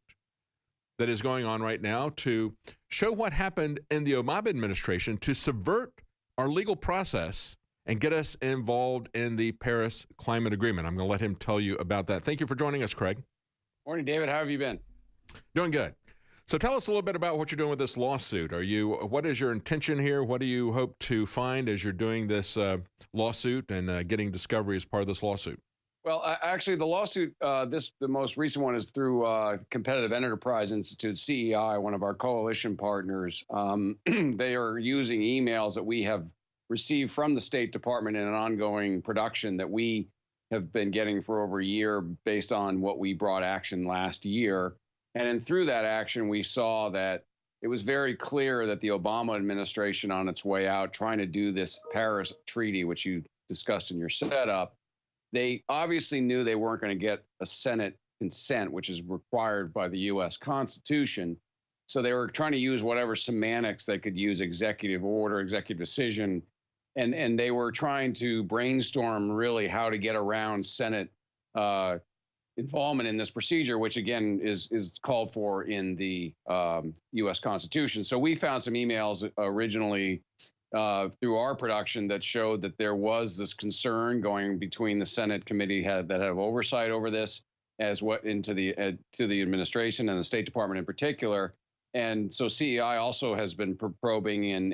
that is going on right now to show what happened in the Obama administration to subvert our legal process and get us involved in the Paris Climate Agreement. I'm going to let him tell you about that. Thank you for joining us, Craig.
Morning, David. How have you been?
Doing good. So tell us a little bit about what you're doing with this lawsuit. What is your intention here? What do you hope to find as you're doing this lawsuit and getting discovery as part of this lawsuit?
Well, actually, the lawsuit, the most recent one is through Competitive Enterprise Institute, CEI, one of our coalition partners. They are using emails that we have received from the State Department in an ongoing production that we have been getting for over a year based on what we brought action last year. And then through that action, we saw that it was very clear that the Obama administration on its way out, trying to do this Paris Treaty, which you discussed in your setup, they obviously knew they weren't going to get a Senate consent, which is required by the U.S. Constitution. So they were trying to use whatever semantics they could use, executive order, executive decision, and they were trying to brainstorm really how to get around Senate involvement in this procedure, which again is called for in the U.S. Constitution. So we found some emails originally through our production that showed that there was this concern going between the Senate committee that have oversight over this, as what into the to the administration and the State Department in particular. And so CEI also has been probing, and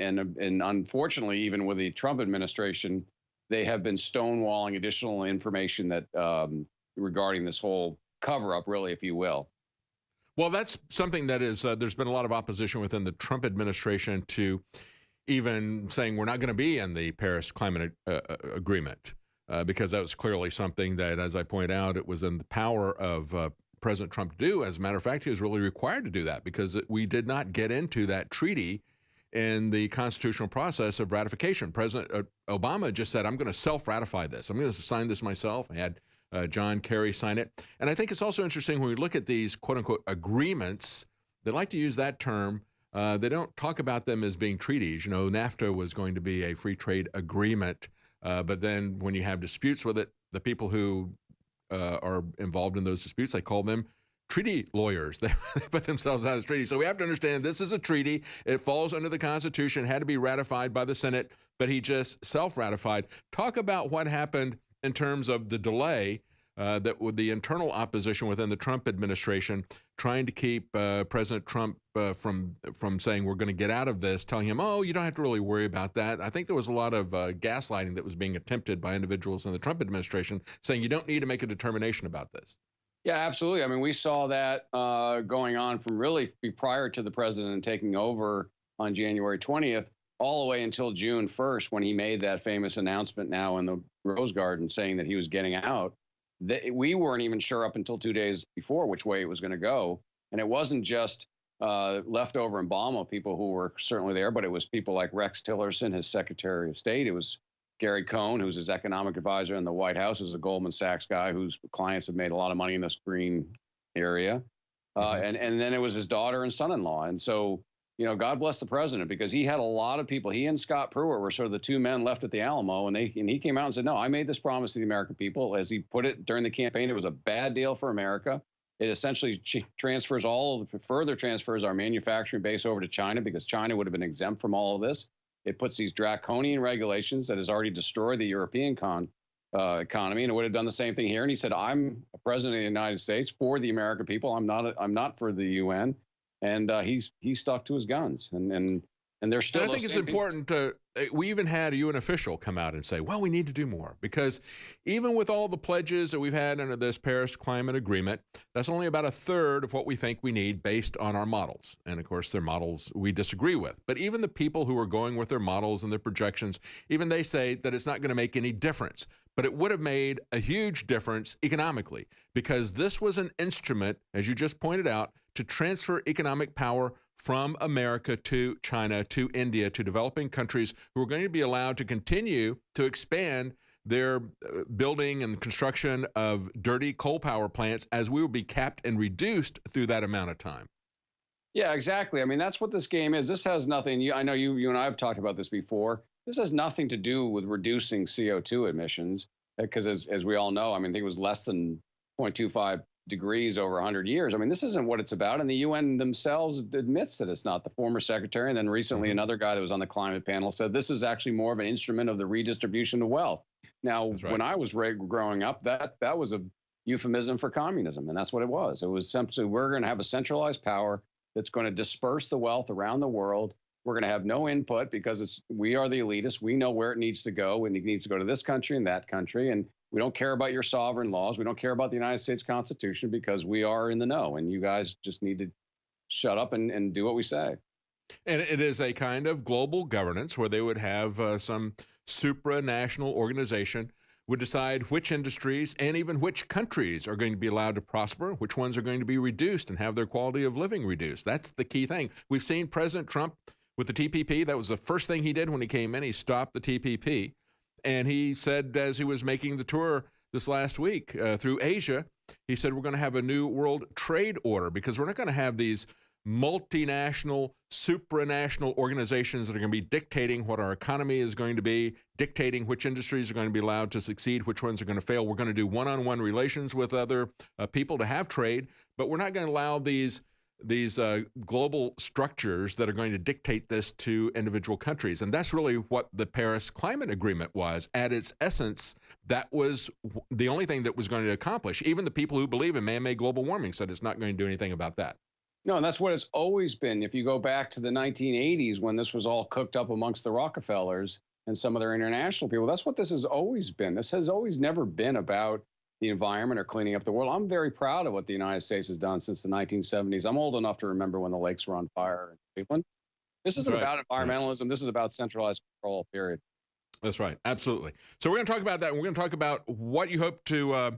unfortunately, even with the Trump administration, they have been stonewalling additional information that regarding this whole cover-up, really, if you will.
Well, that's something that is, there's been a lot of opposition within the Trump administration to even saying we're not going to be in the Paris Climate Agreement, because that was clearly something that, as I point out, it was in the power of President Trump to do. As a matter of fact, he was really required to do that because we did not get into that treaty in the constitutional process of ratification. President Obama just said, I'm going to self-ratify this. I'm going to sign this myself. I had John Kerry sign it. And I think it's also interesting when we look at these quote-unquote agreements, they like to use that term. They don't talk about them as being treaties. You know, NAFTA was going to be a free trade agreement, but then when you have disputes with it, the people who are involved in those disputes, they call them treaty lawyers. They put themselves out as treaty. So we have to understand this is a treaty. It falls under the Constitution, had to be ratified by the Senate, but he just self-ratified. Talk about what happened in terms of the delay that with the internal opposition within the Trump administration, trying to keep President Trump from saying we're going to get out of this, telling him, oh, you don't have to really worry about that. I think there was a lot of gaslighting that was being attempted by individuals in the Trump administration, saying you don't need to make a determination about this.
Yeah, absolutely. I mean, we saw that going on from really prior to the president taking over on January 20th, all the way until June 1st, when he made that famous announcement now in the Rose Garden saying that he was getting out. We weren't even sure up until 2 days before which way it was going to go. And it wasn't just leftover Obama people who were certainly there, but it was people like Rex Tillerson, his Secretary of State. It was Gary Cohn, who's his economic advisor in the White House, who's a Goldman Sachs guy whose clients have made a lot of money in this green area. And then it was his daughter and son-in-law. And so, you know, God bless the president, because he had a lot of people. He and Scott Pruitt were sort of the two men left at the Alamo, and he came out and said, no, I made this promise to the American people. As he put it during the campaign, it was a bad deal for America. It essentially transfers further transfers our manufacturing base over to China, because China would have been exempt from all of this. It puts these draconian regulations that has already destroyed the European economy, and it would have done the same thing here. And he said, I'm a president of the United States for the American people. I'm not for the UN. And he stuck to his guns, and they're still.
And I think it's important to we even had a UN official come out and say, well, we need to do more, because even with all the pledges that we've had under this Paris Climate Agreement, that's only about a third of what we think we need based on our models. And of course, their models we disagree with. But even the people who are going with their models and their projections, even they say that it's not going to make any difference. But it would have made a huge difference economically, because this was an instrument, as you just pointed out, to transfer economic power from America to China, to India, to developing countries who are going to be allowed to continue to expand their building and construction of dirty coal power plants, as we will be capped and reduced through that amount of time.
Yeah, exactly. I mean, that's what this game is. This has nothing. I know you and I have talked about this before. This has nothing to do with reducing CO2 emissions, because as we all know, I mean, I think it was less than 0.25 degrees over 100 years. I mean, this isn't what it's about. And the UN themselves admits that it's not. The former secretary, and then recently another guy that was on the climate panel, said this is actually more of an instrument of the redistribution of wealth. Now, when I was growing up, that was a euphemism for communism, and that's what it was. It was simply, we're going to have a centralized power that's going to disperse the wealth around the world. We're going to have no input because we are the elitists. We know where it needs to go, and it needs to go to this country and that country. And we don't care about your sovereign laws. We don't care about the United States Constitution, because we are in the know. And you guys just need to shut up and do what we say.
And it is a kind of global governance where they would have some supranational organization would decide which industries and even which countries are going to be allowed to prosper, which ones are going to be reduced and have their quality of living reduced. That's the key thing. We've seen President Trump with the TPP. That was the first thing he did when he came in. He stopped the TPP. And he said, as he was making the tour this last week through Asia, he said, we're going to have a new world trade order, because we're not going to have these multinational, supranational organizations that are going to be dictating what our economy is going to be, dictating which industries are going to be allowed to succeed, which ones are going to fail. We're going to do one-on-one relations with other people to have trade, but we're not going to allow these global structures that are going to dictate this to individual countries. And that's really what the Paris Climate Agreement was. At its essence, that was the only thing that was going to accomplish. Even the people who believe in man-made global warming said it's not going to do anything about that.
No, and that's what it's always been. If you go back to the 1980s, when this was all cooked up amongst the Rockefellers and some of their international people, that's what this has always been. This has always never been about the environment or cleaning up the world. I'm very proud of what the United States has done since the 1970s. I'm old enough to remember when the lakes were on fire in Cleveland. This isn't about environmentalism. This is about centralized control, period.
That's right. Absolutely. So we're going to talk about that. We're going to talk about what you hope to,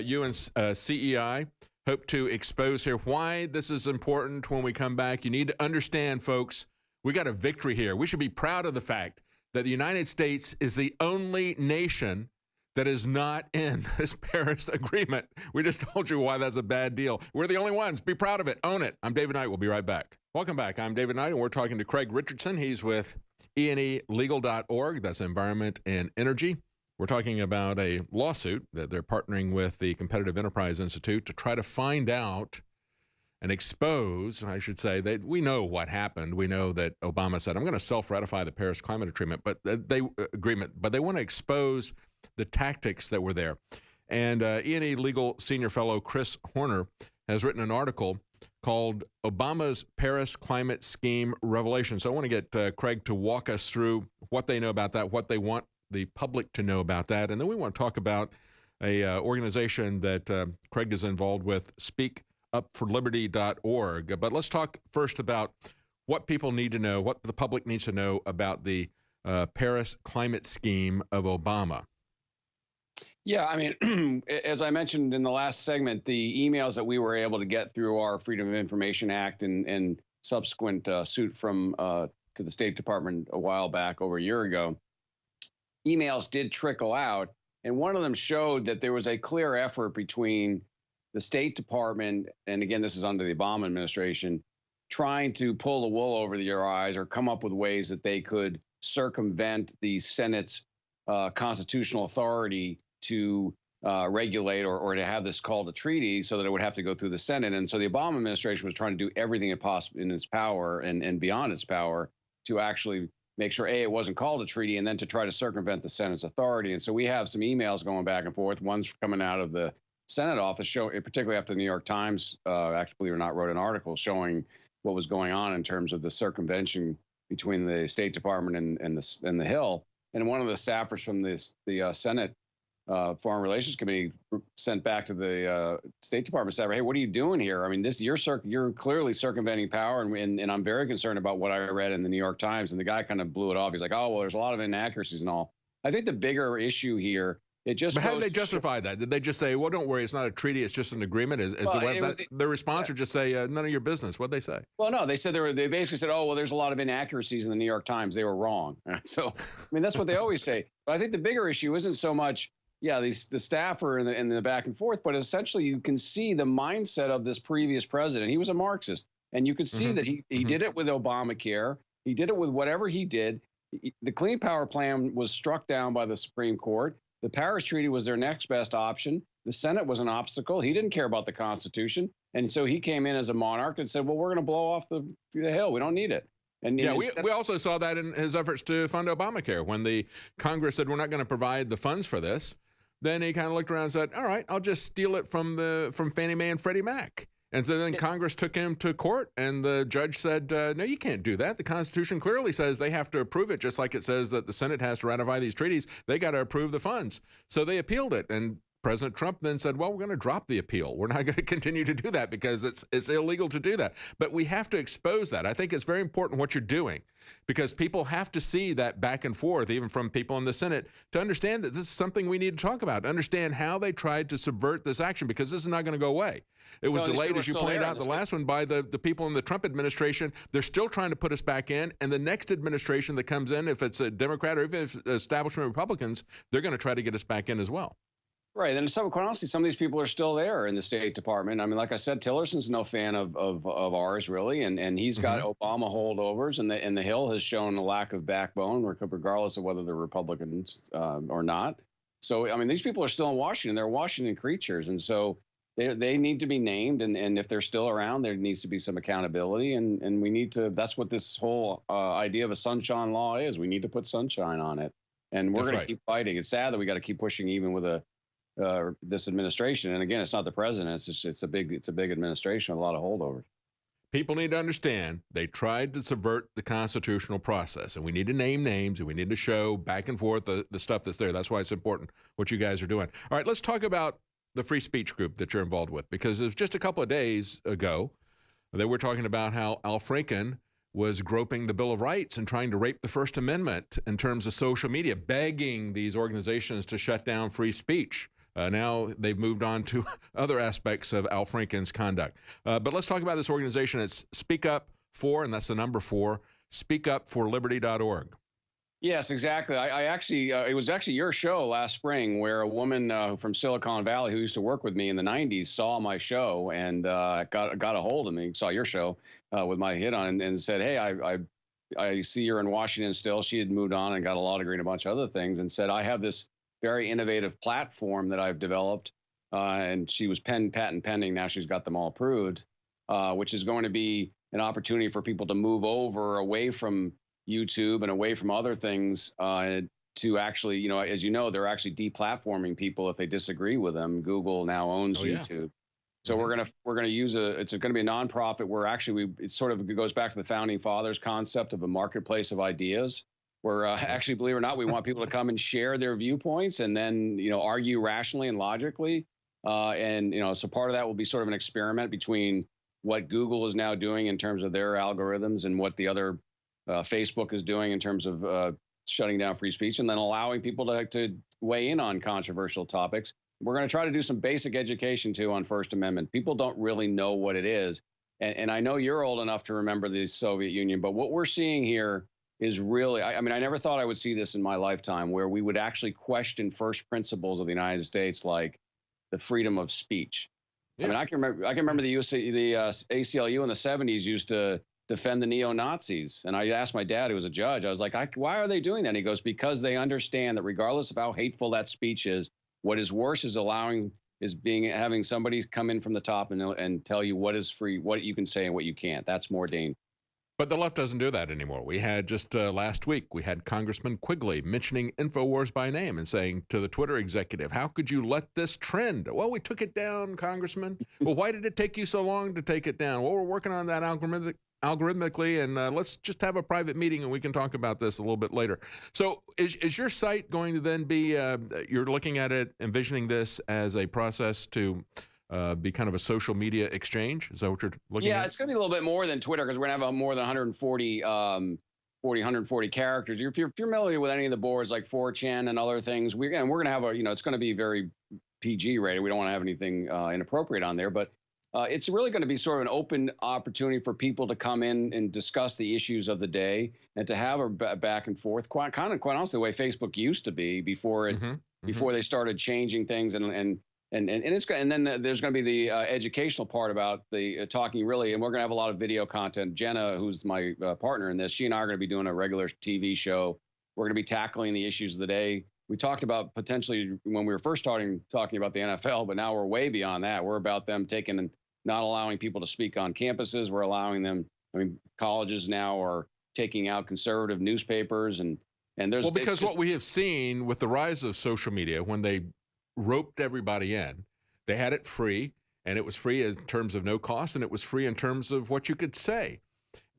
you and CEI hope to expose here, why this is important when we come back. You need to understand, folks, we got a victory here. We should be proud of the fact that the United States is the only nation that is not in this Paris Agreement. We just told you why that's a bad deal. We're the only ones. Be proud of it. Own it. I'm David Knight. We'll be right back. Welcome back. I'm David Knight, and we're talking to Craig Richardson. He's with enelegal.org. That's Environment and Energy. We're talking about a lawsuit that they're partnering with the Competitive Enterprise Institute to try to find out and expose, I should say, that we know what happened. We know that Obama said, I'm going to self-ratify the Paris Climate Agreement, but they want to expose the tactics that were there. And E&E Legal Senior Fellow Chris Horner has written an article called Obama's Paris Climate Scheme Revelation. So I want to get Craig to walk us through what they know about that, what they want the public to know about that. And then we want to talk about a organization that Craig is involved with, speakupforliberty.org. But let's talk first about what people need to know, what the public needs to know about the Paris climate scheme of Obama.
Yeah, I mean, as I mentioned in the last segment, the emails that we were able to get through our Freedom of Information Act and subsequent suit from to the State Department a while back, over a year ago, emails did trickle out. And one of them showed that there was a clear effort between the State Department, and again, this is under the Obama administration, trying to pull the wool over your eyes or come up with ways that they could circumvent the Senate's constitutional authority to regulate or to have this called a treaty, so that it would have to go through the Senate. And so the Obama administration was trying to do everything in its power and beyond its power to actually make sure, A, it wasn't called a treaty, and then to try to circumvent the Senate's authority. And so we have some emails going back and forth. One's coming out of the Senate office, particularly after the New York Times, actually, believe it or not, wrote an article showing what was going on in terms of the circumvention between the State Department and the Hill. And one of the staffers from the Senate Foreign Relations Committee sent back to the State Department staffer, hey, what are you doing here? I mean, you're clearly circumventing power, and I'm very concerned about what I read in the New York Times. And the guy kind of blew it off. He's like, oh, well, there's a lot of inaccuracies and all. I think the bigger issue here, it just.
But how did they justify that? Did they just say, well, don't worry, it's not a treaty, it's just an agreement? The response, or just say, none of your business? What'd they say?
Well, no, they said they basically said, oh, well, there's a lot of inaccuracies in the New York Times. They were wrong. So, I mean, that's what they always say. But I think the bigger issue isn't so much, the staffer and the back and forth, but essentially you can see the mindset of this previous president. He was a Marxist, and you could see that he did it with Obamacare. He did it with whatever he did. The Clean Power Plan was struck down by the Supreme Court. The Paris Treaty was their next best option. The Senate was an obstacle. He didn't care about the Constitution. And so he came in as a monarch and said, well, we're going to blow off the Hill. We don't need it. And
we also saw that in his efforts to fund Obamacare. When the Congress said, we're not going to provide the funds for this, then he kind of looked around and said, all right, I'll just steal it from Fannie Mae and Freddie Mac. And so then Congress took him to court, and the judge said, no, you can't do that. The Constitution clearly says they have to approve it, just like it says that the Senate has to ratify these treaties. They got to approve the funds. So they appealed it, and President Trump then said, well, we're going to drop the appeal. We're not going to continue to do that because it's illegal to do that. But we have to expose that. I think it's very important what you're doing, because people have to see that back and forth, even from people in the Senate, to understand that this is something we need to talk about, to understand how they tried to subvert this action, because this is not going to go away. It was delayed, as you pointed out, the last one by the people in the Trump administration. They're still trying to put us back in, and the next administration that comes in, if it's a Democrat or if it's establishment Republicans, they're going to try to get us back in as well.
Right. And quite honestly, some of these people are still there in the State Department. I mean, like I said, Tillerson's no fan of ours, really. And he's got Obama holdovers, and the Hill has shown a lack of backbone, regardless of whether they're Republicans or not. So, I mean, these people are still in Washington. They're Washington creatures. And so they need to be named. And if they're still around, there needs to be some accountability. And we need to, that's what this whole idea of a sunshine law is. We need to put sunshine on it. And we're going to keep fighting. It's sad that we got to keep pushing even with this administration. And again, it's not the president. It's a big administration with a lot of holdovers.
People need to understand they tried to subvert the constitutional process, and we need to name names, and we need to show back and forth the stuff that's there. That's why it's important what you guys are doing. All right, let's talk about the free speech group that you're involved with, because it was just a couple of days ago that we're talking about how Al Franken was groping the Bill of Rights and trying to rape the First Amendment in terms of social media, begging these organizations to shut down free speech. Now they've moved on to other aspects of Al Franken's conduct. But let's talk about this organization. It's Speak Up For, and that's the number 4, speakupforliberty.org.
Yes, exactly. I actually, it was actually your show last spring where a woman from Silicon Valley who used to work with me in the 90s saw my show and got a hold of me, saw your show with my hit on it, and said, hey, I see you're in Washington still. She had moved on and got a law degree and a bunch of other things, and said, I have this very innovative platform that I've developed, and she was patent pending. Now she's got them all approved, which is going to be an opportunity for people to move away from YouTube and away from other things to actually, as you know, they're actually deplatforming people if they disagree with them. Google now owns YouTube. So we're gonna use it's going to be a nonprofit where actually it goes back to the founding fathers concept of a marketplace of ideas. Where actually, believe it or not, we want people to come and share their viewpoints and then, argue rationally and logically. So part of that will be sort of an experiment between what Google is now doing in terms of their algorithms and what the other Facebook is doing in terms of shutting down free speech, and then allowing people to weigh in on controversial topics. We're going to try to do some basic education, too, on First Amendment. People don't really know what it is. And I know you're old enough to remember the Soviet Union, but what we're seeing here is really, I mean, I never thought I would see this in my lifetime, where we would actually question first principles of the United States, like the freedom of speech. Yeah. I mean, I can remember the ACLU in the 70s used to defend the neo-Nazis. And I asked my dad, who was a judge, I was like, why are they doing that? And he goes, because they understand that regardless of how hateful that speech is, what is worse is having somebody come in from the top and tell you what is free, what you can say and what you can't. That's more dangerous.
But the left doesn't do that anymore. We had just last week, we had Congressman Quigley mentioning InfoWars by name and saying to the Twitter executive, how could you let this trend? Well, we took it down, Congressman. Well, why did it take you so long to take it down? Well, we're working on that algorithmically, and let's just have a private meeting and we can talk about this a little bit later. So is your site going to then be, you're looking at it, envisioning this as a process to be kind of a social media exchange? Is that what you're looking at?
Yeah, it's going to be a little bit more than Twitter because we're going to have more than 140 characters. If you're familiar with any of the boards like 4chan and other things, we're going to have it's going to be very PG rated. We don't want to have anything inappropriate on there, but it's really going to be sort of an open opportunity for people to come in and discuss the issues of the day and to have a back and forth, quite honestly, the way Facebook used to be before they started changing things and then there's going to be the educational part about the talking really, and we're going to have a lot of video content. Jenna, who's my partner in this, she and I are going to be doing a regular TV show. We're going to be tackling the issues of the day. We talked about potentially when we were first talking about the NFL, but now we're way beyond that. We're about them taking and not allowing people to speak on campuses. We're allowing them. I mean, colleges now are taking out conservative newspapers and there's
because what we have seen with the rise of social media, when they roped everybody in, they had it free, and it was free in terms of no cost, and it was free in terms of what you could say.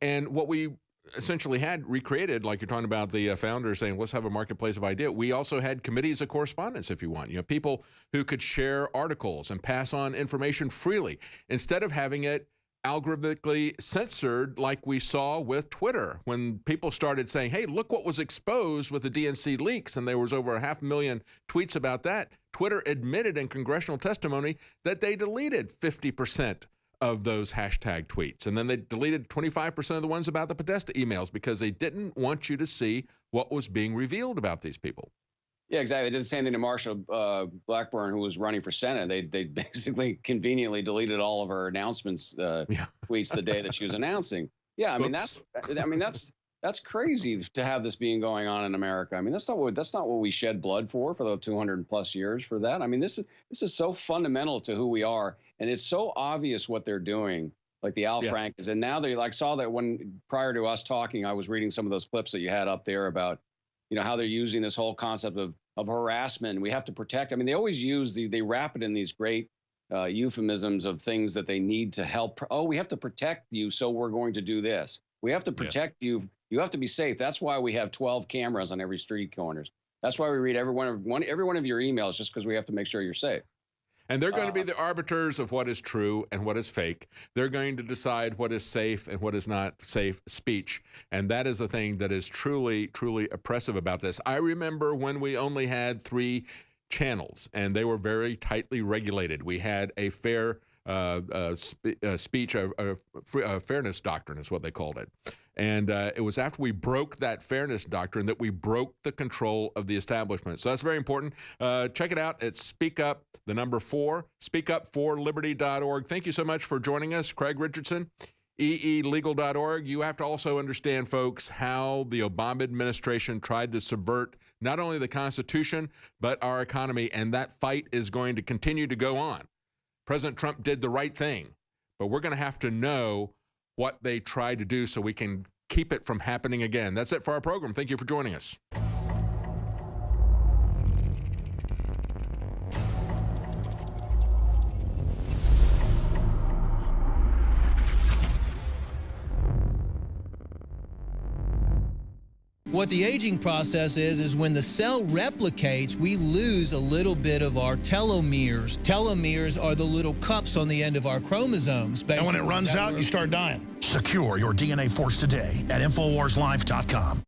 And what we essentially had recreated, like you're talking about the founder saying, let's have a marketplace of idea. We also had committees of correspondence, if you want, people who could share articles and pass on information freely instead of having it algorithmically censored like we saw with Twitter when people started saying, hey, look what was exposed with the DNC leaks, and there was over 500,000 tweets about that. Twitter admitted in congressional testimony that they deleted 50% of those hashtag tweets, and then they deleted 25% of the ones about the Podesta emails because they didn't want you to see what was being revealed about these people.
Yeah, exactly. They did the same thing to Marsha Blackburn, who was running for Senate. They basically conveniently deleted all of her announcements tweets the day that she was announcing. Yeah, I mean that's crazy to have this being going on in America. I mean that's not what we shed blood for the 200+ years for that. I mean this is so fundamental to who we are, and it's so obvious what they're doing. Like the Frankens, and now they saw that when prior to us talking, I was reading some of those clips that you had up there about how they're using this whole concept of harassment. We have to protect. I mean, they always use they wrap it in these great euphemisms of things that they need to help. Oh, we have to protect you, so we're going to do this. We have to protect you. You have to be safe. That's why we have 12 cameras on every street corners. That's why we read every one of your emails, just because we have to make sure you're safe.
And they're going to be the arbiters of what is true and what is fake. They're going to decide what is safe and what is not safe speech. And that is the thing that is truly, truly oppressive about this. I remember when we only had 3 channels, and they were very tightly regulated. We had a fair speech, fairness doctrine is what they called it. And it was after we broke that fairness doctrine that we broke the control of the establishment. So that's very important. Check it out at Speak Up, the number 4, speakupforliberty.org. Thank you so much for joining us, Craig Richardson, eelegal.org. You have to also understand, folks, how the Obama administration tried to subvert not only the Constitution, but our economy. And that fight is going to continue to go on. President Trump did the right thing, but we're going to have to know what they tried to do so we can keep it from happening again. That's it for our program. Thank you for joining us.
What the aging process is when the cell replicates, we lose a little bit of our telomeres. Telomeres are the little cups on the end of our chromosomes.
And when it runs out, you start dying. Secure your DNA force today at InfoWarsLife.com.